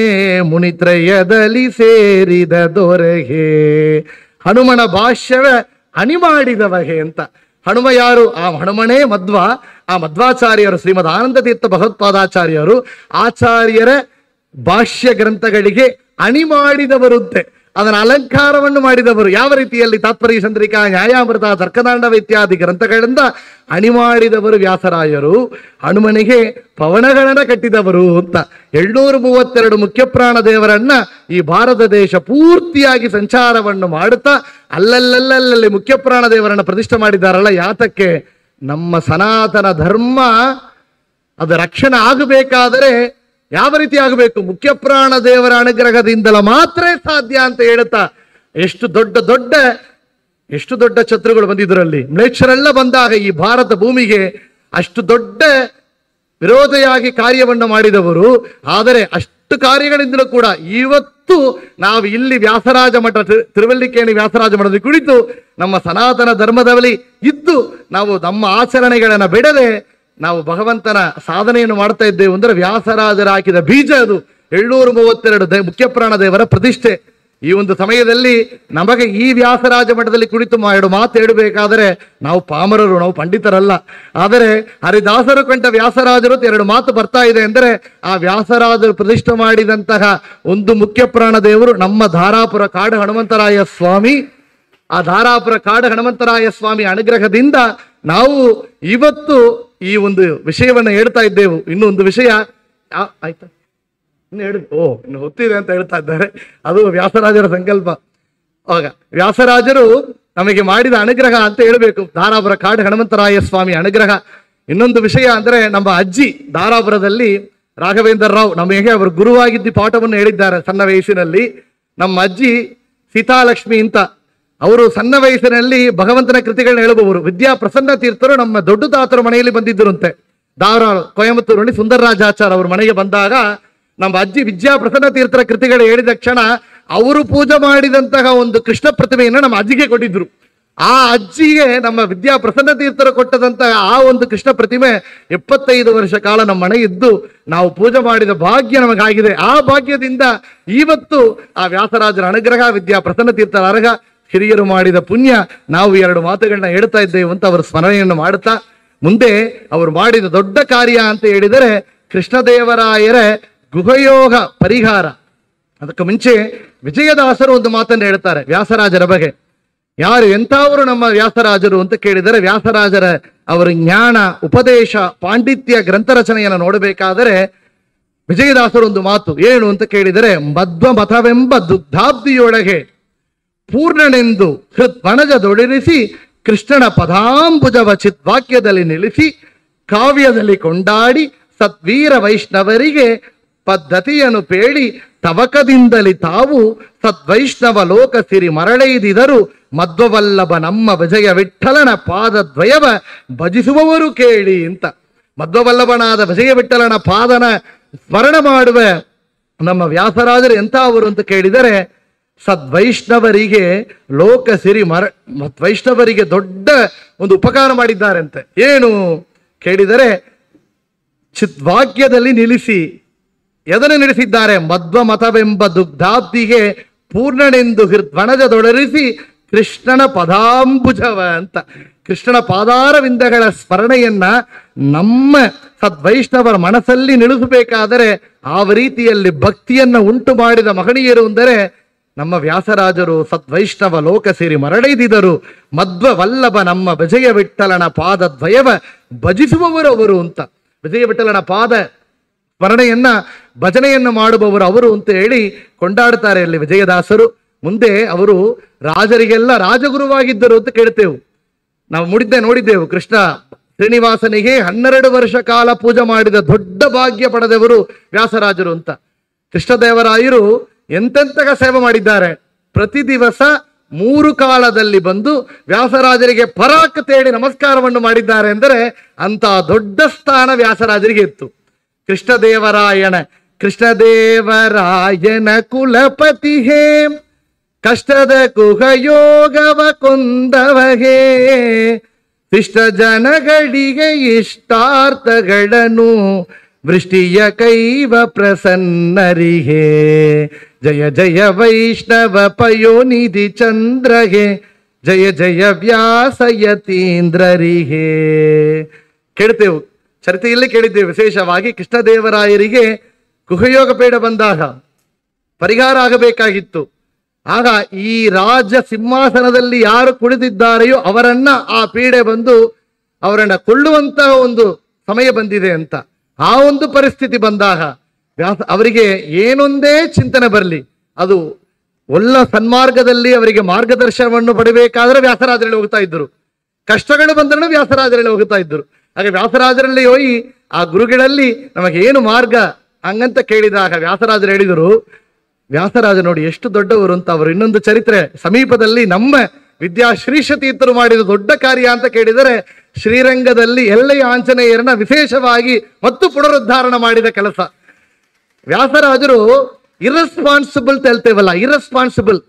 ಮುನಿತ್ರಯದಲ್ಲಿ ಸೇರಿದ ದೊರೆಗೆ. ಹನುಮನ ಭಾಷ್ಯವ ಅಣಿ ಮಾಡಿದವಗೆ ಅಂತ. ಹನುಮ ಯಾರು? ಆ ಹನುಮನೇ ಮಧ್ವ. ಆ ಮಧ್ವಾಚಾರ್ಯರು ಶ್ರೀಮದ್ ಆನಂದ ತೀರ್ಥ ಭಗವತ್ಪಾದಾಚಾರ್ಯರು ಆಚಾರ್ಯರ ಭಾಷ್ಯ ಗ್ರಂಥಗಳಿಗೆ ಅಣಿ ಮಾಡಿದವರುಂತೆ. ಅದನ್ನ ಅಲಂಕಾರವನ್ನು ಮಾಡಿದವರು. ಯಾವ ರೀತಿಯಲ್ಲಿ ತಾತ್ಪರ್ಯ ಚಂದ್ರಿಕಾ, ನ್ಯಾಯಾಮೃತ, ತರ್ಕದಾಂಡವ ಇತ್ಯಾದಿ ಗ್ರಂಥಗಳಿಂದ ಅಣಿ ಮಾಡಿದವರು ವ್ಯಾಸರಾಯರು. ಹನುಮನಿಗೆ ಪವನಗಳನ್ನ ಕಟ್ಟಿದವರು ಅಂತ 732 ಮುಖ್ಯಪ್ರಾಣ ದೇವರನ್ನ ಈ ಭಾರತ ದೇಶ ಪೂರ್ತಿಯಾಗಿ ಸಂಚಾರವನ್ನು ಮಾಡುತ್ತಾ ಅಲ್ಲಲ್ಲಿ ಮುಖ್ಯಪ್ರಾಣ ದೇವರನ್ನ ಪ್ರತಿಷ್ಠೆ ಮಾಡಿದ್ದಾರಲ್ಲ. ಯಾತಕ್ಕೆ? ನಮ್ಮ ಸನಾತನ ಧರ್ಮ ಅದು ರಕ್ಷಣೆ ಆಗಬೇಕಾದರೆ ಯಾವ ರೀತಿ ಆಗಬೇಕು? ಮುಖ್ಯಪ್ರಾಣ ದೇವರ ಅನುಗ್ರಹದಿಂದಲ ಮಾತ್ರ ಸಾಧ್ಯ ಅಂತ ಹೇಳುತ್ತಾ ಎಷ್ಟು ದೊಡ್ಡ ಶತ್ರುಗಳು ಬಂದಿದ್ದರಲ್ಲಿ. ಮ್ಲೇಚ್ಛರೆಲ್ಲ ಬಂದಾಗ ಈ ಭಾರತ ಭೂಮಿಗೆ ಅಷ್ಟು ದೊಡ್ಡ ವಿರೋಧಿಯಾಗಿ ಕಾರ್ಯವನ್ನು ಮಾಡಿದವರು. ಆದರೆ ಅಷ್ಟು ಕಾರ್ಯಗಳಿಂದಲೂ ಕೂಡ ಇವತ್ತು ನಾವು ಇಲ್ಲಿ ವ್ಯಾಸರಾಜ ಮಠ, ತಿರುವಲ್ಲಿಕೇಣಿ ವ್ಯಾಸರಾಜ ಮಠದಲ್ಲಿ ಕುಳಿತು ನಮ್ಮ ಸನಾತನ ಧರ್ಮದಲ್ಲಿ ಇದ್ದು ನಾವು ನಮ್ಮ ಆಚರಣೆಗಳನ್ನು ಬಿಡದೆ ನಾವು ಭಗವಂತನ ಸಾಧನೆಯನ್ನು ಮಾಡ್ತಾ ಇದ್ದೇವೆ ಅಂದರೆ ವ್ಯಾಸರಾಜರ ಹಾಕಿದ ಬೀಜ ಅದು. 732 ಮುಖ್ಯಪ್ರಾಣ ದೇವರ ಪ್ರತಿಷ್ಠೆ. ಈ ಒಂದು ಸಮಯದಲ್ಲಿ ನಮಗೆ ಈ ವ್ಯಾಸರಾಜ ಮಠದಲ್ಲಿ ಕುಳಿತು 2 ಮಾತು ಹೇಳಬೇಕಾದರೆ ನಾವು ಪಾಮರರು, ನಾವು ಪಂಡಿತರಲ್ಲ. ಆದರೆ ಹರಿದಾಸರು ಕಂಡ ವ್ಯಾಸರಾಜರು 2 ಮಾತು ಬರ್ತಾ ಇದೆ ಅಂದರೆ ಆ ವ್ಯಾಸರಾಜರು ಪ್ರತಿಷ್ಠೆ ಮಾಡಿದಂತಹ ಒಂದು ಮುಖ್ಯಪ್ರಾಣ ದೇವರು ನಮ್ಮ ಧಾರಾಪುರ ಕಾಡು ಹನುಮಂತರಾಯ ಸ್ವಾಮಿ. ಆ ಧಾರಾಪುರ ಕಾಡು ಹನುಮಂತರಾಯ ಸ್ವಾಮಿ ಅನುಗ್ರಹದಿಂದ ನಾವು ಇವತ್ತು ಈ ಒಂದು ವಿಷಯವನ್ನು ಹೇಳ್ತಾ ಇದ್ದೆವು. ಇನ್ನೊಂದು ವಿಷಯ ಆಯ್ತಾ, ಇನ್ನು ಇನ್ನು ಹೊತ್ತಿದೆ ಅಂತ ಹೇಳ್ತಾ ಇದ್ದಾರೆ. ಅದು ವ್ಯಾಸರಾಜರ ಸಂಕಲ್ಪ. ಆಗ ವ್ಯಾಸರಾಜರು ನಮಗೆ ಮಾಡಿದ ಅನುಗ್ರಹ ಅಂತ ಹೇಳಬೇಕು. ಧಾರಾಪುರ ಕಾಡು ಹನುಮಂತರಾಯ ಸ್ವಾಮಿ ಅನುಗ್ರಹ. ಇನ್ನೊಂದು ವಿಷಯ ಅಂದ್ರೆ ನಮ್ಮ ಅಜ್ಜಿ ಧಾರಾಪುರದಲ್ಲಿ ರಾಘವೇಂದ್ರ ರಾವ್ ನಮಗೆ ಅವರು ಗುರುವಾಗಿದ್ದ ಪಾಠವನ್ನು ಹೇಳಿದ್ದಾರೆ ಸಣ್ಣ ವಯಸ್ಸಿನಲ್ಲಿ. ನಮ್ಮ ಅಜ್ಜಿ ಸೀತಾಲಕ್ಷ್ಮಿ ಅಂತ, ಅವರು ಸಣ್ಣ ವಯಸ್ಸಿನಲ್ಲಿ ಭಗವಂತನ ಕೃತಿಗಳನ್ನ ಹೇಳುವವರು. ವಿದ್ಯಾ ಪ್ರಸನ್ನ ತೀರ್ಥರು ನಮ್ಮ ದೊಡ್ಡ ತಾತರ ಮನೆಯಲ್ಲಿ ಬಂದಿದ್ದರಂತೆ. ಧಾರವಾಡ ಕೊಯಮತ್ತೂರಲ್ಲಿ ಸುಂದರರಾಜಾಚಾರ ಅವ್ರ ಮನೆಗೆ ಬಂದಾಗ ನಮ್ಮ ಅಜ್ಜಿ ವಿದ್ಯಾ ಪ್ರಸನ್ನ ತೀರ್ಥರ ಕೃತಿಗಳು ಹೇಳಿದ ಕ್ಷಣ ಅವರು ಪೂಜೆ ಮಾಡಿದಂತಹ ಒಂದು ಕೃಷ್ಣ ಪ್ರತಿಮೆಯನ್ನು ನಮ್ಮ ಅಜ್ಜಿಗೆ ಕೊಟ್ಟಿದ್ರು. ಆ ಅಜ್ಜಿಗೆ ನಮ್ಮ ವಿದ್ಯಾ ಪ್ರಸನ್ನ ತೀರ್ಥರು ಕೊಟ್ಟದಂತಹ ಆ ಒಂದು ಕೃಷ್ಣ ಪ್ರತಿಮೆ 75 ವರ್ಷ ಕಾಲ ನಮ್ಮ ಮನೆ ಇದ್ದು ನಾವು ಪೂಜೆ ಮಾಡಿದ ಭಾಗ್ಯ ನಮಗಾಗಿದೆ. ಆ ಭಾಗ್ಯದಿಂದ ಇವತ್ತು ಆ ವ್ಯಾಸರಾಜರ ಅನುಗ್ರಹ, ವಿದ್ಯಾ ಪ್ರಸನ್ನ ತೀರ್ಥರ ಅರ್ಹ, ಹಿರಿಯರು ಮಾಡಿದ ಪುಣ್ಯ ನಾವು 2 ಮಾತುಗಳನ್ನ ಹೇಳ್ತಾ ಇದ್ದೇವೆ ಅಂತ ಅವರು ಸ್ಮರಣೆಯನ್ನು ಮಾಡುತ್ತಾ ಮುಂದೆ ಅವರು ಮಾಡಿದ ದೊಡ್ಡ ಕಾರ್ಯ ಅಂತ ಹೇಳಿದರೆ ಕೃಷ್ಣದೇವರಾಯರ ಗುಹಯೋಗ ಪರಿಹಾರ. ಅದಕ್ಕೆ ಮುಂಚೆ ವಿಜಯದಾಸರು ಒಂದು ಮಾತನ್ನು ಹೇಳ್ತಾರೆ ವ್ಯಾಸರಾಜರ ಬಗ್ಗೆ. ಯಾರು ಎಂಥವರು ನಮ್ಮ ವ್ಯಾಸರಾಜರು ಅಂತ ಕೇಳಿದರೆ ವ್ಯಾಸರಾಜರ ಅವರ ಜ್ಞಾನ, ಉಪದೇಶ, ಪಾಂಡಿತ್ಯ, ಗ್ರಂಥ ರಚನೆಯನ್ನು ನೋಡಬೇಕಾದರೆ ವಿಜಯದಾಸರು ಒಂದು ಮಾತು ಏನು ಅಂತ ಕೇಳಿದರೆ, ಮಧ್ವ ಮತವೆಂಬ ದುಗ್ಧಾಬ್ದಿಯೊಳಗೆ ಪೂರ್ಣನೆಂದು ಹೃತ್ವಣಜದೊಡಿರಿಸಿ ಕೃಷ್ಣನ ಪದಾಂಬುಜವ ಚಿದ್ವಾಕ್ಯದಲ್ಲಿ ನಿಲ್ಲಿಸಿ ಕಾವ್ಯದಲ್ಲಿ ಕೊಂಡಾಡಿ ಸದ್ವೀರ ವೈಷ್ಣವರಿಗೆ ಪದ್ಧತಿಯನ್ನು ಪೇಳಿ ತವಕದಿಂದಲಿ ತಾವು ಸದ್ವೈಷ್ಣವ ಲೋಕ ಸಿರಿ ಮರಳೈದಿದರು ಮಧ್ವವಲ್ಲಭ ನಮ್ಮ ವಿಜಯ ವಿಠಲನ ಪಾದದ್ವಯವ ಭಜಿಸುವವರು ಕೇಳಿ ಅಂತ. ಮಧ್ವವಲ್ಲಭನಾದ ವಿಜಯ ವಿಠಲನ ಪಾದನ ಸ್ಮರಣ ಮಾಡುವ ನಮ್ಮ ವ್ಯಾಸರಾಜರು ಎಂಥವರು ಅಂತ ಕೇಳಿದರೆ ಸದ್ವೈಷ್ಣವರಿಗೆ ಲೋಕ ಸಿರಿ ವೈಷ್ಣವರಿಗೆ ದೊಡ್ಡ ಒಂದು ಉಪಕಾರ ಮಾಡಿದ್ದಾರೆ ಅಂತೆ. ಏನು ಕೇಳಿದರೆ ಚಿದ್ವಾಕ್ಯದಲ್ಲಿ ನಿಲ್ಲಿಸಿ. ಎದನ್ನು ನಿಲ್ಲಿಸಿದ್ದಾರೆ? ಮಧ್ವ ಮತವೆಂಬ ದುಗ್ಧಾಬ್ದಿಗೆ ಪೂರ್ಣನೆಂದು ಹೃದ್ವಣಜದೊಡರಿಸಿ ಕೃಷ್ಣನ ಪದಾಂಬುಜವ ಅಂತ. ಕೃಷ್ಣನ ಪಾದಾರವಿಂದಗಳ ಸ್ಮರಣೆಯನ್ನ ನಮ್ಮ ಸದ್ವೈಷ್ಣವರ ಮನಸ್ಸಲ್ಲಿ ನಿಲ್ಲಿಸಬೇಕಾದರೆ ಆ ರೀತಿಯಲ್ಲಿ ಭಕ್ತಿಯನ್ನ ಉಂಟು ಮಾಡಿದ ಮಹನೀಯರು ಅಂದರೆ ನಮ್ಮ ವ್ಯಾಸರಾಜರು. ಸದ್ವೈಷ್ಣವ ಲೋಕ ಸೇರಿ ಮರಳೈದಿದರು ಮಧ್ವ ವಲ್ಲಭ ನಮ್ಮ ವಿಜಯ ವಿಠಲನ ಪಾದದ್ವಯವ ಭಜಿಸುವವರು ಅವರು ಅಂತ. ವಿಜಯ ವಿಠಲನ ಪಾದ ಸ್ಮರಣೆಯನ್ನ ಭಜನೆಯನ್ನು ಮಾಡುವವರು ಅವರು ಅಂತ ಹೇಳಿ ಕೊಂಡಾಡ್ತಾರೆ ಅಲ್ಲಿ ವಿಜಯದಾಸರು. ಮುಂದೆ ಅವರು ರಾಜರಿಗೆಲ್ಲ ರಾಜಗುರುವಾಗಿದ್ದರು ಅಂತ ಕೇಳ್ತೇವೆ ನಾವು. ನೋಡಿದ್ದೆವು ಕೃಷ್ಣ ಶ್ರೀನಿವಾಸನಿಗೆ 12 ವರ್ಷ ಕಾಲ ಪೂಜೆ ಮಾಡಿದ ದೊಡ್ಡ ಭಾಗ್ಯ ಪಡೆದವರು ವ್ಯಾಸರಾಜರು ಅಂತ. ಕೃಷ್ಣದೇವರಾಯರು ಎಂತೆಂತಹ ಸೇವೆ ಮಾಡಿದ್ದಾರೆ. ಪ್ರತಿ ದಿವಸ 3 ಕಾಲದಲ್ಲಿ ಬಂದು ವ್ಯಾಸರಾಜರಿಗೆ ಪರಾಕ್ ತೇಡಿ ನಮಸ್ಕಾರವನ್ನು ಮಾಡಿದ್ದಾರೆ ಅಂದರೆ ಅಂತ ದೊಡ್ಡ ಸ್ಥಾನ ವ್ಯಾಸರಾಜರಿಗೆ ಇತ್ತು. ಕೃಷ್ಣದೇವರಾಯನ ಕುಲಪತಿ ಹೇ ಕಷ್ಟದ ಕುಹಯೋಗವ ಕೊಂದವಹೇ ಶಿಷ್ಟ ಜನಗಳಿಗೆ ಇಷ್ಟಾರ್ಥಗಳನ್ನು ವೃಷ್ಟಿಯ ಕೈವ ಪ್ರಸನ್ನರಿಹೇ ಜಯ ಜಯ ವೈಷ್ಣವ ಪಯೋನಿಧಿ ಚಂದ್ರಗೆ ಜಯ ಜಯ ವ್ಯಾಸಯತೀಂದ್ರರಿಹೇ. ಕೇಳ್ತೇವೆ, ಚರಿತೆಯಲ್ಲಿ ಕೇಳಿದ್ದೇವೆ. ವಿಶೇಷವಾಗಿ ಕೃಷ್ಣದೇವರಾಯರಿಗೆ ಕುಹಯೋಗ ಪೀಡ ಬಂದಾಗ ಪರಿಹಾರ ಆಗಬೇಕಾಗಿತ್ತು. ಆಗ ಈ ರಾಜ ಸಿಂಹಾಸನದಲ್ಲಿ ಯಾರು ಕುಳಿತಿದ್ದಾರೆಯೋ ಅವರನ್ನ ಆ ಪೀಡೆ ಬಂದು ಅವರನ್ನ ಕೊಳ್ಳುವಂತಹ ಒಂದು ಸಮಯ ಬಂದಿದೆ ಅಂತ. ಆ ಒಂದು ಪರಿಸ್ಥಿತಿ ಬಂದಾಗ ಅವರಿಗೆ ಏನೊಂದೇ ಚಿಂತನೆ ಬರಲಿ, ಅದು ಒಳ್ಳ ಸನ್ಮಾರ್ಗದಲ್ಲಿ ಅವರಿಗೆ ಮಾರ್ಗದರ್ಶನವನ್ನು ಪಡಿಬೇಕಾದ್ರೆ ವ್ಯಾಸರಾಜರಲ್ಲಿ ಹೋಗ್ತಾ ಇದ್ದರು. ಕಷ್ಟಗಳು ಬಂದ್ರೂ ವ್ಯಾಸರಾಜರಲ್ಲಿ ಹೋಗ್ತಾ ಇದ್ದರು. ಹಾಗೆ ವ್ಯಾಸರಾಜರಲ್ಲಿ ಹೋಗಿ ಆ ಗುರುಗಳಲ್ಲಿ ನಮಗೆ ಏನು ಮಾರ್ಗ ಹಂಗಂತ ಕೇಳಿದಾಗ ವ್ಯಾಸರಾಜರು ಹೇಳಿದರು, ವ್ಯಾಸರಾಜ ನೋಡಿ ಎಷ್ಟು ದೊಡ್ಡವರು ಅಂತ. ಅವರು ಇನ್ನೊಂದು ಚರಿತ್ರೆ ಸಮೀಪದಲ್ಲಿ ನಮ್ಮ ಶ್ರೀಶ ತೀರ್ಥರು ಮಾಡಿದ ದೊಡ್ಡ ಕಾರ್ಯ ಅಂತ ಕೇಳಿದರೆ, ಶ್ರೀರಂಗದಲ್ಲಿ ಎಲ್ಲೆಯ ಆಂಜನೇಯರನ್ನ ವಿಶೇಷವಾಗಿ ಮತ್ತು ಪುನರುದ್ಧಾರಣ ಮಾಡಿದ ಕೆಲಸ. ವ್ಯಾಸರಾಜರು ಇರ್ರೆಸ್ಪಾನ್ಸಿಬಲ್ ಅಂತ ಹೇಳ್ತೇವಲ್ಲ, ಇರ್ರೆಸ್ಪಾನ್ಸಿಬಲ್,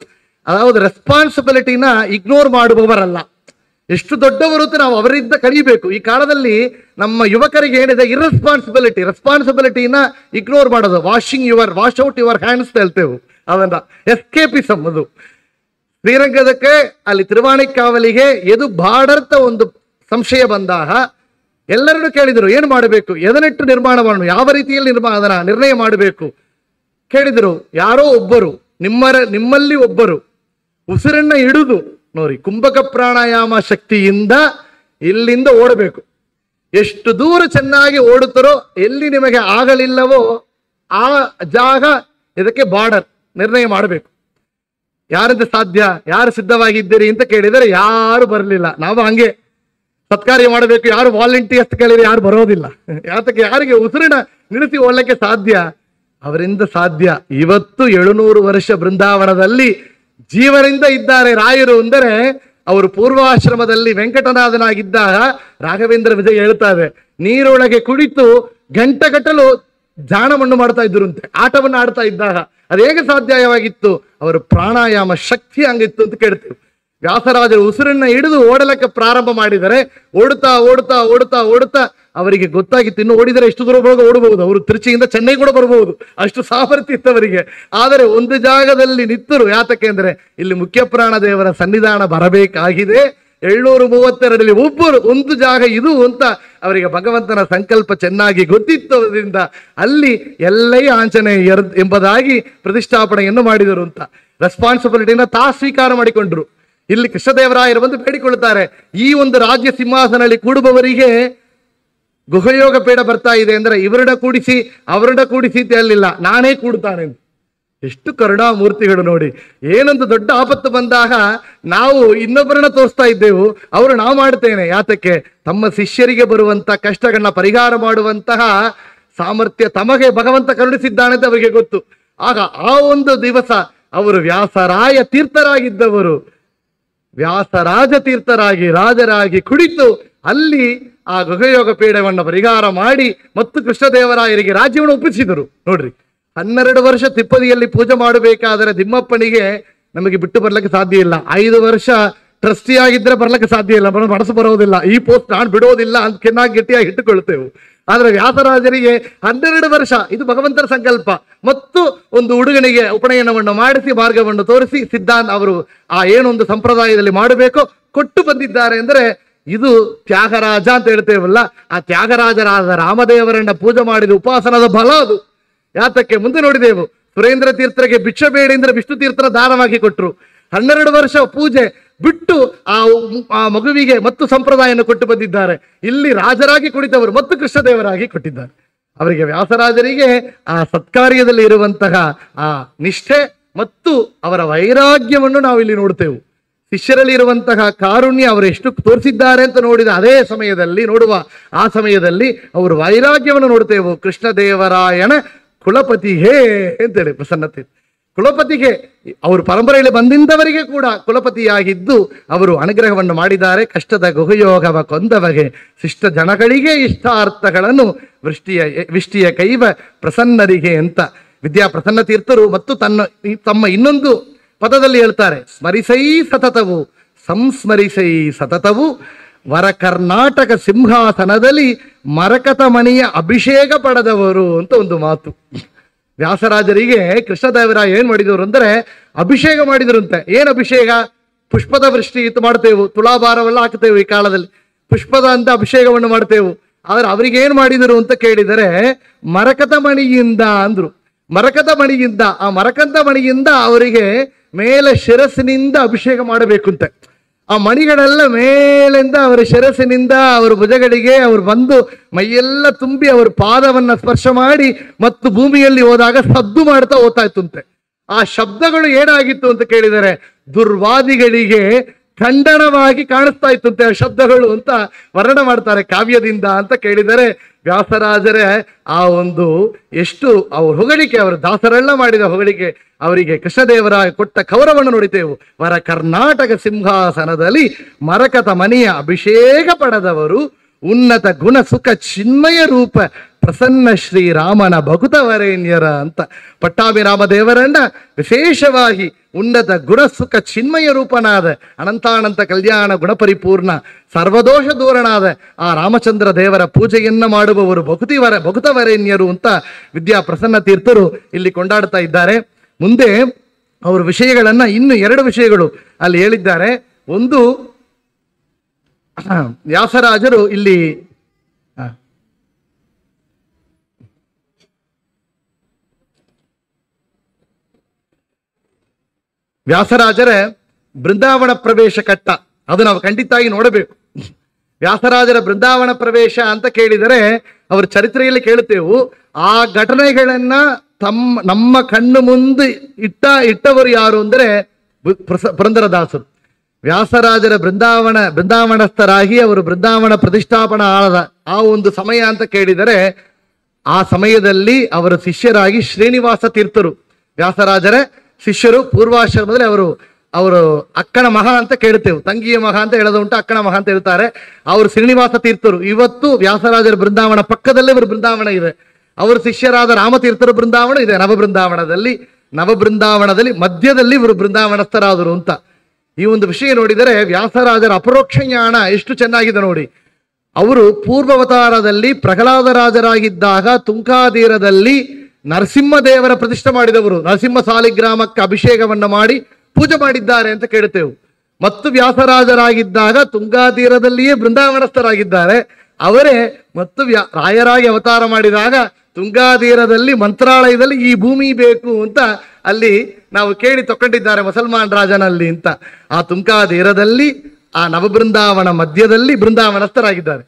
ಅதாவது ರೆಸ್ಪಾನ್ಸಿಬಿಲಿಟಿನ ಇಗ್ನೋರ್ ಮಾಡುವವರಲ್ಲ. ಎಷ್ಟು ದೊಡ್ಡವರು ಅಂತ ನಾವು ಅವರಿಂದ ಕಲಿಬೇಕು. ಈ ಕಾಲದಲ್ಲಿ ನಮ್ಮ ಯುವಕರಿಗೆ ಏನಿದೆ ರೆಸ್ಪಾನ್ಸಿಬಿಲಿಟಿನ ಇಗ್ನೋರ್ ಮಾಡೋದು, ವಾಶ್ ಔಟ್ ಯುವರ್ ಹ್ಯಾಂಡ್ಸ್ ಹೇಳ್ತೇವೆ, ಅದನ್ನ ಎಸ್ಕೇಪಿಸಮ್. ಅದು ಶ್ರೀರಂಗದಕ್ಕೆ ಅಲ್ಲಿ ತಿರುವಾಣಿಕಾವಲಿಗೆ ಎದು ಬಾಡರ್ತ ಒಂದು ಸಂಶಯ ಬಂದಾಗ ಎಲ್ಲರನ್ನು ಕೇಳಿದರು, ಏನು ಮಾಡಬೇಕು, ಎದನಿಟ್ಟು ನಿರ್ಮಾಣ ಮಾಡೋಣ, ಯಾವ ರೀತಿಯಲ್ಲಿ ಅದನ್ನ ನಿರ್ಣಯ ಮಾಡಬೇಕು ಕೇಳಿದರು. ಯಾರೋ ಒಬ್ಬರು ನಿಮ್ಮಲ್ಲಿ ಒಬ್ಬರು ಉಸಿರನ್ನ ಹಿಡಿದು ನೋಡಿ, ಕುಂಭಕ ಪ್ರಾಣಾಯಾಮ ಶಕ್ತಿಯಿಂದ ಇಲ್ಲಿಂದ ಓಡಬೇಕು. ಎಷ್ಟು ದೂರ ಚೆನ್ನಾಗಿ ಓಡುತ್ತಾರೋ, ಎಲ್ಲಿ ನಿಮಗೆ ಆಗಲಿಲ್ಲವೋ ಆ ಜಾಗ ಇದಕ್ಕೆ ಬಾರ್ಡರ್ ನಿರ್ಣಯ ಮಾಡಬೇಕು. ಯಾರಿಂದ ಸಾಧ್ಯ, ಯಾರು ಸಿದ್ಧವಾಗಿದ್ದೀರಿ ಅಂತ ಕೇಳಿದರೆ ಯಾರು ಬರಲಿಲ್ಲ. ನಾವು ಹಂಗೆ ಸತ್ಕಾರ್ಯ ಮಾಡಬೇಕು, ಯಾರು ವಾಲಂಟಿಯರ್ಸ್ ಕೇಳಿದ್ರೆ ಯಾರು ಬರೋದಿಲ್ಲ. ಯಾತಕ್ಕೆ, ಯಾರಿಗೆ ಉಸಿರಿನ ನಿಲ್ಲಿಸಿ ಓಡಲಿಕ್ಕೆ ಸಾಧ್ಯ, ಅವರಿಂದ ಸಾಧ್ಯ. ಇವತ್ತು 700 ವರ್ಷ ಬೃಂದಾವನದಲ್ಲಿ ಜೀವನಿಂದ ಇದ್ದಾರೆ ರಾಯರು ಅಂದರೆ, ಅವರು ಪೂರ್ವಾಶ್ರಮದಲ್ಲಿ ವೆಂಕಟನಾಥನಾಗಿದ್ದಾಗ ರಾಘವೇಂದ್ರ ವಿಜಯ ಹೇಳ್ತಾರೆ, ನೀರೊಳಗೆ ಕುಳಿತು ಗಂಟೆಗಟ್ಟಲು ಜಾಣವನ್ನು ಮಾಡ್ತಾ ಇದ್ರಂತೆ, ಆಟವನ್ನು ಆಡ್ತಾ ಇದ್ದಾಗ. ಅದು ಹೇಗೆ ಸಾಧ್ಯವಾಗಿತ್ತು, ಅವರು ಪ್ರಾಣಾಯಾಮ ಶಕ್ತಿ ಹಂಗಿತ್ತು ಅಂತ ಕೇಳ್ತೇವೆ. ವ್ಯಾಸರಾಜರು ಉಸಿರನ್ನ ಹಿಡಿದು ಓಡಲಕ್ಕೆ ಪ್ರಾರಂಭ ಮಾಡಿದರೆ, ಓಡುತ್ತಾ ಓಡುತ್ತಾ ಓಡುತ್ತಾ ಓಡುತ್ತಾ ಅವರಿಗೆ ಗೊತ್ತಾಗಿತ್ತು, ಇನ್ನು ಓಡಿದರೆ ಎಷ್ಟು ದೂರ ಓಡಬಹುದು, ಅವರು ತಿರುಚಿಯಿಂದ ಚೆನ್ನೈ ಕೂಡ ಬರಬಹುದು, ಅಷ್ಟು ಸಾಮರ್ಥ್ಯ ಇತ್ತು ಅವರಿಗೆ. ಆದರೆ ಒಂದು ಜಾಗದಲ್ಲಿ ನಿಂತರು. ಯಾತಕ್ಕೆ ಅಂದ್ರೆ ಇಲ್ಲಿ ಮುಖ್ಯ ಪ್ರಾಣ ದೇವರ ಸನ್ನಿಧಾನ ಬರಬೇಕಾಗಿದೆ, 732 ಒಬ್ಬರು ಒಂದು ಜಾಗ ಇದು ಅಂತ ಅವರಿಗೆ ಭಗವಂತನ ಸಂಕಲ್ಪ ಚೆನ್ನಾಗಿ ಗೊತ್ತಿತ್ತು. ಅದರಿಂದ ಅಲ್ಲಿ ಎಲ್ಲೇ ಆಂಜನೇಯ ಎಂಬುದಾಗಿ ಪ್ರತಿಷ್ಠಾಪನೆಯನ್ನು ಮಾಡಿದರು ಅಂತ ರೆಸ್ಪಾನ್ಸಿಬಿಲಿಟಿನ ಸ್ವೀಕಾರ ಮಾಡಿಕೊಂಡ್ರು. ಇಲ್ಲಿ ಕೃಷ್ಣದೇವರಾಯರು ಬಂದು ಬೇಡಿಕೊಳ್ಳುತ್ತಾರೆ, ಈ ಒಂದು ರಾಜ್ಯ ಸಿಂಹಾಸನದಲ್ಲಿ ಕೂಡುವವರಿಗೆ ಗುಹಯೋಗ ಪೀಡ ಬರ್ತಾ ಇದೆ ಅಂದ್ರೆ ಇವರನ್ನ ಕೂಡಿಸಿ ಅವರನ್ನ ಕೂಡಿಸಿ ಅಂತ ಹೇಳಲಿಲ್ಲ, ನಾನೇ ಕೂಡುತ್ತಾನೆ. ಎಷ್ಟು ಕರುಣಾಮೂರ್ತಿಗಳು ನೋಡಿ. ಏನೊಂದು ದೊಡ್ಡ ಆಪತ್ತು ಬಂದಾಗ ನಾವು ಇನ್ನೊಬ್ಬರನ್ನ ತೋರಿಸ್ತಾ ಇದ್ದೆವು, ಅವರು ನಾವು ಮಾಡ್ತೇನೆ. ಯಾತಕ್ಕೆ, ತಮ್ಮ ಶಿಷ್ಯರಿಗೆ ಬರುವಂತ ಕಷ್ಟಗಳನ್ನ ಪರಿಹಾರ ಮಾಡುವಂತಹ ಸಾಮರ್ಥ್ಯ ತಮಗೆ ಭಗವಂತ ಕರುಣಿಸಿದ್ದಾನೆ ಅಂತ ಅವರಿಗೆ ಗೊತ್ತು. ಆಗ ಆ ಒಂದು ದಿವಸ ಅವರು ವ್ಯಾಸರಾಯ ತೀರ್ಥರಾಗಿದ್ದವರು ವ್ಯಾಸರಾಜ ತೀರ್ಥರಾಗಿ ರಾಜರಾಗಿ ಕುಳಿತು ಅಲ್ಲಿ ಆ ಗುಹಯೋಗ ಪೀಠವನ್ನು ಪರಿಹಾರ ಮಾಡಿ ಮತ್ತು ಕೃಷ್ಣದೇವರಾಯರಿಗೆ ರಾಜ್ಯವನ್ನು ಒಪ್ಪಿಸಿದರು. ನೋಡ್ರಿ, 12 ವರ್ಷ ತಿಪ್ಪದಿಯಲ್ಲಿ ಪೂಜೆ ಮಾಡಬೇಕಾದರೆ ತಿಮ್ಮಪ್ಪನಿಗೆ ನಮಗೆ ಬಿಟ್ಟು ಬರ್ಲಿಕ್ಕೆ ಸಾಧ್ಯ ಇಲ್ಲ. 5 ವರ್ಷ ಟ್ರಸ್ಟಿ ಆಗಿದ್ರೆ ಬರ್ಲಿಕ್ಕೆ ಸಾಧ್ಯ ಇಲ್ಲ, ಮನಸ್ಸು ಬರೋದಿಲ್ಲ, ಈ ಪೋಸ್ಟ್ ನಾನು ಬಿಡೋದಿಲ್ಲ ಅಂತ ಚೆನ್ನಾಗಿ ಗಟ್ಟಿಯಾಗಿ ಇಟ್ಟುಕೊಳ್ತೇವೆ. ಆದ್ರೆ ವ್ಯಾಸರಾಜರಿಗೆ 12 ವರ್ಷ ಇದು ಭಗವಂತನ ಸಂಕಲ್ಪ ಮತ್ತು ಒಂದು ಹುಡುಗನಿಗೆ ಉಪನಯನವನ್ನು ಮಾಡಿಸಿ ಮಾರ್ಗವನ್ನು ತೋರಿಸಿ ಸಿದ್ಧಾಂತ ಅವರು ಆ ಏನೊಂದು ಸಂಪ್ರದಾಯದಲ್ಲಿ ಮಾಡಬೇಕು ಕೊಟ್ಟು ಬಂದಿದ್ದಾರೆ. ಅಂದ್ರೆ ಇದು ತ್ಯಾಗರಾಜ ಅಂತ ಹೇಳ್ತೇವಲ್ಲ, ಆ ತ್ಯಾಗರಾಜರಾದ ರಾಮದೇವರನ್ನ ಪೂಜೆ ಮಾಡಿದ ಉಪಾಸನದ ಬಲ ಅದು. ಯಾತಕ್ಕೆ, ಮುಂದೆ ನೋಡಿದೆವು, ಸುರೇಂದ್ರ ತೀರ್ಥರಿಗೆ ಭಿಕ್ಷೆ ಬೇಡಿ ಅಂದ್ರೆ ವಿಷ್ಣು ತೀರ್ಥನ ದಾನವಾಗಿ ಕೊಟ್ಟರು. 12 ವರ್ಷ ಪೂಜೆ ಬಿಟ್ಟು ಆ ಮಗುವಿಗೆ ಮತ್ತು ಸಂಪ್ರದಾಯವನ್ನು ಕೊಟ್ಟು ಬಂದಿದ್ದಾರೆ. ಇಲ್ಲಿ ರಾಜರಾಗಿ ಕುಳಿತವರು ಮತ್ತು ಕೃಷ್ಣದೇವರಾಗಿ ಕೊಟ್ಟಿದ್ದಾರೆ. ಅವರಿಗೆ ವ್ಯಾಸರಾಜರಿಗೆ ಆ ಸತ್ಕಾರ್ಯದಲ್ಲಿ ಇರುವಂತಹ ಆ ನಿಷ್ಠೆ ಮತ್ತು ಅವರ ವೈರಾಗ್ಯವನ್ನು ನಾವು ಇಲ್ಲಿ ನೋಡ್ತೇವೆ. ಶಿಷ್ಯರಲ್ಲಿ ಇರುವಂತಹ ಕಾರುಣ್ಯ ಅವರು ಎಷ್ಟು ತೋರಿಸಿದ್ದಾರೆ ಅಂತ ನೋಡಿದ ಅದೇ ಸಮಯದಲ್ಲಿ ಆ ಸಮಯದಲ್ಲಿ ಅವರು ವೈರಾಗ್ಯವನ್ನು ನೋಡ್ತೇವೆ. ಕೃಷ್ಣದೇವರಾಯನ ಕುಲಪತಿಗೆ ಅಂತೇಳಿ ಪ್ರಸನ್ನತೆ, ಕುಲಪತಿಗೆ ಅವರು ಪರಂಪರೆಯಲ್ಲಿ ಬಂದಿಂದವರಿಗೆ ಕೂಡ ಕುಲಪತಿಯಾಗಿದ್ದು ಅವರು ಅನುಗ್ರಹವನ್ನು ಮಾಡಿದ್ದಾರೆ. ಕಷ್ಟದ ಗುಹಯೋಗವ ಕೊಂದವಗೆ ಶಿಷ್ಟ ಜನಗಳಿಗೆ ಇಷ್ಟಾರ್ಥಗಳನ್ನು ವಿಷ್ಟಿಯ ಕೈವ ಪ್ರಸನ್ನರಿಗೆ ಅಂತ ವಿದ್ಯಾ ಪ್ರಸನ್ನ ತೀರ್ಥರು ಮತ್ತು ತಮ್ಮ ಇನ್ನೊಂದು ಪದದಲ್ಲಿ ಹೇಳ್ತಾರೆ, ಸ್ಮರಿಸೈ ಸತತವು ಸಂಸ್ಮರಿಸೈ ಸತತವು ವರ ಕರ್ನಾಟಕ ಸಿಂಹಾಸನದಲ್ಲಿ ಮರಕತ ಮಣಿಯ ಅಭಿಷೇಕ ಪಡೆದವರು ಅಂತ ಒಂದು ಮಾತು. ವ್ಯಾಸರಾಜರಿಗೆ ಕೃಷ್ಣದೇವರಾಯ ಏನ್ ಮಾಡಿದವರು ಅಂದ್ರೆ ಅಭಿಷೇಕ ಮಾಡಿದರಂತೆ. ಏನ್ ಅಭಿಷೇಕ? ಪುಷ್ಪದ ವೃಷ್ಟಿ ಇತ್ತು ಮಾಡ್ತೇವೆ, ತುಲಾಭಾರವೆಲ್ಲ ಹಾಕ್ತೇವೆ ಈ ಕಾಲದಲ್ಲಿ, ಪುಷ್ಪದ ಅಂತ ಅಭಿಷೇಕವನ್ನು ಮಾಡ್ತೇವೆ. ಆದ್ರೆ ಅವರಿಗೆ ಏನ್ ಮಾಡಿದರು ಅಂತ ಕೇಳಿದರೆ ಮರಕತ ಮಣಿಯಿಂದ ಅಂದ್ರು. ಮರಕತ ಮಣಿಯಿಂದ, ಆ ಮರಕತ ಮಣಿಯಿಂದ ಅವರಿಗೆ ಮೇಲೆ ಶಿರಸ್ಸಿನಿಂದ ಅಭಿಷೇಕ ಮಾಡಬೇಕಂತೆ. ಆ ಮಣಿಗಳೆಲ್ಲ ಮೇಲಿಂದ ಅವರ ಶಿರಸ್ಸಿನಿಂದ ಅವರ ಭುಜಗಳಿಗೆ ಅವರು ಬಂದು ಮೈಯೆಲ್ಲ ತುಂಬಿ ಅವರ ಪಾದವನ್ನ ಸ್ಪರ್ಶ ಮಾಡಿ ಮತ್ತು ಭೂಮಿಯಲ್ಲಿ ಹೋದಾಗ ಸದ್ದು ಮಾಡ್ತಾ ಹೋಗ್ತಾ ಇತ್ತಂತೆ. ಆ ಶಬ್ದಗಳು ಏನಾಗಿತ್ತು ಅಂತ ಕೇಳಿದರೆ ದುರ್ವಾದಿಗಳಿಗೆ ಖಂಡನವಾಗಿ ಕಾಣಿಸ್ತಾ ಇತ್ತಂತೆ ಆ ಶಬ್ದಗಳು ಅಂತ ವರ್ಣನೆ ಮಾಡ್ತಾರೆ ಕಾವ್ಯದಿಂದ ಅಂತ ಕೇಳಿದರೆ ವ್ಯಾಸರಾಜರೇ ಆ ಒಂದು ಎಷ್ಟು ಅವ್ರ ಹೊಗಳಿಕೆ, ಅವರ ದಾಸರೆಲ್ಲ ಮಾಡಿದ ಹೊಗಳಿಕೆ, ಅವರಿಗೆ ಕೃಷ್ಣದೇವರಾಯ ಕೊಟ್ಟ ಕವರವನ್ನು ನೋಡಿತೇವು. ವರ ಕರ್ನಾಟಕ ಸಿಂಹಾಸನದಲ್ಲಿ ಮರಕತ ಮನೆಯ ಅಭಿಷೇಕ ಪಡೆದವರು ಉನ್ನತ ಗುಣ ಸುಖ ಚಿನ್ಮಯ ರೂಪ ಪ್ರಸನ್ನ ಶ್ರೀರಾಮನ ಭಕುತವರೇಣ್ಯರ ಅಂತ ಪಟ್ಟಾಭಿರಾಮ ದೇವರನ್ನ ವಿಶೇಷವಾಗಿ ಉನ್ನತ ಗುಣ ಸುಖ ಚಿನ್ಮಯ ರೂಪನಾದ ಅನಂತಾನಂತ ಕಲ್ಯಾಣ ಗುಣಪರಿಪೂರ್ಣ ಸರ್ವದೋಷ ದೂರನಾದ ಆ ರಾಮಚಂದ್ರ ದೇವರ ಪೂಜೆಯನ್ನ ಮಾಡುವವರು ಭಕುತವರೇಣ್ಯರು ಅಂತ ವಿದ್ಯಾ ಪ್ರಸನ್ನ ತೀರ್ಥರು ಇಲ್ಲಿ ಕೊಂಡಾಡ್ತಾ ಇದ್ದಾರೆ. ಮುಂದೆ ಅವರ ವಿಷಯಗಳನ್ನ ಇನ್ನು 2 ವಿಷಯಗಳು ಅಲ್ಲಿ ಹೇಳಿದ್ದಾರೆ. ಒಂದು ವ್ಯಾಸರಾಜರು ಇಲ್ಲಿ ವ್ಯಾಸರಾಜರ ಬೃಂದಾವನ ಪ್ರವೇಶ ಕಟ್ಟ, ಅದು ನಾವು ಖಂಡಿತವಾಗಿ ನೋಡಬೇಕು. ವ್ಯಾಸರಾಜರ ಬೃಂದಾವನ ಪ್ರವೇಶ ಅಂತ ಕೇಳಿದರೆ ಅವರ ಚರಿತ್ರೆಯಲ್ಲಿ ಕೇಳುತ್ತೇವು. ಆ ಘಟನೆಗಳನ್ನ ನಮ್ಮ ಕಣ್ಣು ಮುಂದೆ ಇಟ್ಟವರು ಯಾರು ಅಂದರೆ ಪುರಂದರದಾಸರು. ವ್ಯಾಸರಾಜರ ಬೃಂದಾವನಸ್ಥರಾಗಿ ಅವರು ಬೃಂದಾವನ ಪ್ರತಿಷ್ಠಾಪನಾ ಆದ ಆ ಒಂದು ಸಮಯ ಅಂತ ಕೇಳಿದರೆ ಆ ಸಮಯದಲ್ಲಿ ಅವರ ಶಿಷ್ಯರಾಗಿ ಶ್ರೀನಿವಾಸ ತೀರ್ಥರು ವ್ಯಾಸರಾಜರ ಶಿಷ್ಯರು. ಪೂರ್ವಾಶ್ರಮದಲ್ಲಿ ಅವರು ಅಕ್ಕನ ಮಹ ಅಂತ ಕೇಳುತ್ತೇವೆ, ತಂಗಿಯ ಮಹ ಅಂತ ಹೇಳೋದು ಉಂಟು, ಅಕ್ಕನ ಮಹ ಅಂತ ಹೇಳ್ತಾರೆ. ಅವರು ಶ್ರೀನಿವಾಸ ತೀರ್ಥರು. ಇವತ್ತು ವ್ಯಾಸರಾಜರ ಬೃಂದಾವನ ಪಕ್ಕದಲ್ಲೇ ಇವರು ಬೃಂದಾವನ ಇದೆ. ಅವರ ಶಿಷ್ಯರಾದ ರಾಮತೀರ್ಥರ ಬೃಂದಾವನ ಇದೆ ನವಬೃಂದಾವನದಲ್ಲಿ ಮಧ್ಯದಲ್ಲಿ ಇವರು ಬೃಂದಾವನಸ್ಥರಾದರು ಅಂತ. ಈ ಒಂದು ವಿಷಯ ನೋಡಿದರೆ ವ್ಯಾಸರಾಜರ ಅಪರೋಕ್ಷ ಜ್ಞಾನ ಎಷ್ಟು ಚೆನ್ನಾಗಿದೆ ನೋಡಿ. ಅವರು ಪೂರ್ವಾವತಾರದಲ್ಲಿ ಪ್ರಹ್ಲಾದರಾಜರಾಗಿದ್ದಾಗ ತುಂಕಾತೀರದಲ್ಲಿ ನರಸಿಂಹದೇವರ ಪ್ರತಿಷ್ಠೆ ಮಾಡಿದವರು. ನರಸಿಂಹ ಸಾಲಿಗ್ರಾಮಕ್ಕೆ ಅಭಿಷೇಕವನ್ನು ಮಾಡಿ ಪೂಜೆ ಮಾಡಿದ್ದಾರೆ ಅಂತ ಕೇಳುತ್ತೇವೆ. ಮತ್ತು ವ್ಯಾಸರಾಜರಾಗಿದ್ದಾಗ ತುಂಗಾತೀರದಲ್ಲಿಯೇ ಬೃಂದಾವನಸ್ಥರಾಗಿದ್ದಾರೆ. ಅವರೇ ಮತ್ತು ರಾಯರಾಗಿ ಅವತಾರ ಮಾಡಿದಾಗ ತುಂಗಾತೀರದಲ್ಲಿ ಮಂತ್ರಾಲಯದಲ್ಲಿ ಈ ಭೂಮಿ ಬೇಕು ಅಂತ ಅಲ್ಲಿ ನಾವು ಕೇಳಿ ತಕೊಂಡಿದ್ದಾರೆ ಮುಸಲ್ಮಾನ್ ರಾಜನಲ್ಲಿ ಅಂತ. ಆ ತುಂಗಾತೀರದಲ್ಲಿ ಆ ನವಬೃಂದಾವನ ಮಧ್ಯದಲ್ಲಿ ಬೃಂದಾವನಸ್ಥರಾಗಿದ್ದಾರೆ.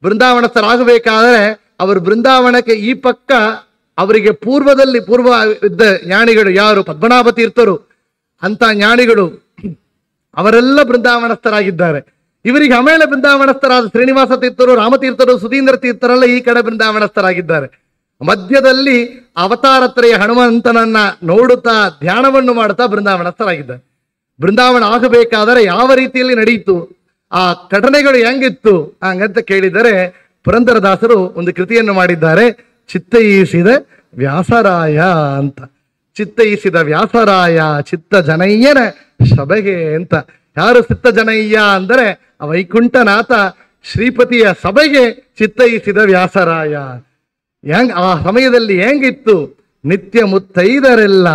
ಬೃಂದಾವನಸ್ಥರಾಗಬೇಕಾದರೆ ಅವರು ಬೃಂದಾವನಕ್ಕೆ ಈ ಪಕ್ಕ ಅವರಿಗೆ ಪೂರ್ವ ಇದ್ದ ಜ್ಞಾನಿಗಳು ಯಾರು ಪದ್ಮನಾಭ ತೀರ್ಥರು ಅಂತ ಜ್ಞಾನಿಗಳು ಅವರೆಲ್ಲ ಬೃಂದಾವನಸ್ಥರಾಗಿದ್ದಾರೆ. ಇವರಿಗೆ ಆಮೇಲೆ ಬೃಂದಾವನಸ್ಥರಾದ ಶ್ರೀನಿವಾಸ ತೀರ್ಥರು, ರಾಮತೀರ್ಥರು, ಸುಧೀಂದ್ರ ತೀರ್ಥರೆಲ್ಲ ಈ ಕಡೆ ಬೃಂದಾವನಸ್ಥರಾಗಿದ್ದಾರೆ. ಮಧ್ಯದಲ್ಲಿ ಅವತಾರತ್ರಯ ಹನುಮಂತನನ್ನ ನೋಡುತ್ತಾ ಧ್ಯಾನವನ್ನು ಮಾಡುತ್ತಾ ಬೃಂದಾವನಸ್ಥರಾಗಿದ್ದಾರೆ. ಬೃಂದಾವನ ಆಗಬೇಕಾದರೆ ಯಾವ ರೀತಿಯಲ್ಲಿ ನಡೆಯಿತು, ಆ ಘಟನೆಗಳು ಹೆಂಗಿತ್ತು ಹಂಗಂತ ಕೇಳಿದರೆ ಪುರಂದರದಾಸರು ಒಂದು ಕೃತಿಯನ್ನು ಮಾಡಿದ್ದಾರೆ, ಚಿತ್ತೈಸಿದ ವ್ಯಾಸರಾಯ ಅಂತ. ಚಿತ್ತೈಸಿದ ವ್ಯಾಸರಾಯ ಚಿತ್ತ ಜನಯ್ಯನ ಸಭೆಗೆ ಅಂತ. ಯಾರು ಚಿತ್ತ ಜನಯ್ಯ ಅಂದರೆ ವೈಕುಂಠನಾಥ ಶ್ರೀಪತಿಯ ಸಭೆಗೆ ಚಿತ್ತೈಸಿದ ವ್ಯಾಸರಾಯ. ಆ ಸಮಯದಲ್ಲಿ ಹೆಂಗಿತ್ತು, ನಿತ್ಯ ಮುತ್ತೈದರೆಲ್ಲ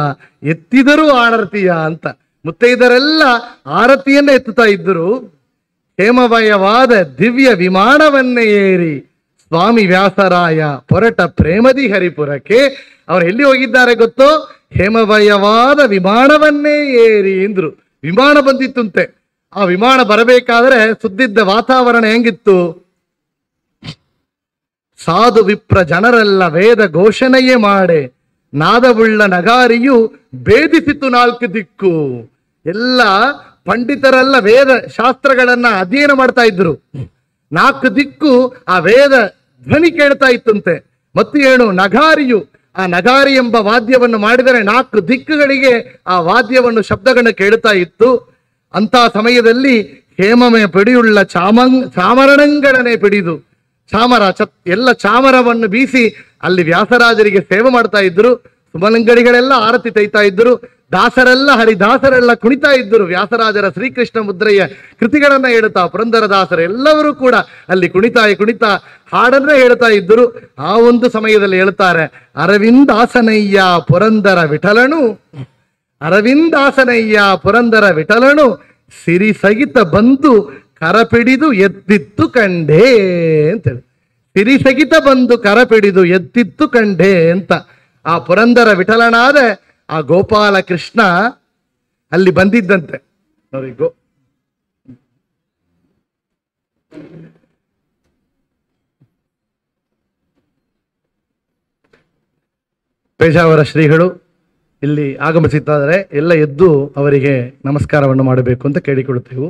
ಎತ್ತಿದರೂ ಆರತಿಯ ಅಂತ. ಮುತ್ತೈದರೆಲ್ಲ ಆರತಿಯನ್ನ ಎತ್ತುತ್ತಾ ಇದ್ದರು. ಹೇಮಮಯವಾದ ದಿವ್ಯ ವಿಮಾನವನ್ನೇ ಏರಿ ಸ್ವಾಮಿ ವ್ಯಾಸರಾಯ ಹೊರಟ ಪ್ರೇಮದಿ ಹರಿಪುರಕ್ಕೆ. ಅವರು ಎಲ್ಲಿ ಹೋಗಿದ್ದಾರೆ ಗೊತ್ತೋ, ಹೇಮಮಯವಾದ ವಿಮಾನವನ್ನೇ ಏರಿ ಎಂದ್ರು. ವಿಮಾನ ಬಂದಿತ್ತಂತೆ. ಆ ವಿಮಾನ ಬರಬೇಕಾದ್ರೆ ಸುದ್ದಿದ್ದ ವಾತಾವರಣ ಹೆಂಗಿತ್ತು, ಸಾಧು ವಿಪ್ರ ಜನರೆಲ್ಲ ವೇದ ಘೋಷಣೆಯೇ ಮಾಡೆ ನಾದವುಳ್ಳ ನಗಾರಿಯು ಭೇದಿಸಿತು 4 ದಿಕ್ಕು. ಎಲ್ಲ ಪಂಡಿತರೆಲ್ಲ ವೇದ ಶಾಸ್ತ್ರಗಳನ್ನ ಅಧ್ಯಯನ ಮಾಡ್ತಾ ಇದ್ರು. 4 ದಿಕ್ಕು ಆ ವೇದ ಧ್ವನಿ ಕೇಳ್ತಾ ಇತ್ತಂತೆ. ಮತ್ತು ಏನು ನಗಾರಿಯು, ಆ ನಗಾರಿ ಎಂಬ ವಾದ್ಯವನ್ನು ಮಾಡಿದರೆ 4 ದಿಕ್ಕುಗಳಿಗೆ ಆ ವಾದ್ಯವನ್ನು ಶಬ್ದಗಳನ್ನು ಕೇಳ್ತಾ ಇತ್ತು. ಅಂತ ಸಮಯದಲ್ಲಿ ಹೇಮಮಯ ಪಿಡಿಯುಳ್ಳ ಚಾಮರಣಗಳನ್ನೇ ಪಿಡಿದು ಎಲ್ಲ ಚಾಮರವನ್ನು ಬೀಸಿ ಅಲ್ಲಿ ವ್ಯಾಸರಾಜರಿಗೆ ಸೇವೆ ಮಾಡ್ತಾ ಇದ್ರು. ಸುಮಲಂಗಡಿಗಳೆಲ್ಲ ಆರತಿ ತೈತಾ ಇದ್ರು. ದಾಸರೆಲ್ಲ ಹರಿದಾಸರೆಲ್ಲ ಕುಣಿತಾ ಇದ್ದರು. ವ್ಯಾಸರಾಜರ ಶ್ರೀಕೃಷ್ಣ ಮುದ್ರೆಯ ಕೃತಿಗಳನ್ನ ಹೇಳ್ತಾ ಪುರಂದರದಾಸರು ಎಲ್ಲರೂ ಕೂಡ ಅಲ್ಲಿ ಕುಣಿತಾ ಹಾಡನ್ನೇ ಹೇಳ್ತಾ ಇದ್ದರು. ಆ ಒಂದು ಸಮಯದಲ್ಲಿ ಹೇಳ್ತಾರೆ, ಅರವಿಂದಾಸನಯ್ಯ ಪುರಂದರ ವಿಠಲನು, ಅರವಿಂದಾಸನಯ್ಯ ಪುರಂದರ ವಿಠಲನು ಸಿರಿ ಸಹಿತ ಬಂದು ಕರಪಿಡಿದು ಎದ್ದಿತ್ತು ಕಂಡೇ ಅಂತೇಳಿ. ಸಿರಿ ಸಹಿತ ಬಂದು ಕರಪಿಡಿದು ಎದ್ದಿತ್ತು ಕಂಡೇ ಅಂತ. ಆ ಪುರಂದರ ವಿಠಲನಾದ ಆ ಗೋಪಾಲ ಕೃಷ್ಣ ಅಲ್ಲಿ ಬಂದಿದ್ದಂತೆ ಅವರಿಗೂ. ಪೇಜಾವರ ಶ್ರೀಗಳು ಇಲ್ಲಿ ಆಗಮಿಸಿದ್ದಾರೆ. ಎಲ್ಲ ಎದ್ದು ಅವರಿಗೆ ನಮಸ್ಕಾರವನ್ನು ಮಾಡಬೇಕು ಅಂತ ಕೇಳಿಕೊಳ್ಳುತ್ತೇವೆ.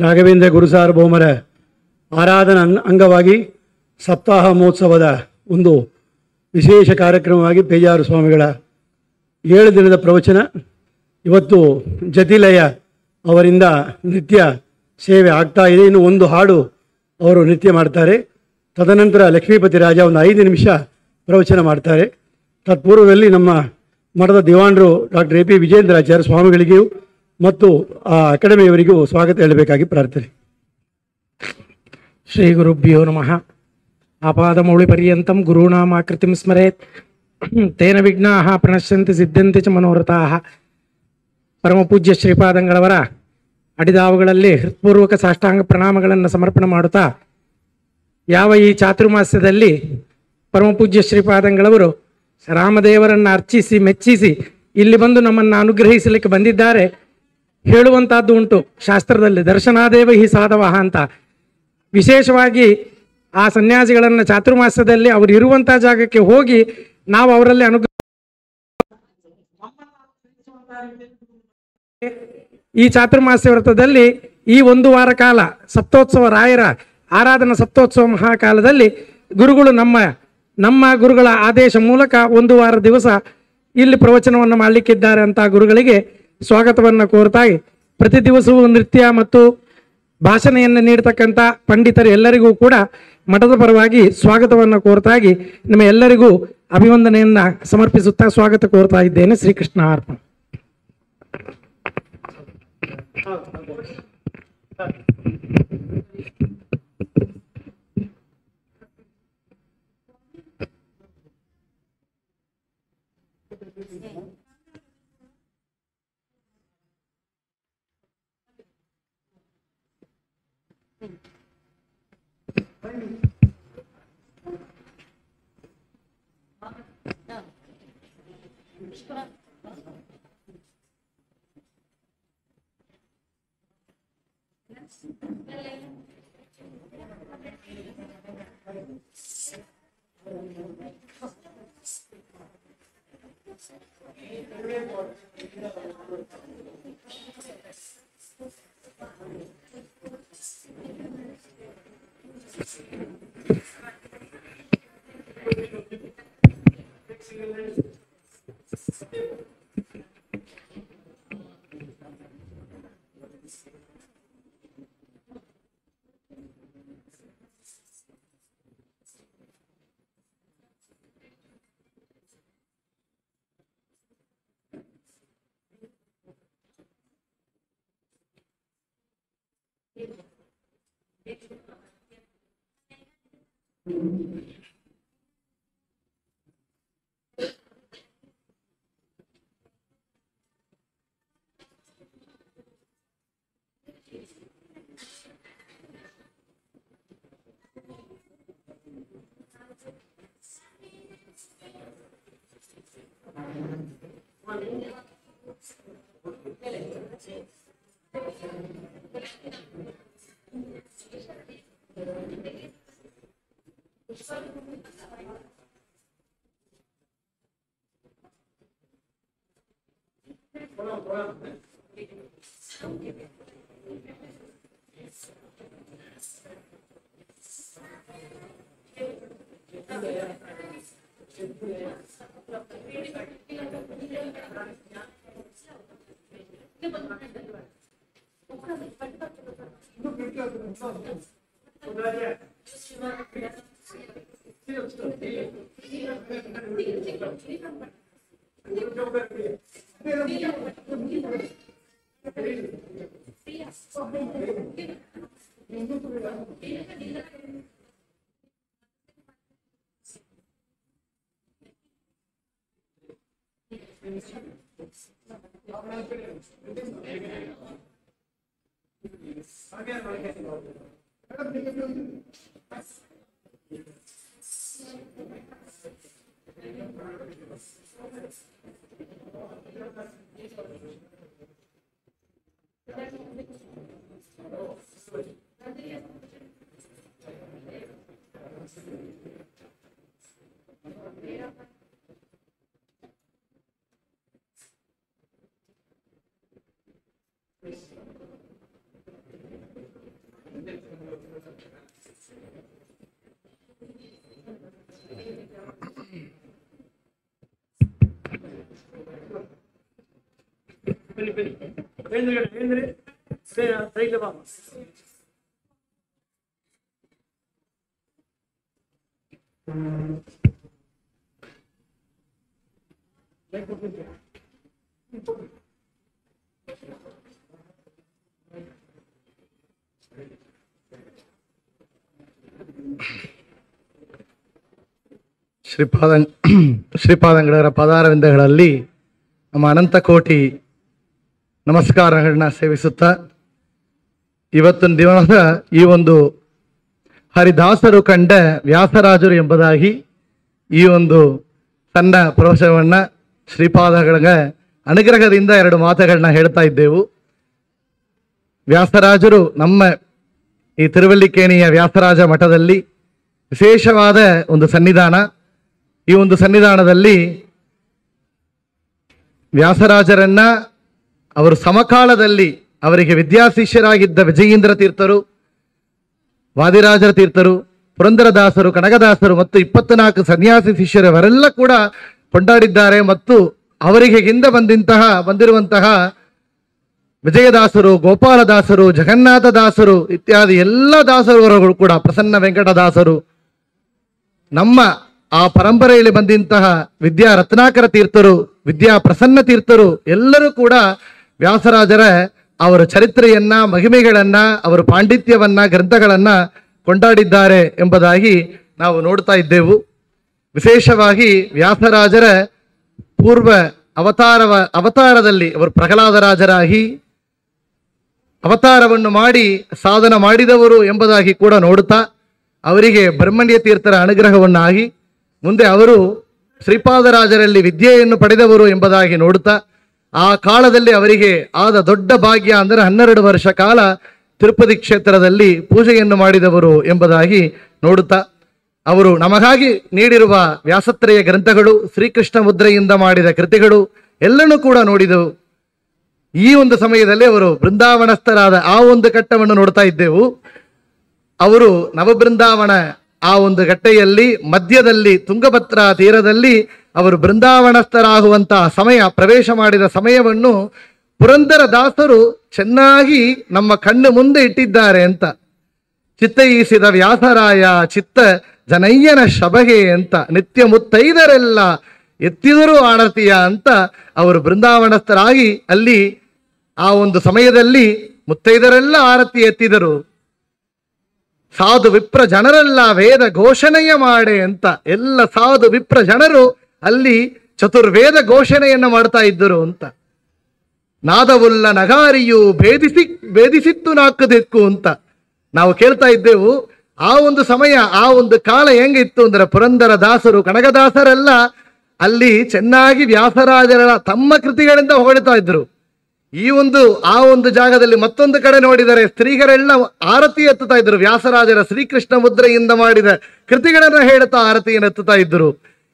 ರಾಘವೇಂದ್ರ ಗುರುಸಾರ್ವಭೌಮರ ಆರಾಧನಾ ಅಂಗವಾಗಿ ಸಪ್ತಾಹ ಮಹೋತ್ಸವದ ಒಂದು ವಿಶೇಷ ಕಾರ್ಯಕ್ರಮವಾಗಿ ಪೇಜಾವರ ಸ್ವಾಮಿಗಳ 7 ದಿನದ ಪ್ರವಚನ. ಇವತ್ತು ಜತಿಲಯ ಅವರಿಂದ ನೃತ್ಯ ಸೇವೆ ಆಗ್ತಾ ಇದೆ. ಇನ್ನು ಒಂದು ಹಾಡು ಅವರು ನೃತ್ಯ ಮಾಡ್ತಾರೆ. ತದನಂತರ ಲಕ್ಷ್ಮೀಪತಿ ರಾಜ ಒಂದು 5 ನಿಮಿಷ ಪ್ರವಚನ ಮಾಡ್ತಾರೆ. ತತ್ಪೂರ್ವದಲ್ಲಿ ನಮ್ಮ ಮಠದ ದಿವಾಣರು ಡಾಕ್ಟರ್ ಎ ಪಿ ವಿಜೇಂದ್ರಾಚಾರ್ಯ ಸ್ವಾಮಿಗಳಿಗೂ ಮತ್ತು ಆ ಅಕಾಡೆಮಿಯವರಿಗೂ ಸ್ವಾಗತ ಹೇಳಬೇಕಾಗಿ ಪ್ರಾರ್ಥನೆ. ಶ್ರೀ ಗುರುಭ್ಯೋ ನಮಃ. ಆಪಾದಮೌಳಿ ಪರ್ಯಂತಂ ಗುರುಣಾಮಾಕೃತಿಂ ಸ್ಮರೇತ್ ತೇನ ವಿಘ್ನಾಃ ಪ್ರಣಶ್ಯಂತಿ ಸಿದ್ಧಂತಿ ಚ ಮನೋರಥಾಃ. ಪರಮಪೂಜ್ಯ ಶ್ರೀಪಾದಂಗಳವರ ಅಡಿದಾವುಗಳಲ್ಲಿ ಹೃತ್ಪೂರ್ವಕ ಸಾಷ್ಟಾಂಗ ಪ್ರಣಾಮಗಳನ್ನು ಸಮರ್ಪಣೆ ಮಾಡುತ್ತಾ, ಯಾವ ಈ ಚಾತುರ್ಮಾಸ್ಯದಲ್ಲಿ ಪರಮಪೂಜ್ಯ ಶ್ರೀಪಾದಂಗಳವರು ರಾಮದೇವರನ್ನು ಅರ್ಚಿಸಿ ಮೆಚ್ಚಿಸಿ ಇಲ್ಲಿ ಬಂದು ನಮ್ಮನ್ನು ಅನುಗ್ರಹಿಸಲಿಕ್ಕೆ ಬಂದಿದ್ದಾರೆ. ಹೇಳುವಂತಹದ್ದು ಉಂಟು ಶಾಸ್ತ್ರದಲ್ಲಿ, ದರ್ಶನಾದೇವ ಹಿ ಸಾಧವ ಅಂತ. ವಿಶೇಷವಾಗಿ ಆ ಸನ್ಯಾಸಿಗಳನ್ನು ಚಾತುರ್ಮಾಸ್ಯದಲ್ಲಿ ಅವರು ಇರುವಂತಹ ಜಾಗಕ್ಕೆ ಹೋಗಿ ನಾವು ಅವರಲ್ಲಿ ಈ ಚಾತುರ್ಮಾಸ್ಯ ವ್ರತದಲ್ಲಿ ಈ 1 ವಾರ ಕಾಲ ಸಪ್ತೋತ್ಸವ, ರಾಯರ ಆರಾಧನಾ ಸಪ್ತೋತ್ಸವ ಮಹಾಕಾಲದಲ್ಲಿ ಗುರುಗಳು ನಮ್ಮ ಗುರುಗಳ ಆದೇಶ ಮೂಲಕ 1 ವಾರ ದಿವಸ ಇಲ್ಲಿ ಪ್ರವಚನವನ್ನು ಮಾಡಲಿಕ್ಕಿದ್ದಾರೆ ಅಂತ ಗುರುಗಳಿಗೆ ಸ್ವಾಗತವನ್ನು ಕೋರ್ತಾ, ಪ್ರತಿ ದಿವಸವೂ ನೃತ್ಯ ಮತ್ತು ಭಾಷಣೆಯನ್ನು ನೀಡತಕ್ಕಂಥ ಪಂಡಿತರು ಎಲ್ಲರಿಗೂ ಕೂಡ ಮಠದ ಪರವಾಗಿ ಸ್ವಾಗತವನ್ನು ಕೋರ್ತಾಗಿ ನಿಮ್ಮ ಎಲ್ಲರಿಗೂ ಅಭಿವಂದನೆಯನ್ನ ಸಮರ್ಪಿಸುತ್ತಾ ಸ್ವಾಗತ ಕೋರ್ತಾ ಇದ್ದೇನೆ. ಶ್ರೀಕೃಷ್ಣ ಅರ್ಪಣ. ಶ್ರೀಪಾದಂಗಳವರ ಪದಾರವಿಂದಗಳಲ್ಲಿ ನಮ್ಮ ಅನಂತಕೋಟಿ ನಮಸ್ಕಾರಗಳನ್ನ ಸೇವಿಸುತ್ತಾ ಇವತ್ತಿನ ದಿವಸ ಈ ಒಂದು ಹರಿದಾಸರು ಕಂಡ ವ್ಯಾಸರಾಜರು ಎಂಬುದಾಗಿ ಈ ಒಂದು ಸಣ್ಣ ಪ್ರವಚನವನ್ನ ಶ್ರೀಪಾದಗಳ ಅನುಗ್ರಹದಿಂದ ಎರಡು ಮಾತುಗಳನ್ನ ಹೇಳ್ತಾ ಇದ್ದೆವು. ವ್ಯಾಸರಾಜರು ನಮ್ಮ ಈ ತಿರುವಲ್ಲಿಕೇಣಿಯ ವ್ಯಾಸರಾಜ ಮಠದಲ್ಲಿ ವಿಶೇಷವಾದ ಒಂದು ಸನ್ನಿಧಾನ. ಈ ಒಂದು ಸನ್ನಿಧಾನದಲ್ಲಿ ವ್ಯಾಸರಾಜರನ್ನ ಅವರು ಸಮಕಾಲದಲ್ಲಿ ಅವರಿಗೆ ವಿದ್ಯಾಶಿಷ್ಯರಾಗಿದ್ದ ವಿಜಯೇಂದ್ರ ತೀರ್ಥರು, ವಾದಿರಾಜರ ತೀರ್ಥರು, ಪುರಂದರದಾಸರು, ಕನಕದಾಸರು ಮತ್ತು 24 ಸನ್ಯಾಸಿ ಶಿಷ್ಯರವರೆಲ್ಲ ಕೂಡ ಕೊಂಡಾಡಿದ್ದಾರೆ. ಮತ್ತು ಅವರಿಗೆ ಹಿಂದೆ ಬಂದಿರುವಂತಹ ವಿಜಯದಾಸರು, ಗೋಪಾಲದಾಸರು, ಜಗನ್ನಾಥದಾಸರು ಇತ್ಯಾದಿ ಎಲ್ಲ ದಾಸರುಗಳು ಕೂಡ, ಪ್ರಸನ್ನ ವೆಂಕಟದಾಸರು, ನಮ್ಮ ಆ ಪರಂಪರೆಯಲ್ಲಿ ಬಂದಂತಹ ವಿದ್ಯಾ ರತ್ನಾಕರ ತೀರ್ಥರು, ವಿದ್ಯಾ ಪ್ರಸನ್ನ ತೀರ್ಥರು ಎಲ್ಲರೂ ಕೂಡ ವ್ಯಾಸರಾಜರ ಅವರ ಚರಿತ್ರೆಯನ್ನ, ಮಹಿಮೆಗಳನ್ನ, ಅವರ ಪಾಂಡಿತ್ಯವನ್ನ, ಗ್ರಂಥಗಳನ್ನ ಕೊಂಡಾಡಿದ್ದಾರೆ ಎಂಬುದಾಗಿ ನಾವು ನೋಡ್ತಾ ಇದ್ದೆವು. ವಿಶೇಷವಾಗಿ ವ್ಯಾಸರಾಜರ ಪೂರ್ವ ಅವತಾರದಲ್ಲಿ ಅವರು ಪ್ರಹ್ಲಾದರಾಜರಾಗಿ ಅವತಾರವನ್ನು ಮಾಡಿ ಸಾಧನ ಮಾಡಿದವರು ಎಂಬುದಾಗಿ ಕೂಡ ನೋಡುತ್ತಾ, ಅವರಿಗೆ ಬ್ರಹ್ಮಣ್ಯ ತೀರ್ಥರ ಅನುಗ್ರಹವನ್ನಾಗಿ ಮುಂದೆ ಅವರು ಶ್ರೀಪಾದರಾಜರಲ್ಲಿ ವಿದ್ಯೆಯನ್ನು ಪಡೆದವರು ಎಂಬುದಾಗಿ ನೋಡುತ್ತಾ, ಆ ಕಾಲದಲ್ಲಿ ಅವರಿಗೆ ಆದ ದೊಡ್ಡ ಭಾಗ್ಯ ಅಂದರೆ 12 ವರ್ಷ ಕಾಲ ತಿರುಪತಿ ಕ್ಷೇತ್ರದಲ್ಲಿ ಪೂಜೆಯನ್ನು ಮಾಡಿದವರು ಎಂಬುದಾಗಿ ನೋಡುತ್ತಾ, ಅವರು ನಮಗಾಗಿ ನೀಡಿರುವ ವ್ಯಾಸತ್ರಯ ಗ್ರಂಥಗಳು, ಶ್ರೀಕೃಷ್ಣ ಮುದ್ರೆಯಿಂದ ಮಾಡಿದ ಕೃತಿಗಳು ಎಲ್ಲನೂ ಕೂಡ ನೋಡಿದೆವು. ಈ ಒಂದು ಸಮಯದಲ್ಲಿ ಅವರು ಬೃಂದಾವನಸ್ಥರಾದ ಆ ಒಂದು ಘಟ್ಟವನ್ನು ನೋಡ್ತಾ ಇದ್ದೆವು. ಅವರು ನವಬೃಂದಾವನ ಆ ಒಂದು ಘಟ್ಟೆಯಲ್ಲಿ ಮಧ್ಯದಲ್ಲಿ ತುಂಗಭದ್ರಾ ತೀರದಲ್ಲಿ ಅವರು ಬೃಂದಾವನಸ್ಥರಾಗುವಂತಹ ಸಮಯ, ಪ್ರವೇಶ ಮಾಡಿದ ಸಮಯವನ್ನು ಪುರಂದರದಾಸರು ಚೆನ್ನಾಗಿ ನಮ್ಮ ಕಣ್ಣು ಮುಂದೆ ಇಟ್ಟಿದ್ದಾರೆ ಅಂತ. ಚಿತ್ತೈಸಿದ ವ್ಯಾಸರಾಯ ಚಿತ್ತ ಜನಯ್ಯನ ಶಬಗೆ ಅಂತ, ನಿತ್ಯ ಮುತ್ತೈದರೆಲ್ಲ ಎತ್ತಿದರೂ ಆಣತಿಯ ಅಂತ ಅವರು ಬೃಂದಾವನಸ್ಥರಾಗಿ ಅಲ್ಲಿ ಆ ಒಂದು ಸಮಯದಲ್ಲಿ ಮುತ್ತೈದರೆಲ್ಲ ಆರತಿ ಎತ್ತಿದರು. ಸಾಧು ವಿಪ್ರ ಜನರೆಲ್ಲ ವೇದ ಘೋಷಣೆಯ ಮಾಡೆ ಅಂತ ಎಲ್ಲ ಸಾಧು ವಿಪ್ರ ಜನರು ಅಲ್ಲಿ ಚತುರ್ವೇದ ಘೋಷಣೆಯನ್ನ ಮಾಡ್ತಾ ಇದ್ದರು ಅಂತ. ನಾದವುಲ್ಲ ನಗಾರಿಯು ಭೇದಿಸಿತ್ತು ನಾಲ್ಕು ದಿಕ್ಕು ಅಂತ ನಾವು ಕೇಳ್ತಾ ಇದ್ದೆವು. ಆ ಒಂದು ಸಮಯ, ಆ ಒಂದು ಕಾಲ ಹೆಂಗಿತ್ತು ಅಂದ್ರೆ ಪುರಂದರ ದಾಸರು, ಕನಕದಾಸರೆಲ್ಲ ಅಲ್ಲಿ ಚೆನ್ನಾಗಿ ವ್ಯಾಸರಾಜರ ತಮ್ಮ ಕೃತಿಗಳಿಂದ ಹೊಗಳ್ತಾ ಇದ್ರು. ಆ ಒಂದು ಜಾಗದಲ್ಲಿ ಮತ್ತೊಂದು ಕಡೆ ನೋಡಿದರೆ ಸ್ತ್ರೀಯರೆಲ್ಲ ಆರತಿ ಎತ್ತುತ್ತಾ ಇದ್ರು. ವ್ಯಾಸರಾಜರ ಶ್ರೀಕೃಷ್ಣ ಮುದ್ರೆಯಿಂದ ಮಾಡಿದ ಕೃತಿಗಳನ್ನ ಹೇಳುತ್ತಾ ಆರತಿಯನ್ನು ಎತ್ತುತ್ತಾ ಇದ್ರು.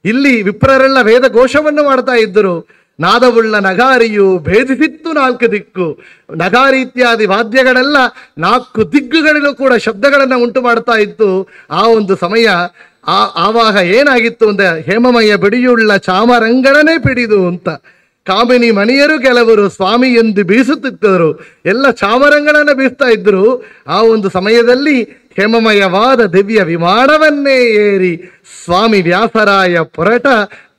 ಇಲ್ಲಿ ವಿಪ್ರರೆಲ್ಲ ವೇದ ಘೋಷವನ್ನು ಮಾಡ್ತಾ ಇದ್ದರು. ನಾದವುಳ್ಳ ನಗಾರಿಯು ಭೇದಿಸಿತ್ತು ನಾಲ್ಕು ದಿಕ್ಕು. ನಗಾರಿ ಇತ್ಯಾದಿ ವಾದ್ಯಗಳೆಲ್ಲ 4 ದಿಕ್ಕುಗಳಿಗೂ ಕೂಡ ಶಬ್ದಗಳನ್ನ ಉಂಟು ಮಾಡ್ತಾ ಇತ್ತು. ಆ ಒಂದು ಸಮಯ, ಆವಾಗ ಏನಾಗಿತ್ತು ಅಂದ್ರೆ ಹೇಮಮಯ ಬಿಡಿಯುಳ್ಳ ಚಾಮರಂಗಳನೇ ಪಿಡಿದು ಅಂತ ಕಾಮಿನಿ ಮಣಿಯರು ಕೆಲವರು ಸ್ವಾಮಿ ಎಂದು ಬೀಸುತ್ತಿದ್ದರು, ಎಲ್ಲ ಚಾಮರಂಗಳನ್ನ ಬೀಸ್ತಾ ಇದ್ರು. ಆ ಒಂದು ಸಮಯದಲ್ಲಿ ಹೇಮಮಯವಾದ ದಿವ್ಯ ವಿಮಾನವನ್ನೇ ಏರಿ ಸ್ವಾಮಿ ವ್ಯಾಸರಾಯ ಹೊರಟ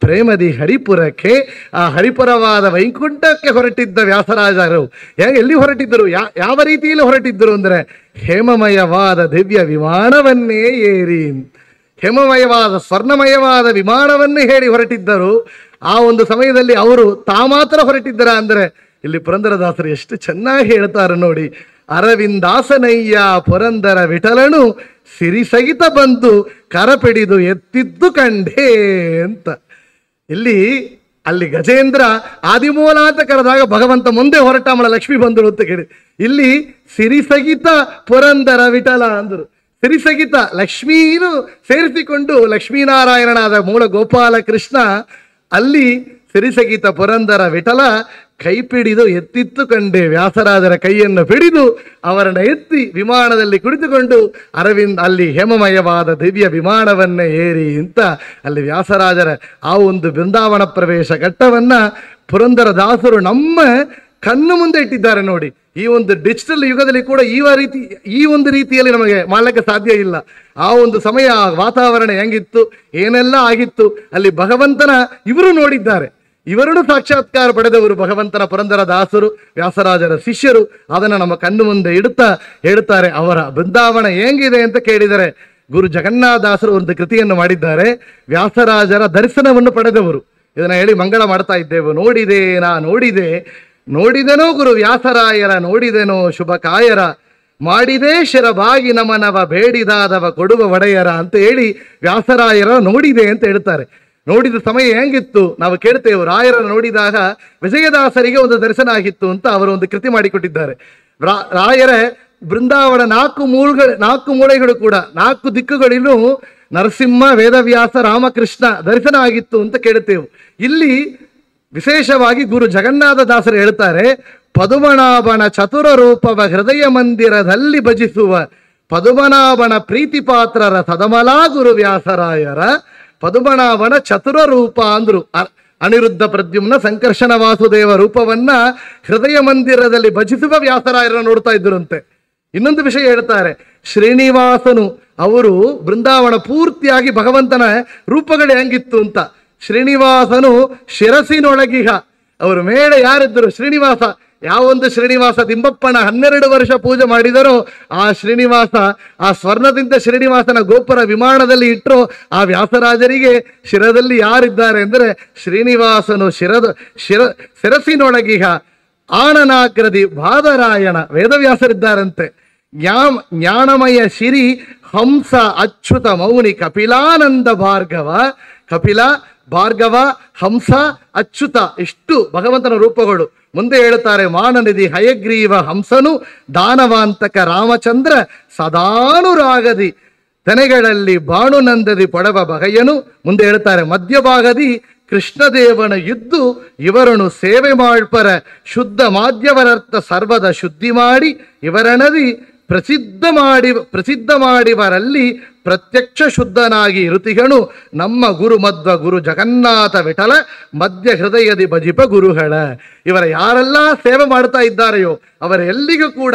ಪ್ರೇಮದಿ ಹರಿಪುರಕ್ಕೆ, ಆ ಹರಿಪುರವಾದ ವೈಕುಂಠಕ್ಕೆ ಹೊರಟಿದ್ದ ವ್ಯಾಸರಾಜರು ಎಲ್ಲಿ ಹೊರಟಿದ್ದರು, ಯಾವ ರೀತಿಯಲ್ಲಿ ಹೊರಟಿದ್ದರು ಅಂದರೆ ಹೇಮಮಯವಾದ ದಿವ್ಯ ವಿಮಾನವನ್ನೇ ಏರಿ, ಹೇಮಮಯವಾದ ಸ್ವರ್ಣಮಯವಾದ ವಿಮಾನವನ್ನೇ ಹೇಳಿ ಹೊರಟಿದ್ದರು. ಆ ಒಂದು ಸಮಯದಲ್ಲಿ ಅವರು ಮಾತ್ರ ಹೊರಟಿದ್ದರ ಅಂದರೆ ಇಲ್ಲಿ ಪುರಂದರದಾಸರು ಎಷ್ಟು ಚೆನ್ನಾಗಿ ಹೇಳ್ತಾರೆ ನೋಡಿ. ಅರವಿಂದಾಸನಯ್ಯ ಪುರಂದರ ವಿಠಲನು ಸಿರಿಸಹಿತ ಬಂದು ಕರಪಿಡಿದು ಎತ್ತಿದ್ದು ಕಂಡೇ ಅಂತ. ಅಲ್ಲಿ ಗಜೇಂದ್ರ ಆದಿಮೂಲ ಅಂತ ಕರೆದಾಗ ಭಗವಂತ ಮುಂದೆ ಹೊರಟಾಮಳ ಲಕ್ಷ್ಮಿ ಬಂದಳು ಅಂತ ಕೇಳಿ, ಇಲ್ಲಿ ಸಿರಿಸಹಿತ ಪುರಂದರ ವಿಠಲ ಅಂದರು. ಸಿರಿಸಹಿತ ಲಕ್ಷ್ಮೀನು ಸೇರಿಸಿಕೊಂಡು ಲಕ್ಷ್ಮೀನಾರಾಯಣನಾದ ಮೂಲ ಗೋಪಾಲ ಕೃಷ್ಣ ಅಲ್ಲಿ ಸಿರಿಸಹಿತ ಪುರಂದರ ವಿಠಲ ಕೈ ಪಿಡಿದು ಎತ್ತಿತ್ತು ಕಂಡೆ. ವ್ಯಾಸರಾಜರ ಕೈಯನ್ನು ಪಿಡಿದು ಅವರನ್ನು ಎತ್ತಿ ವಿಮಾನದಲ್ಲಿ ಕುಳಿತುಕೊಂಡು ಅರವಿಂದ್ ಅಲ್ಲಿ ಹೇಮಮಯವಾದ ದಿವ್ಯ ವಿಮಾನವನ್ನೇ ಏರಿ ಅಂತ ಅಲ್ಲಿ ವ್ಯಾಸರಾಜರ ಆ ಒಂದು ಬೃಂದಾವನ ಪ್ರವೇಶ ಘಟ್ಟವನ್ನ ಪುರಂದರದಾಸರು ನಮ್ಮ ಕಣ್ಣು ಮುಂದೆ ಇಟ್ಟಿದ್ದಾರೆ ನೋಡಿ. ಈ ಒಂದು ಡಿಜಿಟಲ್ ಯುಗದಲ್ಲಿ ಕೂಡ ಈ ಒಂದು ರೀತಿಯಲ್ಲಿ ನಮಗೆ ಮಾಡಲಿಕ್ಕೆ ಸಾಧ್ಯ ಇಲ್ಲ. ಆ ಒಂದು ಸಮಯ ವಾತಾವರಣ ಹೆಂಗಿತ್ತು, ಏನೆಲ್ಲ ಆಗಿತ್ತು, ಅಲ್ಲಿ ಭಗವಂತನ ಇವರು ನೋಡಿದ್ದಾರೆ. ಇವರನ್ನು ಸಾಕ್ಷಾತ್ಕಾರ ಪಡೆದವರು ಭಗವಂತನ ಪುರಂದರದಾಸರು, ವ್ಯಾಸರಾಜರ ಶಿಷ್ಯರು. ಅದನ್ನು ನಮ್ಮ ಕಣ್ಣು ಮುಂದೆ ಇಡುತ್ತಾ ಹೇಳ್ತಾರೆ ಅವರ ಬೃಂದಾವನ ಹೆಂಗಿದೆ ಅಂತ ಕೇಳಿದರೆ, ಗುರು ಜಗನ್ನಾಥದಾಸರು ಒಂದು ಕೃತಿಯನ್ನು ಮಾಡಿದ್ದಾರೆ. ವ್ಯಾಸರಾಜರ ದರ್ಶನವನ್ನು ಪಡೆದವರು ಇದನ್ನ ಹೇಳಿ ಮಂಗಳ ಮಾಡ್ತಾ ಇದ್ದೇವೆ. ನೋಡಿದೆನೋ ಗುರು ವ್ಯಾಸರಾಯರ, ನೋಡಿದೆನೋ ಶುಭ ಕಾಯರ, ಮಾಡಿದೇ ಶಿರಬಾಗಿ ನಮನವ ಬೇಡಿದಾದವ ಕೊಡುವ ಒಡೆಯರ ಅಂತ ಹೇಳಿ ವ್ಯಾಸರಾಯರ ನೋಡಿದೆ ಅಂತ ಹೇಳ್ತಾರೆ. ನೋಡಿದ ಸಮಯ ಹೆಂಗಿತ್ತು ನಾವು ಕೇಳ್ತೇವೆ. ರಾಯರ ನೋಡಿದಾಗ ವಿಜಯದಾಸರಿಗೆ ಒಂದು ದರ್ಶನ ಆಗಿತ್ತು ಅಂತ ಅವರು ಒಂದು ಕೃತಿ ಮಾಡಿಕೊಟ್ಟಿದ್ದಾರೆ. ರಾಯರ ಬೃಂದಾವನ ನಾಲ್ಕು ಮೂಳೆಗಳು ಕೂಡ 4 ದಿಕ್ಕುಗಳಿಗೂ ನರಸಿಂಹ, ವೇದವ್ಯಾಸ, ರಾಮಕೃಷ್ಣ ದರ್ಶನ ಆಗಿತ್ತು ಅಂತ ಕೇಳ್ತೇವೆ. ಇಲ್ಲಿ ವಿಶೇಷವಾಗಿ ಗುರು ಜಗನ್ನಾಥದಾಸರು ಹೇಳ್ತಾರೆ, ಪದುಮನಾಭನ ಚತುರ ರೂಪವ ಹೃದಯ ಮಂದಿರದಲ್ಲಿ ಭಜಿಸುವ ಪದುಮನಾಭನ ಪ್ರೀತಿ ಪಾತ್ರರ ಸದಮಲಾ ಗುರು ವ್ಯಾಸರಾಯರ. ಪದುಮನಾಭನ ಚತುರ ರೂಪ ಅಂದ್ರು ಅನಿರುದ್ಧ ಪ್ರದ್ಯುಮ್ನ ಸಂಕರ್ಷಣ ವಾಸುದೇವ ರೂಪವನ್ನ ಹೃದಯ ಮಂದಿರದಲ್ಲಿ ಭಜಿಸುವ ವ್ಯಾಸರಾಯರ ನೋಡ್ತಾ ಇದ್ರಂತೆ. ಇನ್ನೊಂದು ವಿಷಯ ಹೇಳ್ತಾರೆ, ಶ್ರೀನಿವಾಸನು ಅವರು ಬೃಂದಾವನ ಪೂರ್ತಿಯಾಗಿ ಭಗವಂತನ ರೂಪಗಳು ಹೆಂಗಿತ್ತು ಅಂತ. ಶ್ರೀನಿವಾಸನು ಶಿರಸಿನೊಳಗಿಹ, ಅವರು ಮೇಲೆ ಯಾರಿದ್ದರು ಶ್ರೀನಿವಾಸ. ಯಾವೊಂದು ಶ್ರೀನಿವಾಸ ತಿಮ್ಮಪ್ಪನ 12 ವರ್ಷ ಪೂಜೆ ಮಾಡಿದರೋ ಆ ಶ್ರೀನಿವಾಸ, ಆ ಸ್ವರ್ಣದಿಂದ ಶ್ರೀನಿವಾಸನ ಗೋಪುರ ವಿಮಾನದಲ್ಲಿ ಇಟ್ಟರು. ಆ ವ್ಯಾಸರಾಜರಿಗೆ ಶಿರದಲ್ಲಿ ಯಾರಿದ್ದಾರೆ ಅಂದರೆ ಶ್ರೀನಿವಾಸನು ಶಿರಸಿನೊಳಗಿಹ ಆನನಾಗ್ರದಿ ಬಾದರಾಯಣ ವೇದವ್ಯಾಸರಿದ್ದಾರಂತೆ. ಜ್ಞಾನಮಯ ಶಿರಿ ಹಂಸ ಅಚ್ಯುತ ಮೌನಿ ಕಪಿಲಾನಂದ ಭಾರ್ಗವ ಹಂಸ ಅಚ್ಯುತ, ಇಷ್ಟು ಭಗವಂತನ ರೂಪಗಳು. ಮುಂದೆ ಹೇಳುತ್ತಾರೆ, ಮಾನನಿಧಿ ಹಯಗ್ರೀವ ಹಂಸನು ದಾನವಾಂತಕ ರಾಮಚಂದ್ರ ಸದಾನುರಾಗದಿ ತೆನೆಗಳಲ್ಲಿ ಬಾಣುನಂದದಿ ಪೊಡವ ಬಗೆಯನು. ಮುಂದೆ ಹೇಳ್ತಾರೆ, ಮಧ್ಯಭಾಗದಿ ಕೃಷ್ಣದೇವನ ಇದ್ದು ಇವರನ್ನು ಸೇವೆ ಮಾಡ್ಪರ ಶುದ್ಧ ಮಾಧ್ಯವರರ್ಥ ಸರ್ವದ ಶುದ್ಧಿ ಮಾಡಿ ಇವರನದಿ ಪ್ರಸಿದ್ಧ ಮಾಡಿವರಲ್ಲಿ ಪ್ರತ್ಯಕ್ಷ ಶುದ್ಧನಾಗಿ ಇರುತಿಗನು ನಮ್ಮ ಗುರು ಮಧ್ವ ಗುರು ಜಗನ್ನಾಥ ವಿಠಲ ಮಧ್ಯ ಹೃದಯದಿ ಭಜಿಪ ಗುರುಗಳ. ಇವರ ಯಾರೆಲ್ಲ ಸೇವೆ ಮಾಡ್ತಾ ಇದ್ದಾರೆಯೋ ಅವರೆಲ್ಲಿಗೂ ಕೂಡ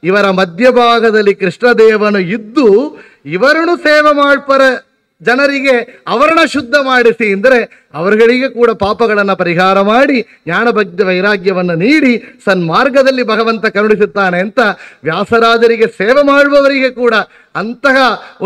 ಇವರ ಮಧ್ಯಭಾಗದಲ್ಲಿ ಕೃಷ್ಣದೇವನು ಇದ್ದು ಇವರನ್ನು ಸೇವೆ ಮಾಡ್ಪರ ಜನರಿಗೆ ಅವರನ್ನ ಶುದ್ಧ ಮಾಡಿಸಿ ಅಂದರೆ ಅವರುಗಳಿಗೆ ಕೂಡ ಪಾಪಗಳನ್ನು ಪರಿಹಾರ ಮಾಡಿ ಜ್ಞಾನಭಕ್ತಿ ವೈರಾಗ್ಯವನ್ನು ನೀಡಿ ಸನ್ಮಾರ್ಗದಲ್ಲಿ ಭಗವಂತ ಕರುಣಿಸುತ್ತಾನೆ ಅಂತ ವ್ಯಾಸರಾಜರಿಗೆ ಸೇವೆ ಮಾಡುವವರಿಗೆ ಕೂಡ ಅಂತಹ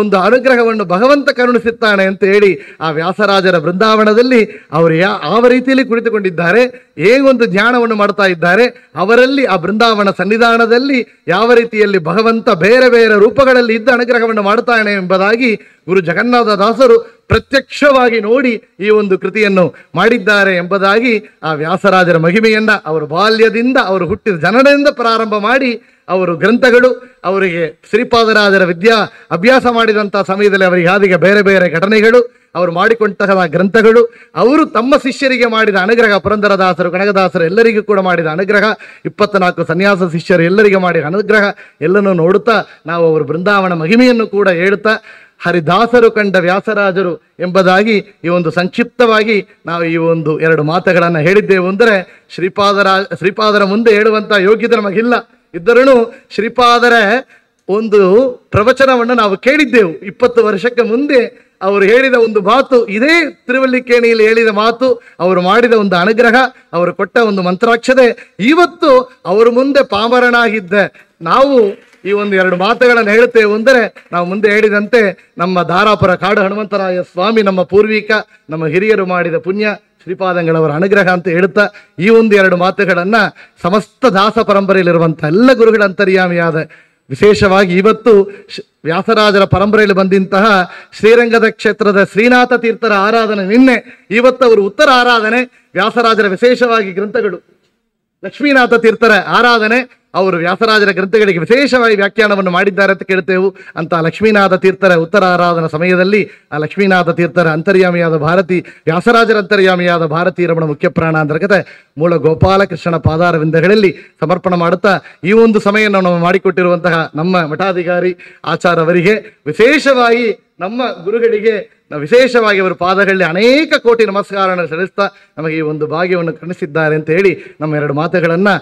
ಒಂದು ಅನುಗ್ರಹವನ್ನು ಭಗವಂತ ಕರುಣಿಸುತ್ತಾನೆ ಅಂತ ಹೇಳಿ ಆ ವ್ಯಾಸರಾಜರ ಬೃಂದಾವನದಲ್ಲಿ ಅವರು ಯಾವ ರೀತಿಯಲ್ಲಿ ಕುಳಿತುಕೊಂಡಿದ್ದಾರೆ, ಹೇಗೊಂದು ಧ್ಯಾನವನ್ನು ಮಾಡ್ತಾ ಇದ್ದಾರೆ, ಅವರಲ್ಲಿ ಆ ಬೃಂದಾವನ ಸನ್ನಿಧಾನದಲ್ಲಿ ಯಾವ ರೀತಿಯಲ್ಲಿ ಭಗವಂತ ಬೇರೆ ಬೇರೆ ರೂಪಗಳಲ್ಲಿ ಇದ್ದ ಅನುಗ್ರಹವನ್ನು ಮಾಡ್ತಾನೆ ಎಂಬುದಾಗಿ ಗುರು ಜಗನ್ನಾಥದಾಸರು ಪ್ರತ್ಯಕ್ಷವಾಗಿ ನೋಡಿ ಈ ಒಂದು ಕೃತಿಯನ್ನು ಮಾಡಿದ್ದಾರೆ ಎಂಬುದಾಗಿ ಆ ವ್ಯಾಸರಾಜರ ಮಹಿಮೆಯನ್ನ ಅವರು ಬಾಲ್ಯದಿಂದ ಅವರು ಹುಟ್ಟಿದ ಜನನದಿಂದ ಪ್ರಾರಂಭ ಮಾಡಿ ಅವರು ಗ್ರಂಥಗಳು, ಅವರಿಗೆ ಶ್ರೀಪಾದರಾಜರ ಅಭ್ಯಾಸ ಮಾಡಿದಂಥ ಸಮಯದಲ್ಲಿ ಅವರಿಗೆ ಆದಿಗೆ ಬೇರೆ ಬೇರೆ ಘಟನೆಗಳು, ಅವರು ಮಾಡಿಕೊಂಡಂತಹ ಗ್ರಂಥಗಳು, ಅವರು ತಮ್ಮ ಶಿಷ್ಯರಿಗೆ ಮಾಡಿದ ಅನುಗ್ರಹ, ಪುರಂದರದಾಸರು ಕನಕದಾಸರು ಎಲ್ಲರಿಗೂ ಕೂಡ ಮಾಡಿದ ಅನುಗ್ರಹ, 24 ಸನ್ಯಾಸ ಶಿಷ್ಯರು ಎಲ್ಲರಿಗೆ ಮಾಡಿದ ಅನುಗ್ರಹ ಎಲ್ಲನೂ ನೋಡುತ್ತಾ ನಾವು ಅವರು ಬೃಂದಾವನ ಮಹಿಮೆಯನ್ನು ಕೂಡ ಹೇಳುತ್ತಾ ಹರಿದಾಸರು ಕಂಡ ವ್ಯಾಸರಾಜರು ಎಂಬುದಾಗಿ ಈ ಒಂದು ಸಂಕ್ಷಿಪ್ತವಾಗಿ ನಾವು ಈ ಒಂದು 2 ಮಾತುಗಳನ್ನು ಹೇಳಿದ್ದೆವು. ಅಂದರೆ ಶ್ರೀಪಾದರ ಮುಂದೆ ಹೇಳುವಂಥ ಯೋಗ್ಯತೆ ನಮಗಿಲ್ಲ, ಇದ್ದರೂ ಶ್ರೀಪಾದರ ಒಂದು ಪ್ರವಚನವನ್ನು ನಾವು ಕೇಳಿದ್ದೆವು. 20 ವರ್ಷಕ್ಕೆ ಮುಂದೆ ಅವರು ಹೇಳಿದ ಒಂದು ಮಾತು, ಇದೇ ತಿರುವಲ್ಲಿಕೇಣಿಯಲ್ಲಿ ಹೇಳಿದ ಮಾತು, ಅವರು ಮಾಡಿದ ಒಂದು ಅನುಗ್ರಹ, ಅವರು ಕೊಟ್ಟ ಒಂದು ಮಂತ್ರಾಕ್ಷತೆ. ಇವತ್ತು ಅವರ ಮುಂದೆ ಪಾಮರನಾಗಿದ್ದ ನಾವು ಈ ಒಂದು 2 ಮಾತುಗಳನ್ನು ಹೇಳುತ್ತೇವೆ. ಅಂದರೆ ನಾವು ಮುಂದೆ ಹೇಳಿದಂತೆ ನಮ್ಮ ಧಾರಾಪುರ ಕಾಡು ಹನುಮಂತರಾಯ ಸ್ವಾಮಿ ನಮ್ಮ ಪೂರ್ವಿಕ, ನಮ್ಮ ಹಿರಿಯರು ಮಾಡಿದ ಪುಣ್ಯ, ಶ್ರೀಪಾದಂಗಳವರ ಅನುಗ್ರಹ ಅಂತ ಹೇಳುತ್ತಾ ಈ ಒಂದು 2 ಮಾತುಗಳನ್ನು ಸಮಸ್ತ ದಾಸ ಪರಂಪರೆಯಲ್ಲಿರುವಂಥ ಎಲ್ಲ ಗುರುಗಳ ಅಂತರ್ಯಾಮಿಯಾದ, ವಿಶೇಷವಾಗಿ ಇವತ್ತು ವ್ಯಾಸರಾಜರ ಪರಂಪರೆಯಲ್ಲಿ ಬಂದಂತಹ ಶ್ರೀರಂಗದ ಕ್ಷೇತ್ರದ ಶ್ರೀನಾಥ ತೀರ್ಥರ ಆರಾಧನೆ ನಿನ್ನೆ, ಇವತ್ತು ಅವರು ಉತ್ತರ ಆರಾಧನೆ. ವ್ಯಾಸರಾಜರ ವಿಶೇಷವಾಗಿ ಗ್ರಂಥಗಳು, ಲಕ್ಷ್ಮೀನಾಥ ತೀರ್ಥರ ಆರಾಧನೆ, ಅವರು ವ್ಯಾಸರಾಜರ ಗ್ರಂಥಗಳಿಗೆ ವಿಶೇಷವಾಗಿ ವ್ಯಾಖ್ಯಾನವನ್ನು ಮಾಡಿದ್ದಾರೆ ಅಂತ ಕೇಳ್ತೇವೆ. ಅಂತ ಲಕ್ಷ್ಮೀನಾಥ ತೀರ್ಥರ ಉತ್ತರ ಆರಾಧನಾ ಸಮಯದಲ್ಲಿ ಆ ಲಕ್ಷ್ಮೀನಾಥ ತೀರ್ಥರ ಅಂತರ್ಯಾಮಿಯಾದ ಭಾರತಿ, ವ್ಯಾಸರಾಜರ ಅಂತರ್ಯಾಮಿಯಾದ ಭಾರತೀ ರಮಣ ಮುಖ್ಯ ಪ್ರಾಣ ಅಂತರ್ಗತ ಮೂಲ ಗೋಪಾಲಕೃಷ್ಣನ ಪಾದಾರವಿಂದಗಳಲ್ಲಿ ಸಮರ್ಪಣೆ ಮಾಡುತ್ತಾ ಈ ಒಂದು ಸಮಯವನ್ನು ನಾವು ಮಾಡಿಕೊಟ್ಟಿರುವಂತಹ ನಮ್ಮ ಮಠಾಧಿಕಾರಿ ಆಚಾರ್ಯವರಿಗೆ, ವಿಶೇಷವಾಗಿ ನಮ್ಮ ಗುರುಗಳಿಗೆ ವಿಶೇಷವಾಗಿ ಅವರ ಪಾದಗಳಲ್ಲಿ ಅನೇಕ ಕೋಟಿ ನಮಸ್ಕಾರಗಳನ್ನು ಸಲ್ಲಿಸ್ತಾ ನಮಗೆ ಈ ಒಂದು ಭಾಗ್ಯವನ್ನು ಕರುಣಿಸಿದ್ದಾರೆ ಅಂತ ಹೇಳಿ ನಮ್ಮ 2 ಮಾತುಗಳನ್ನು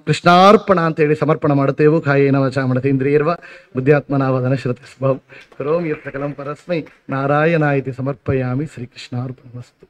ಕೃಷ್ಣಾರ್ಪಣ ಅಂತ ಹೇಳಿ ಸಮರ್ಪಣೆ ಮಾಡುತ್ತೇವೆ. ಕಾಯೇನ ವಾಚಾ ಮನಸೇಂದ್ರಿಯರ್ವ ಬುದ್ಧ್ಯಾತ್ಮನಾವದನ ಶ್ರುತಿ ಸ್ವಭಾವ ಕರೋಮಿ ಯತ್ ಸಕಲಂ ಪರಸ್ಮೈ ನಾರಾಯಣಾಯಿತಿ ಸಮರ್ಪಯಾಮಿ. ಶ್ರೀಕೃಷ್ಣಾರ್ಪಣಮಸ್ತು.